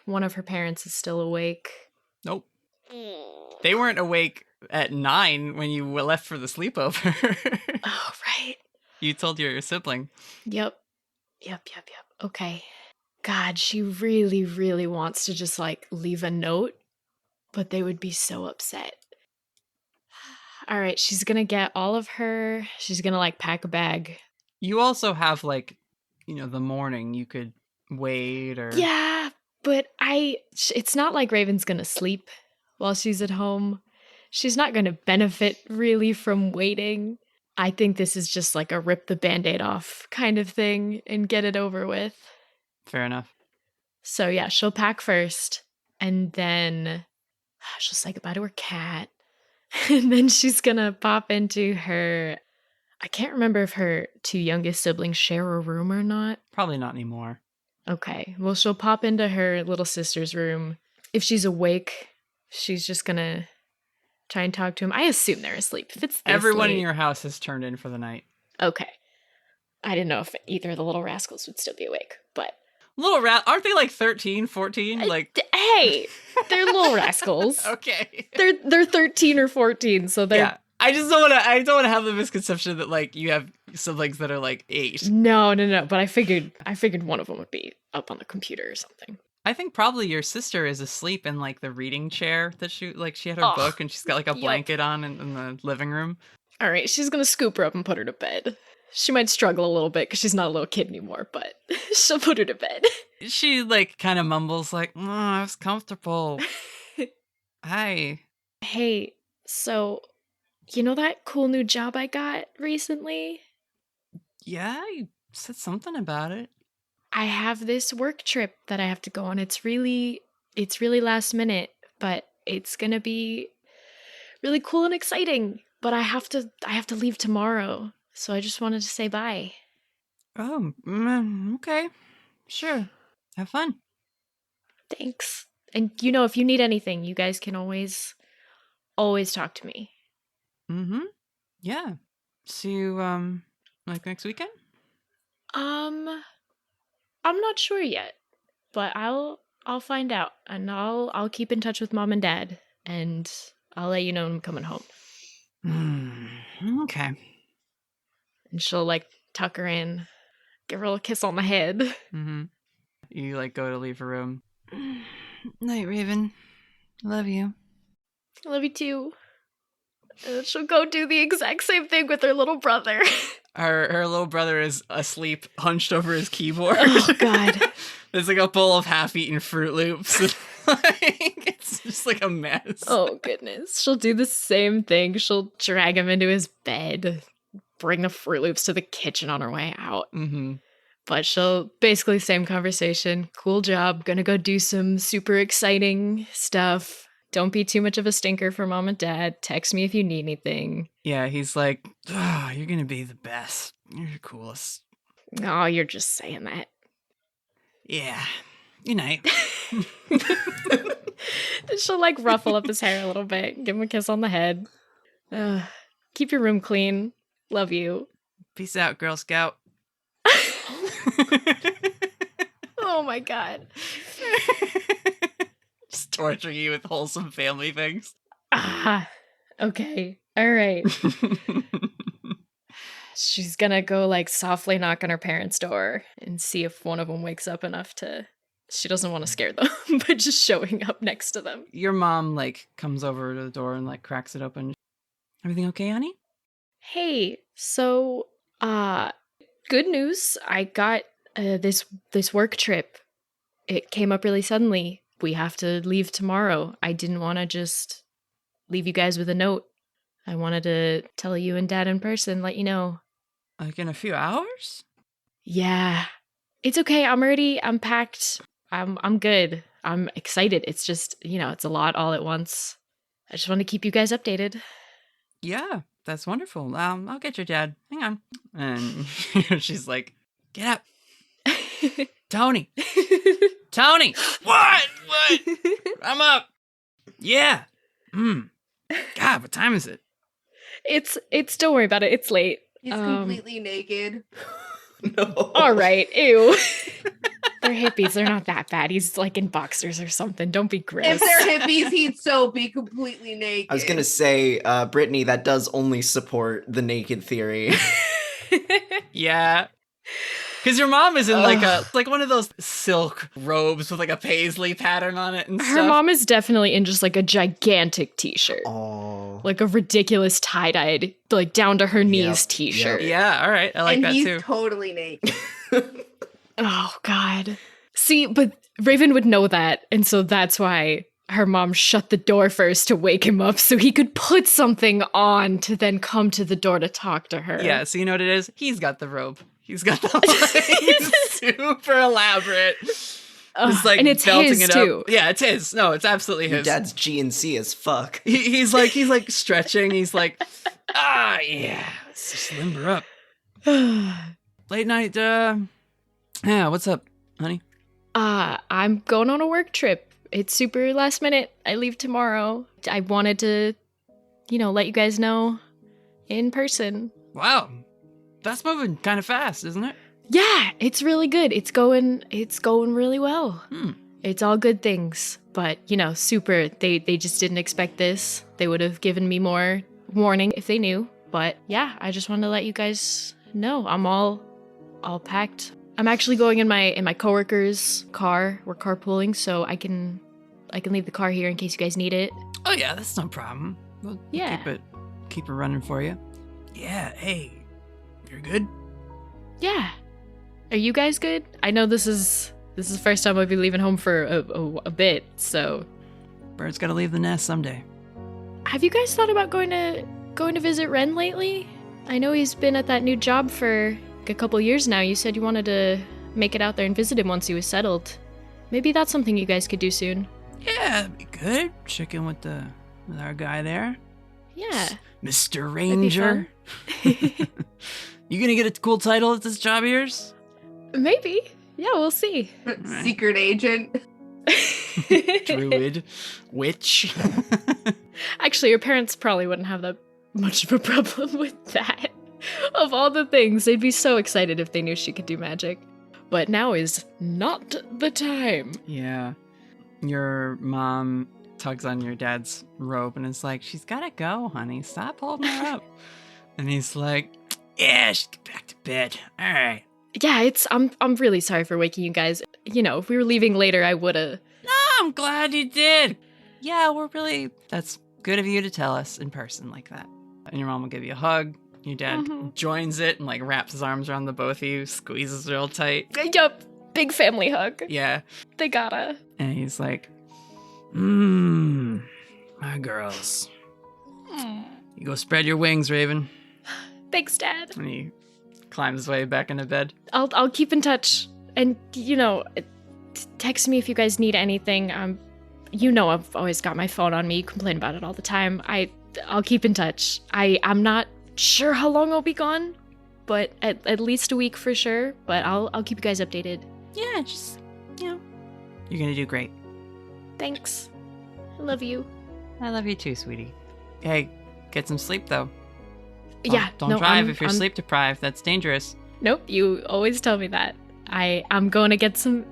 D: one of her parents is still awake.
H: Nope. They weren't awake at 9 when you left for the sleepover.
D: Oh, right.
H: You told your sibling.
D: Yep. Okay. God, she really, really wants to just leave a note, but they would be so upset. All right, she's gonna get all of her. She's gonna pack a bag.
H: You also have the morning you could wait or.
D: Yeah, but it's not like Raven's gonna sleep while she's at home. She's not gonna benefit really from waiting. I think this is just a rip the Band-Aid off kind of thing and get it over with.
H: Fair enough.
D: So yeah, she'll pack first, and then she'll say goodbye to her cat. And then she's gonna pop into her... I can't remember if her 2 youngest siblings share a room or not.
H: Probably not anymore.
D: Okay, well, she'll pop into her little sister's room. If she's awake, she's just gonna try and talk to him. I assume they're asleep. If it's
H: Everyone
D: late,
H: in your house has turned in for the night.
D: Okay. I didn't know if either of the little rascals would still be awake, but...
H: Aren't they 13, 14?
D: Hey! They're little rascals.
H: Okay.
D: They're 13 or 14, so they're...
H: Yeah. I don't want to have the misconception that you have siblings that are 8.
D: No, but I figured one of them would be up on the computer or something.
H: I think probably your sister is asleep in the reading chair that she had her book, and she's got a blanket on in the living room.
D: All right, she's gonna scoop her up and put her to bed. She might struggle a little bit because she's not a little kid anymore, but she'll put her to bed.
H: She, like, kind of mumbles, like, I was comfortable. Hi.
D: Hey, so, you know that cool new job I got recently?
H: Yeah, you said something about it.
D: I have this work trip that I have to go on. It's really last minute, but it's gonna be really cool and exciting. But I have to leave tomorrow, so I just wanted to say bye.
H: Oh, okay. Sure. Have fun.
D: Thanks. And if you need anything, you guys can always talk to me.
H: Mm-hmm. Yeah. See you, like next weekend?
D: I'm not sure yet, but I'll find out, and I'll keep in touch with Mom and Dad, and I'll let you know when I'm coming home.
H: Okay.
D: And she'll, like, tuck her in, give her a little kiss on the head.
H: Mm-hmm. You, like, go to leave her room. Night, Raven. Love you.
D: I love you too. And she'll go do the exact same thing with her little brother.
H: Her little brother is asleep, hunched over his keyboard.
D: Oh, God.
H: There's, like, a bowl of half-eaten Fruit Loops. It's just, like, a mess.
D: Oh, goodness. She'll do the same thing. She'll drag him into his bed, bring the Fruit Loops to the kitchen on her way out.
H: Mm-hmm.
D: But she'll basically same conversation. Cool job. Gonna go do some super exciting stuff. Don't be too much of a stinker for Mom and Dad. Text me if you need anything.
H: Yeah, he's like, you're gonna be the best. You're the coolest.
D: Oh, you're just saying that.
H: Yeah. Good night.
D: She'll, like, ruffle up his hair a little bit. Give him a kiss on the head. Keep your room clean. Love you.
H: Peace out, Girl Scout.
D: Oh my God.
H: Just torturing you with wholesome family things.
D: Okay. All right. She's gonna go, like, softly knock on her parents' door and see if one of them wakes up enough to... She doesn't want to scare them, but just showing up next to them.
H: Your mom, like, comes over to the door and, like, cracks it open. Everything okay, honey?
D: Hey, so, good news. I got this work trip. It came up really suddenly. We have to leave tomorrow. I didn't want to just leave you guys with a note. I wanted to tell you and Dad in person, let you know.
H: Like in a few hours?
D: Yeah. It's okay. I'm packed. I'm good. I'm excited. It's just, it's a lot all at once. I just want to keep you guys updated.
H: Yeah, that's wonderful. I'll get your dad. Hang on. And she's like, get up. Tony. Tony. What? I'm up. Yeah. God, what time is it?
D: It's don't worry about it. It's late.
I: He's completely naked.
J: No.
D: All right. Ew. They're hippies. They're not that bad. He's, like, in boxers or something. Don't be gross.
I: If they're hippies, he'd so be completely naked.
C: I was gonna say, Brittany, that does only support the naked theory.
H: Yeah. Because your mom is in like one of those silk robes with, like, a paisley pattern on it and stuff.
D: Her mom is definitely in just, like, a gigantic t-shirt.
C: Oh.
D: Like a ridiculous tie-dyed, like, down to her knees t-shirt.
C: Yep.
H: Yeah, all right. I like
I: and
H: that
I: he's
H: too.
I: totally naked.
D: Oh, God. See, but Raven would know that, and so that's why her mom shut the door first to wake him up so he could put something on to then come to the door to talk to her.
H: Yeah, so you know what it is? He's got the robe. He's got the he's super elaborate. He's like,
D: and it's
H: belting
D: his
H: it
D: too.
H: up. Yeah, it's his. No, it's absolutely
C: Your
H: his.
C: dad's GNC as fuck.
H: He's like stretching. He's like, yeah, let's just limber up. Late night, yeah, what's up, honey?
D: I'm going on a work trip. It's super last minute. I leave tomorrow. I wanted to, let you guys know in person.
H: Wow, that's moving kind of fast, isn't it?
D: Yeah, it's really good. It's going really well. It's all good things. But, super. They just didn't expect this. They would have given me more warning if they knew. But yeah, I just wanted to let you guys know. I'm all packed. I'm actually going in my coworker's car. We're carpooling, so I can leave the car here in case you guys need it.
H: Oh yeah, that's no problem. We'll
D: Yeah.
H: keep it running for you. Yeah, hey, you're good?
D: Yeah. Are you guys good? I know this is the first time I'll be leaving home for a bit, so.
H: Bird's gotta leave the nest someday.
D: Have you guys thought about going to visit Ren lately? I know he's been at that new job for a couple years now. You said you wanted to make it out there and visit him once he was settled. Maybe that's something you guys could do soon.
H: Yeah, that'd be good. Check in with our guy there.
D: Yeah.
H: Mr. Ranger. You gonna get a cool title at this job of yours?
D: Maybe. Yeah, we'll see.
I: Secret agent.
H: Druid. Witch.
D: Actually, your parents probably wouldn't have that much of a problem with that. Of all the things, they'd be so excited if they knew she could do magic. But now is not the time.
H: Yeah. Your mom tugs on your dad's robe and is like, she's gotta go, honey. Stop holding her up. And he's like, yeah, she's get back to bed. All right.
D: Yeah, I'm really sorry for waking you guys. You know, if we were leaving later, I would've.
H: No, I'm glad you did. Yeah, that's good of you to tell us in person like that. And your mom will give you a hug. Your dad joins it and like wraps his arms around the both of you, squeezes real tight.
D: Yup, big family hug.
H: Yeah.
D: They gotta.
H: And he's like, my girls. You go spread your wings, Raven.
D: Thanks, Dad.
H: And he climbs his way back into bed.
D: I'll keep in touch. And, you know, text me if you guys need anything. You know I've always got my phone on me. You complain about it all the time. I'll keep in touch. I'm not sure how long I'll be gone, but at least a week for sure. But I'll keep you guys updated.
H: Yeah, just, you're gonna do great.
D: Thanks. I love you.
H: I love you too, sweetie. Hey, get some sleep though. Don't
D: no,
H: drive if you're sleep deprived. That's dangerous.
D: Nope, you always tell me that. I'm going to get some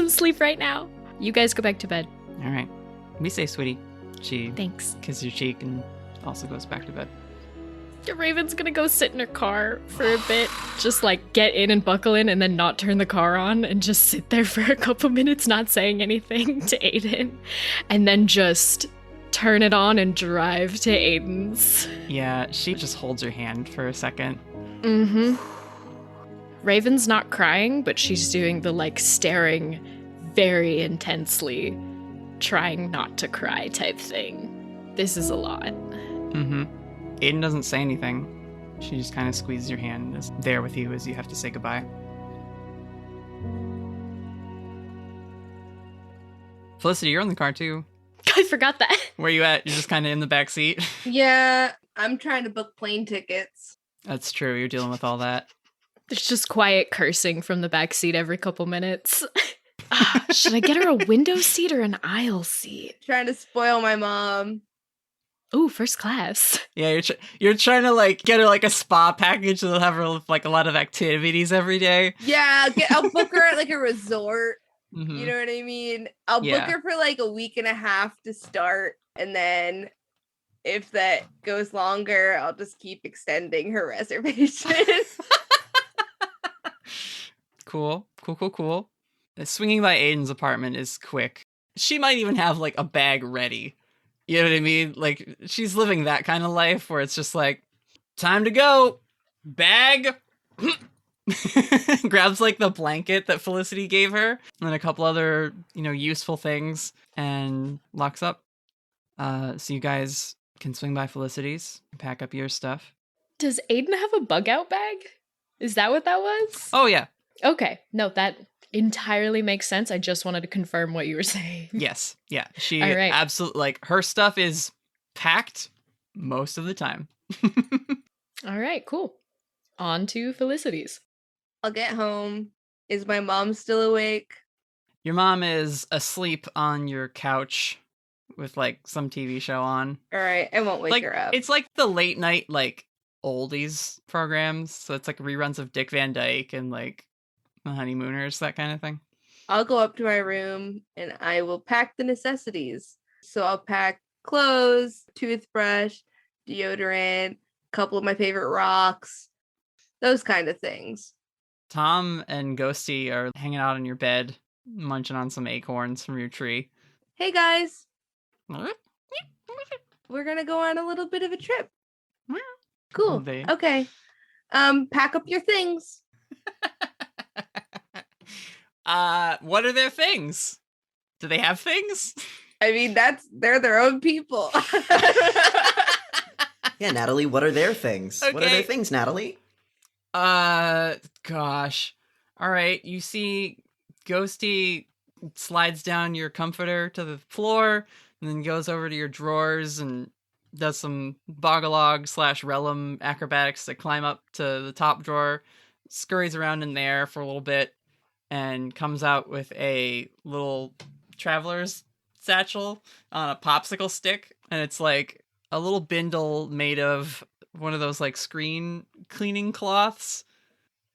D: sleep right now. You guys go back to bed.
H: All right. Be safe, sweetie. She
D: Thanks.
H: kisses your cheek and also goes back to bed.
D: Raven's gonna go sit in her car for a bit, just like get in and buckle in and then not turn the car on and just sit there for a couple minutes not saying anything to Aiden, and then just turn it on and drive to Aiden's.
H: Yeah, she just holds your hand for a second.
D: Mm-hmm. Raven's not crying, but she's doing the like staring very intensely, trying not to cry type thing. This is a lot.
H: Mm-hmm. Aiden doesn't say anything. She just kind of squeezes your hand and is there with you as you have to say goodbye. Felicity, you're in the car too.
D: I forgot that.
H: Where you at? You're just kind of in the back seat.
I: Yeah, I'm trying to book plane tickets.
H: That's true. You're dealing with all that.
D: There's just quiet cursing from the back seat every couple minutes. Should I get her a window seat or an aisle seat?
I: Trying to spoil my mom.
D: Ooh, first class.
H: Yeah, you're trying to like get her like a spa package that'll have her like a lot of activities every day.
I: Yeah, I'll book her at like a resort.
H: Mm-hmm.
I: You know what I mean? I'll book her for like a week and a half to start, and then if that goes longer, I'll just keep extending her reservation.
H: Cool. Swinging by Aiden's apartment is quick. She might even have like a bag ready. You know what I mean? Like she's living that kind of life where it's just like, time to go. Bag. Grabs like the blanket that Felicity gave her and a couple other, useful things and locks up. So you guys can swing by Felicity's, pack up your stuff.
D: Does Aiden have a bug out bag? Is that what that was?
H: Oh, yeah.
D: Okay. No, that entirely makes sense. I just wanted to confirm what you were saying.
H: Yes. Yeah. She
D: right.
H: absolutely, like, her stuff is packed most of the time.
D: All right, cool. On to Felicity's.
I: I'll get home. Is my mom still awake?
H: Your mom is asleep on your couch with, like, some TV show on.
I: All right. I won't wake her up.
H: It's like the late night, like, oldies programs. So it's like reruns of Dick Van Dyke and, like, The Honeymooners, that kind of thing.
I: I'll go up to my room and I will pack the necessities. So I'll pack clothes, toothbrush, deodorant, a couple of my favorite rocks, those kind of things.
H: Tom and Ghosty are hanging out on your bed, munching on some acorns from your tree.
I: Hey guys, we're gonna go on a little bit of a trip. Cool. Okay. Pack up your things.
H: What are their things? Do they have things?
I: I mean, they're their own people.
C: Yeah, Natalie, what are their things? What are
H: Okay.
C: their things, Natalie?
H: Gosh. All right, you see Ghosty slides down your comforter to the floor and then goes over to your drawers and does some Bogalog/Relum acrobatics to climb up to the top drawer, scurries around in there for a little bit, and comes out with a little traveler's satchel on a popsicle stick. And it's like a little bindle made of one of those like screen cleaning cloths.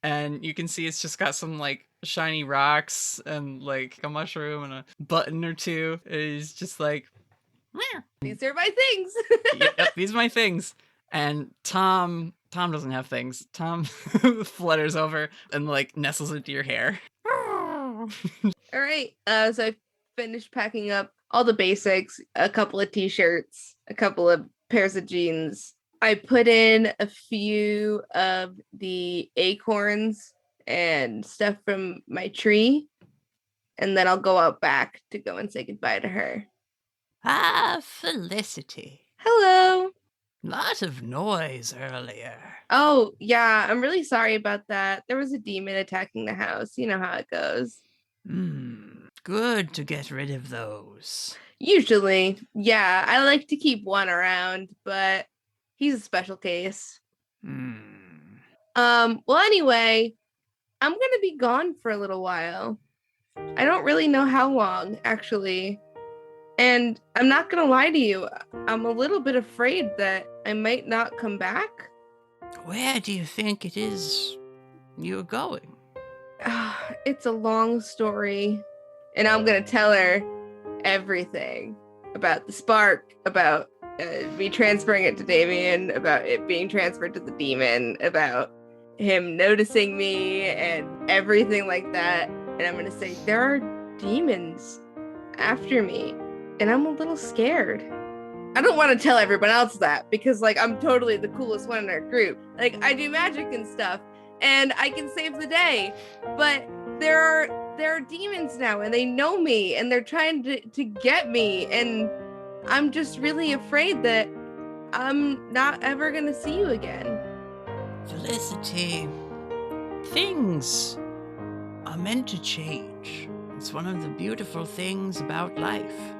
H: And you can see it's just got some like shiny rocks and like a mushroom and a button or two. It's just like, "Meow."
I: These are my things.
H: Yep, these are my things. And Tom doesn't have things. Tom flutters over and like nestles into your hair.
I: All right. So I finished packing up all the basics, a couple of t-shirts, a couple of pairs of jeans. I put in a few of the acorns and stuff from my tree, and then I'll go out back to go and say goodbye to her.
H: Ah, Felicity.
I: Hello.
H: Lot of noise earlier.
I: Oh, yeah, I'm really sorry about that. There was a demon attacking the house. You know how it goes.
H: Good to get rid of those.
I: Usually, yeah, I like to keep one around, but he's a special case. Well, anyway, I'm gonna be gone for a little while. I don't really know how long, actually. And I'm not gonna lie to you, I'm a little bit afraid that I might not come back.
H: Where do you think it is you're going?
I: It's a long story, and I'm gonna tell her everything about the spark, about me transferring it to Damien, about it being transferred to the demon, about him noticing me and everything like that. And I'm gonna say there are demons after me, and I'm a little scared. I don't want to tell everyone else that because like I'm totally the coolest one in our group. Like I do magic and stuff and I can save the day, but there are demons now and they know me and they're trying to get me, and I'm just really afraid that I'm not ever gonna see you again.
H: Felicity, things are meant to change. It's one of the beautiful things about life.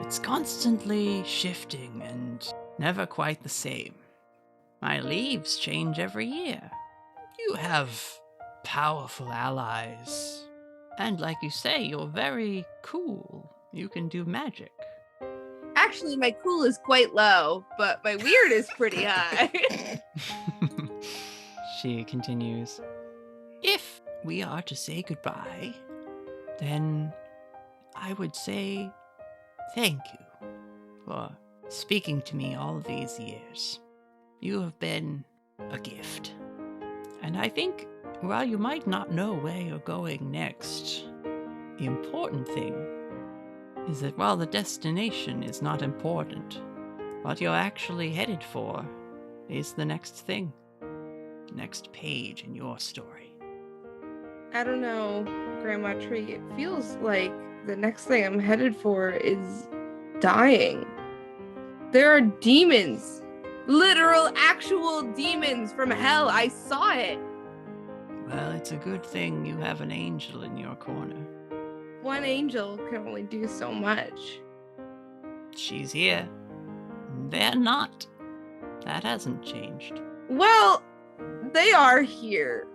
H: It's constantly shifting and never quite the same. My leaves change every year. You have powerful allies. And like you say, you're very cool. You can do magic.
I: Actually, my cool is quite low, but my weird is pretty high.
H: She continues, if we are to say goodbye, then I would say thank you for speaking to me all these years. You have been a gift. And I think while you might not know where you're going next, the important thing is that while the destination is not important, what you're actually headed for is the next thing, next page in your story.
I: I don't know, Grandma Tree. It feels like the next thing I'm headed for is dying. There are demons. Literal, actual demons from hell. I saw it.
H: Well, it's a good thing you have an angel in your corner.
I: One angel can only do so much.
H: She's here. They're not. That hasn't changed.
I: Well, they are here.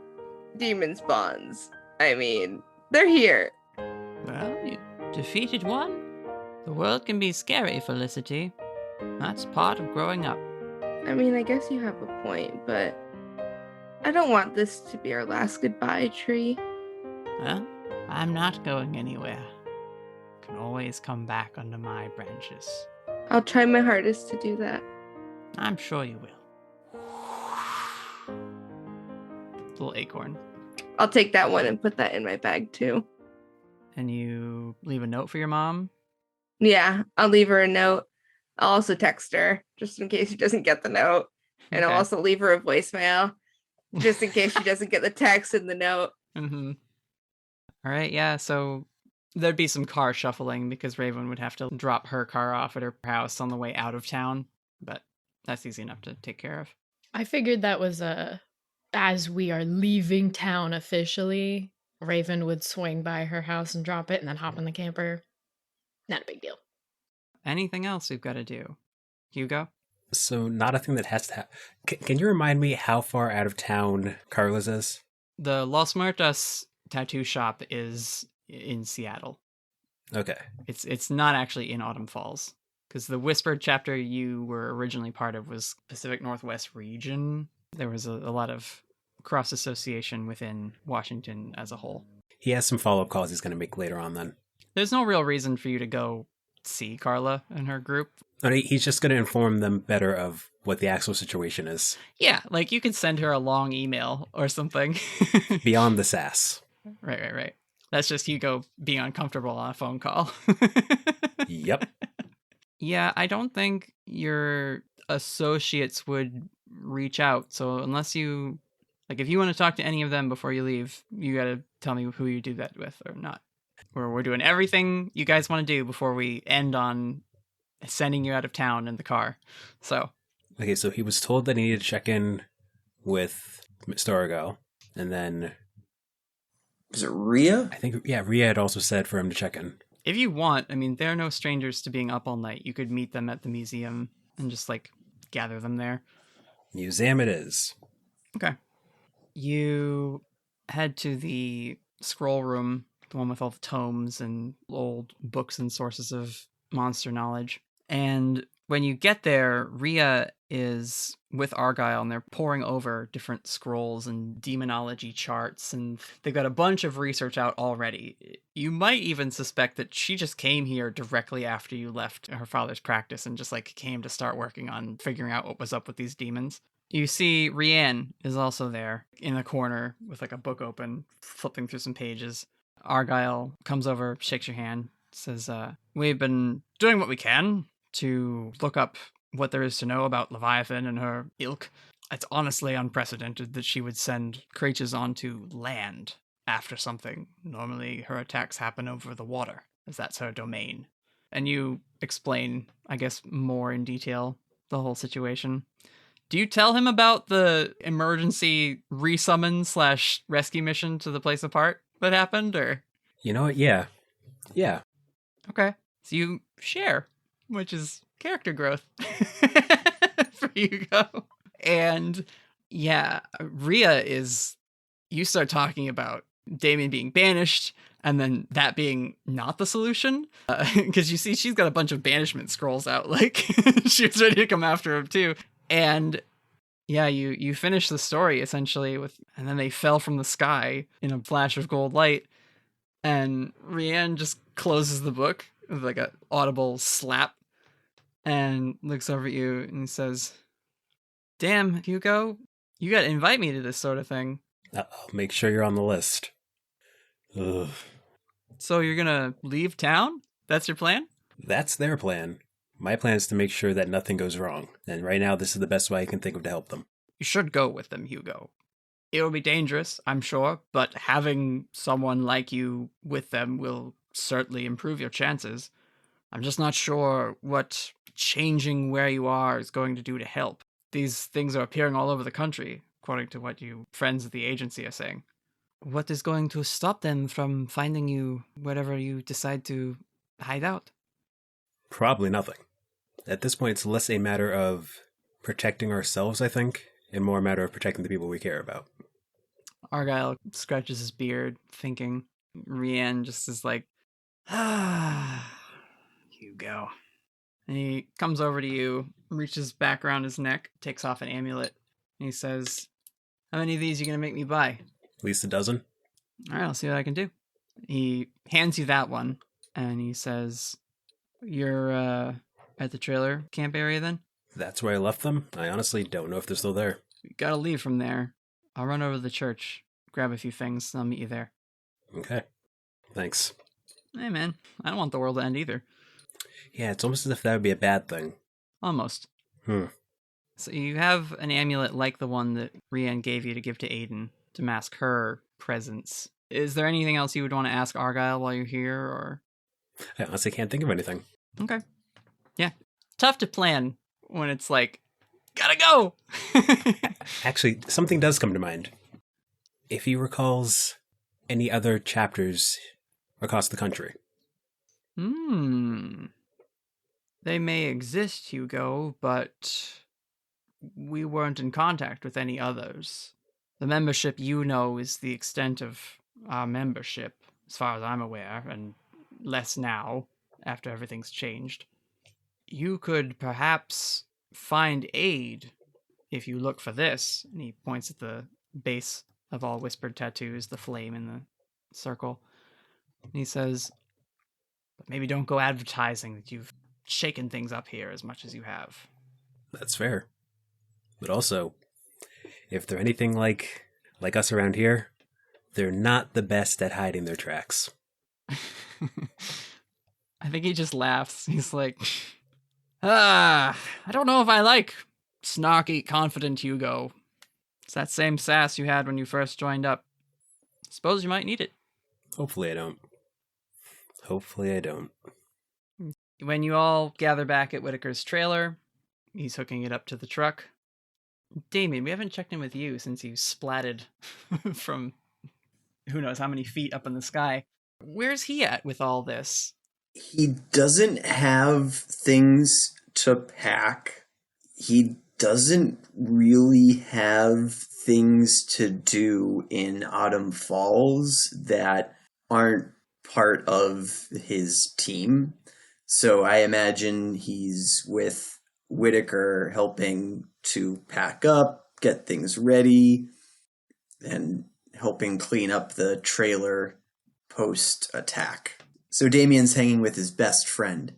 I: Demon spawns. I mean, they're here.
H: Well, you defeated one. The world can be scary, Felicity. That's part of growing up.
I: I mean, I guess you have a point, but I don't want this to be our last goodbye, Tree.
H: Well, I'm not going anywhere. You can always come back under my branches.
I: I'll try my hardest to do that.
H: I'm sure you will. Little acorn.
I: I'll take that one and put that in my bag, too.
H: And you leave a note for your mom?
I: Yeah, I'll leave her a note. I'll also text her, just in case she doesn't get the note. And I'll
H: Okay.
I: also leave her a voicemail.
K: just in case she doesn't get the text in the note.
H: Mm-hmm. All right, yeah, so there'd be some car shuffling because Raven would have to drop her car off at her house on the way out of town, but that's easy enough to take care of.
D: I figured that was as we are leaving town officially, Raven would swing by her house and drop it and then hop in the camper. Not a big deal.
H: Anything else we've got to do? Hugo?
A: So not a thing that has to happen. Can you remind me how far out of town Carlos is?
H: The Los Muertos tattoo shop is in Seattle.
A: Okay.
H: It's not actually in Autumn Falls, because the Whispered chapter you were originally part of was Pacific Northwest region. There was a lot of cross-association within Washington as a whole.
A: He has some follow-up calls he's going to make later on then.
H: There's no real reason for you to go see Carla and her group.
A: No, he's just going to inform them better of what the actual situation is.
H: Yeah, like you could send her a long email or something.
A: Beyond the sass.
H: Right. That's just Hugo being uncomfortable on a phone call.
A: Yep.
H: Yeah, I don't think your associates would reach out. So unless you, like, if you want to talk to any of them before you leave, you got to tell me who you do that with or not. We're doing everything you guys want to do before we end on sending you out of town in the car. So.
A: Okay, so he was told that he needed to check in with Mr. Argyle, and then...
J: Is it Rhea?
A: I think, yeah, Rhea had also said for him to check in.
H: If you want, I mean, they're no strangers to being up all night. You could meet them at the museum and just, like, gather them there.
A: Museum it is.
H: Okay. You head to the scroll room, the one with all the tomes and old books and sources of monster knowledge. And when you get there, Rhea is with Argyle and they're poring over different scrolls and demonology charts, and they've got a bunch of research out already. You might even suspect that she just came here directly after you left her father's practice and just like came to start working on figuring out what was up with these demons. You see Rianne is also there in the corner with like a book open, flipping through some pages. Argyle comes over, shakes your hand, says, we've been doing what we can to look up what there is to know about Leviathan and her ilk. It's honestly unprecedented that she would send creatures onto land after something. Normally her attacks happen over the water, as that's her domain. And you explain, I guess, more in detail the whole situation. Do you tell him about the emergency resummon / rescue mission to the place apart that happened, or?
A: You know what? Yeah.
H: Okay. So you share, which is character growth for Hugo. And yeah, Rhea is, you start talking about Damien being banished and then that being not the solution. Because you see she's got a bunch of banishment scrolls out, like she was ready to come after him too. And yeah, you finish the story essentially with, and then they fell from the sky in a flash of gold light. And Rianne just closes the book with like an audible slap and looks over at you and says, damn, Hugo, you gotta invite me to this sort of thing.
A: I'll make sure you're on the list. Ugh.
H: So you're gonna leave town? That's your plan?
A: That's their plan. My plan is to make sure that nothing goes wrong. And right now, this is the best way I can think of to help them.
H: You should go with them, Hugo. It'll be dangerous, I'm sure, but having someone like you with them will certainly improve your chances. I'm just not sure what changing where you are is going to do to help. These things are appearing all over the country, according to what you friends at the agency are saying. What is going to stop them from finding you wherever you decide to hide out?
A: Probably nothing. At this point, it's less a matter of protecting ourselves, I think, and more a matter of protecting the people we care about.
H: Argyle scratches his beard, thinking. Rianne just is like, Hugo. And he comes over to you, reaches back around his neck, takes off an amulet, and he says, how many of these are you going to make me buy?
A: At least a dozen.
H: All right, I'll see what I can do. He hands you that one, and he says, you're at the trailer camp area then?
A: That's where I left them. I honestly don't know if they're still there.
H: You gotta leave from there. I'll run over to the church, grab a few things, and I'll meet you there.
A: Okay. Thanks.
H: Hey man, I don't want the world to end either.
A: Yeah, it's almost as if that would be a bad thing.
H: Almost. So you have an amulet like the one that Rian gave you to give to Aiden to mask her presence. Is there anything else you would want to ask Argyle while you're here, or?
A: I honestly can't think of anything.
H: Okay. Yeah. Tough to plan when it's like, gotta go!
A: Actually, something does come to mind. If he recalls any other chapters across the country.
H: They may exist, Hugo, but we weren't in contact with any others. The membership you know is the extent of our membership, as far as I'm aware, and less now, after everything's changed. You could perhaps find aid if you look for this. And he points at the base of all whispered tattoos, the flame in the circle. And he says, but maybe don't go advertising that you've shaken things up here as much as you have.
A: That's fair. But also, if they're anything like us around here, they're not the best at hiding their tracks.
H: I think he just laughs. He's like, I don't know if I like snarky, confident Hugo. It's that same sass you had when you first joined up. Suppose you might need it.
A: Hopefully I don't.
H: When you all gather back at Whitaker's trailer, he's hooking it up to the truck. Damien, we haven't checked in with you since you splatted from who knows how many feet up in the sky. Where's he at with all this?
J: He doesn't have things to pack. He doesn't really have things to do in Autumn Falls that aren't part of his team. So I imagine he's with Whitaker helping to pack up, get things ready, and helping clean up the trailer post-attack. So Damien's hanging with his best friend.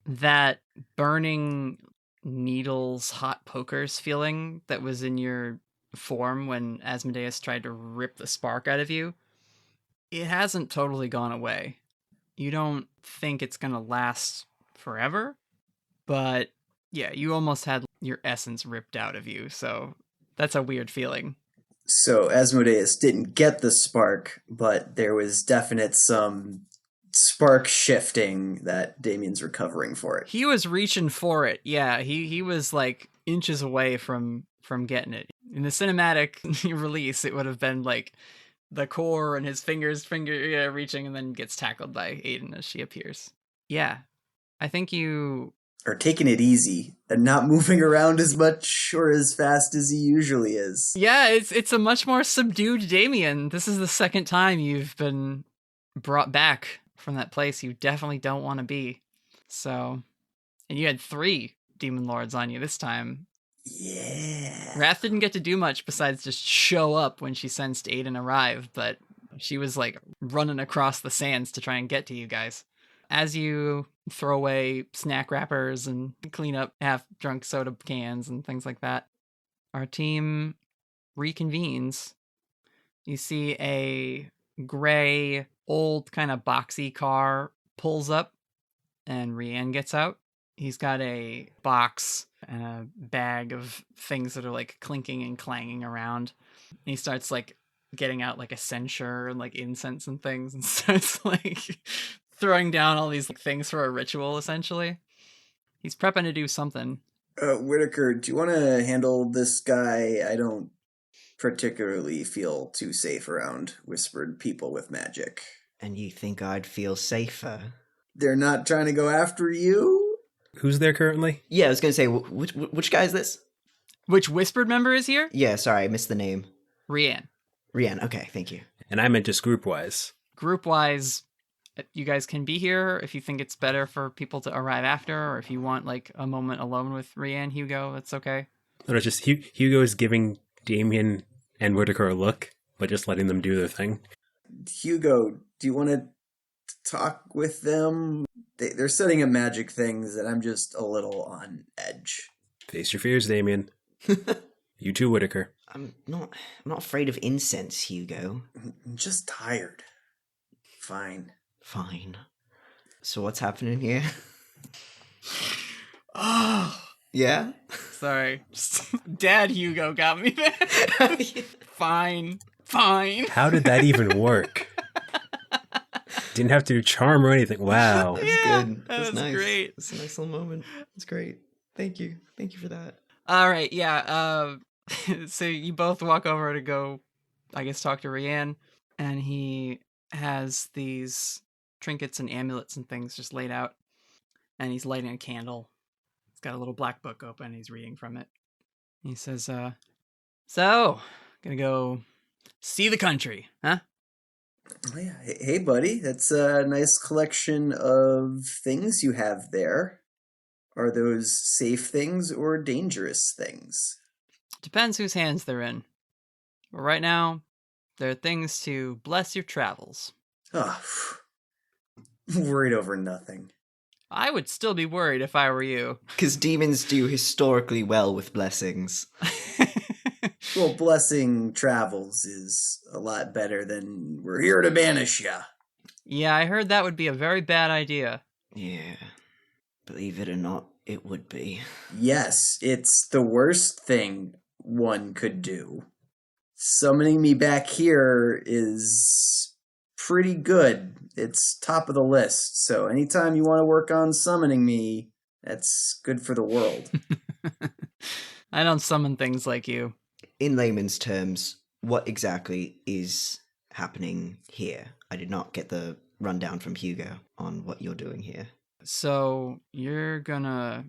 H: That burning needles, hot pokers feeling that was in your form when Asmodeus tried to rip the spark out of you, it hasn't totally gone away. You don't think it's going to last forever, but yeah, you almost had your essence ripped out of you, so that's a weird feeling.
J: So Asmodeus didn't get the spark, but there was definite some spark shifting that Damien's recovering for it.
H: He was reaching for it. Yeah, he was like inches away from getting it. In the cinematic release, it would have been like the core and his finger reaching, and then gets tackled by Aiden as she appears. Yeah, I think you
J: are taking it easy and not moving around as much or as fast as he usually is.
H: Yeah, it's a much more subdued Damien. This is the second time you've been brought back from that place you definitely don't want to be. So, and you had 3 demon lords on you this time.
J: Yeah.
H: Wrath didn't get to do much besides just show up when she sensed Aiden arrive, but she was like running across the sands to try and get to you guys. As you throw away snack wrappers and clean up half-drunk soda cans and things like that, our team reconvenes. You see a gray, old, kind of boxy car pulls up, and Rian gets out. He's got a box and a bag of things that are like clinking and clanging around. And he starts like getting out like a censer and like incense and things, and starts like throwing down all these like, things for a ritual, essentially. He's prepping to do something.
J: Whitaker, do you want to handle this guy? I don't particularly feel too safe around whispered people with magic.
C: And you think I'd feel safer?
J: They're not trying to go after you?
A: Who's there currently?
C: Yeah, I was going to say, which guy is this?
H: Which whispered member is here?
C: Yeah, sorry, I missed the name.
H: Rian.
C: Rian, okay, thank you.
A: And I meant just group-wise.
H: Group-wise, you guys can be here if you think it's better for people to arrive after, or if you want like a moment alone with Rian, Hugo, that's okay.
A: No, it's just Hugo is giving Damien and Whitaker a look, but just letting them do their thing.
J: Hugo, do you want to talk with them? They're setting up magic things, and I'm just a little on edge.
A: Face your fears, Damien. You too, Whitaker.
C: I'm not afraid of incense, Hugo.
J: I'm just tired. Fine.
C: Fine. So what's happening here?
H: Oh,
C: Yeah?
H: sorry. Dad Hugo got me there. Fine.
A: How did that even work? Didn't have to do charm or anything. Wow.
C: That's good.
H: That
C: That's
H: was
C: nice.
H: great.
C: That's a nice little moment. That's great. Thank you. Thank you for that.
H: All right, yeah. So you both walk over to go, I guess, talk to Rianne, and he has these trinkets and amulets and things just laid out, and he's lighting a candle. He's got a little black book open, and he's reading from it. He says, so, gonna go see the country, huh?
J: Oh, yeah. Hey, buddy. That's a nice collection of things you have there. Are those safe things or dangerous things?
H: Depends whose hands they're in. But right now, they're things to bless your travels.
J: Oh, worried over nothing.
H: I would still be worried if I were you.
C: Because demons do historically well with blessings.
J: Well, blessing travels is a lot better than we're here to banish ya.
H: Yeah, I heard that would be a very bad idea.
C: Yeah. Believe it or not, it would be.
J: Yes, it's the worst thing one could do. Summoning me back here is pretty good. It's top of the list, so anytime you want to work on summoning me, that's good for the world.
H: I don't summon things like you.
C: In layman's terms, what exactly is happening here? I did not get the rundown from Hugo on what you're doing here.
H: So, you're gonna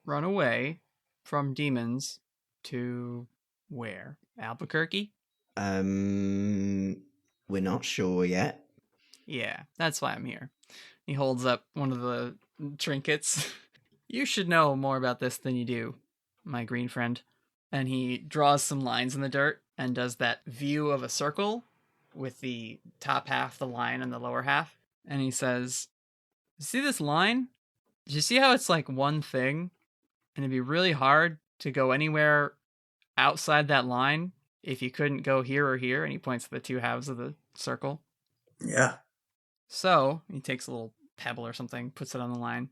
H: run away from demons to where? Albuquerque?
C: We're not sure yet.
H: Yeah, that's why I'm here. He holds up one of the trinkets. You should know more about this than you do, my green friend. And he draws some lines in the dirt and does that view of a circle with the top half the line and the lower half. And he says, see this line? Did you see how it's like one thing? And it'd be really hard to go anywhere outside that line if you couldn't go here or here. And he points to the two halves of the circle.
J: Yeah.
H: So he takes a little pebble or something, puts it on the line.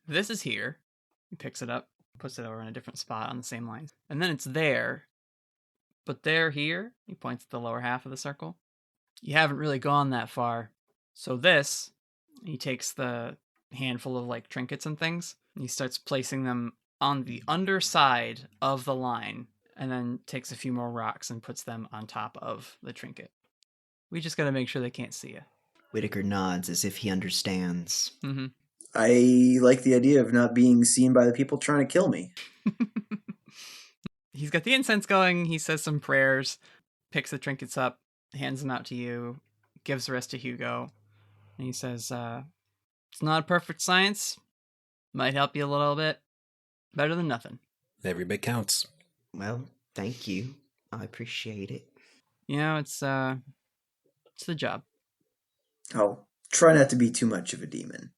H: This is here. He picks it up, puts it over in a different spot on the same line. And then it's there. But there, here, he points to the lower half of the circle. You haven't really gone that far. So this, he takes the handful of like trinkets and things, and he starts placing them on the underside of the line, and then takes a few more rocks and puts them on top of the trinket. We just gotta make sure they can't see you.
C: Whitaker nods as if he understands.
H: Mm-hmm.
J: I like the idea of not being seen by the people trying to kill me.
H: He's got the incense going, he says some prayers, picks the trinkets up, hands them out to you, gives the rest to Hugo, and he says, it's not a perfect science, might help you a little bit, better than nothing.
A: Every bit counts.
C: Well, thank you. I appreciate it.
H: You know, it's the job.
J: I'll try not to be too much of a demon.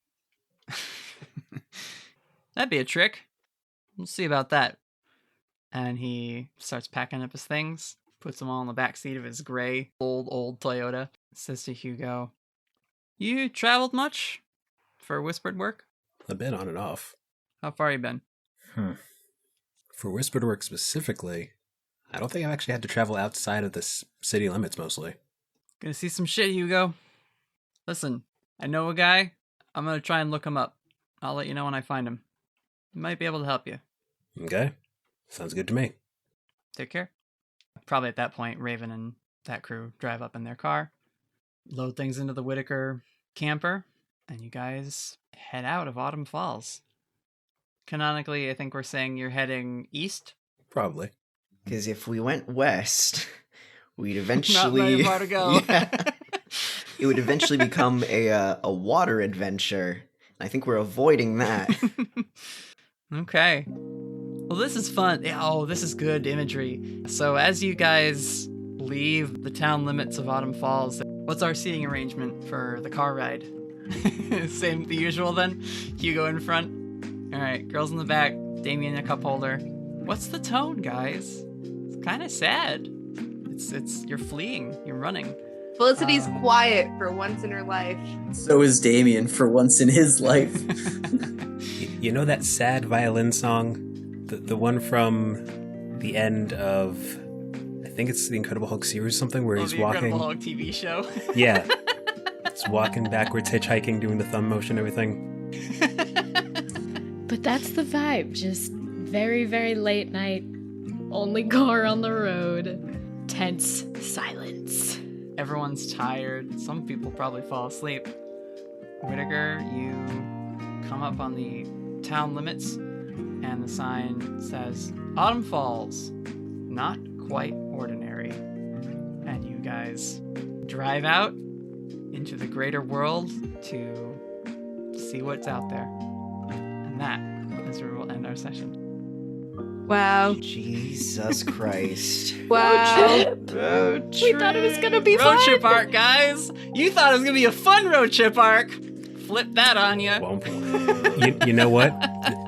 H: That'd be a trick. We'll see about that. And he starts packing up his things, puts them all in the back seat of his gray, old Toyota. Says to Hugo, you traveled much for whispered work?
A: A bit on and off.
H: How far you been?
A: For whispered work specifically, I don't think I've actually had to travel outside of the city limits mostly.
H: Gonna see some shit, Hugo. Listen, I know a guy. I'm gonna try and look him up. I'll let you know when I find him. He might be able to help you.
A: Okay. Sounds good to me.
H: Take care. Probably at that point, Raven and that crew drive up in their car, load things into the Whitaker camper, and you guys head out of Autumn Falls. Canonically, I think we're saying you're heading east?
A: Probably.
C: Because if we went west, we'd
H: Not
C: eventually...
H: very far to go.
C: Yeah. It would eventually become a water adventure. I think we're avoiding that.
H: Okay. Well, this is fun. Oh, this is good imagery. So as you guys leave the town limits of Autumn Falls, what's our seating arrangement for the car ride? Same the usual then? Hugo in front? Alright, girls in the back, Damien a cup holder. What's the tone, guys? It's kind of sad. It's you're fleeing, you're running.
K: Felicity's quiet for once in her life.
J: So is Damien for once in his life.
A: You know that sad violin song? The one from the end of, I think it's the Incredible Hulk series or something, where he's
H: the
A: walking.
H: Incredible Hulk TV show.
A: Yeah. He's walking backwards, hitchhiking, doing the thumb motion, everything.
D: But that's the vibe. Just very, very late night. Only car on the road. Tense silence.
H: Everyone's tired. Some people probably fall asleep. Whittaker, you come up on the town limits, and the sign says, Autumn Falls. Not quite ordinary. And you guys drive out into the greater world to see what's out there. And that is where we'll end our session.
K: Wow.
C: Jesus Christ.
K: Wow.
C: Road
D: We thought it was gonna be
H: Road
D: fun.
H: trip arc, guys! You thought it was gonna be a fun road trip arc! Flip that on ya.
A: Well, you know what?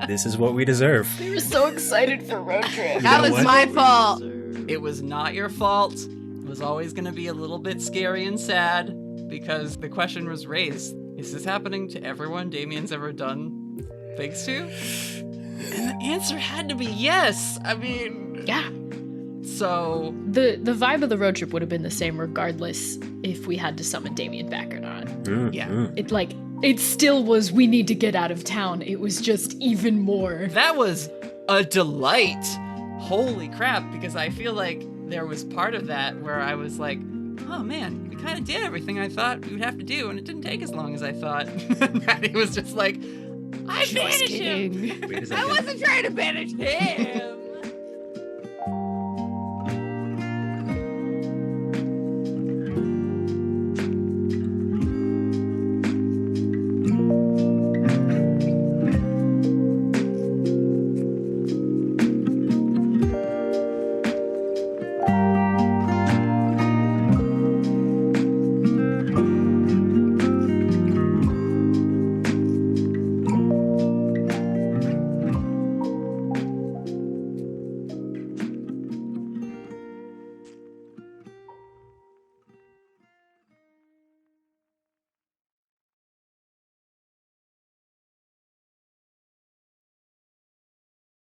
A: This is what we deserve.
D: We were so excited for road trip.
K: That
A: know
K: was
A: what?
K: my fault.
H: It was not your fault. It was always gonna be a little bit scary and sad, because the question was raised, is this happening to everyone Damien's ever done things to? And the answer had to be yes. I mean,
D: Yeah.
H: so
D: The vibe of the road trip would have been the same regardless if we had to summon Damien back or not.
H: Yeah.
D: It still was, we need to get out of town. It was just even more.
H: that was a delight. Holy crap, because I feel like there was part of that where I was like, oh man, we kind of did everything I thought we would have to do, and it didn't take as long as I thought. And Maddie was just like, I
D: Just
H: banished him.
D: kidding.
A: Wait a
K: I
A: second.
K: wasn't trying to banish him.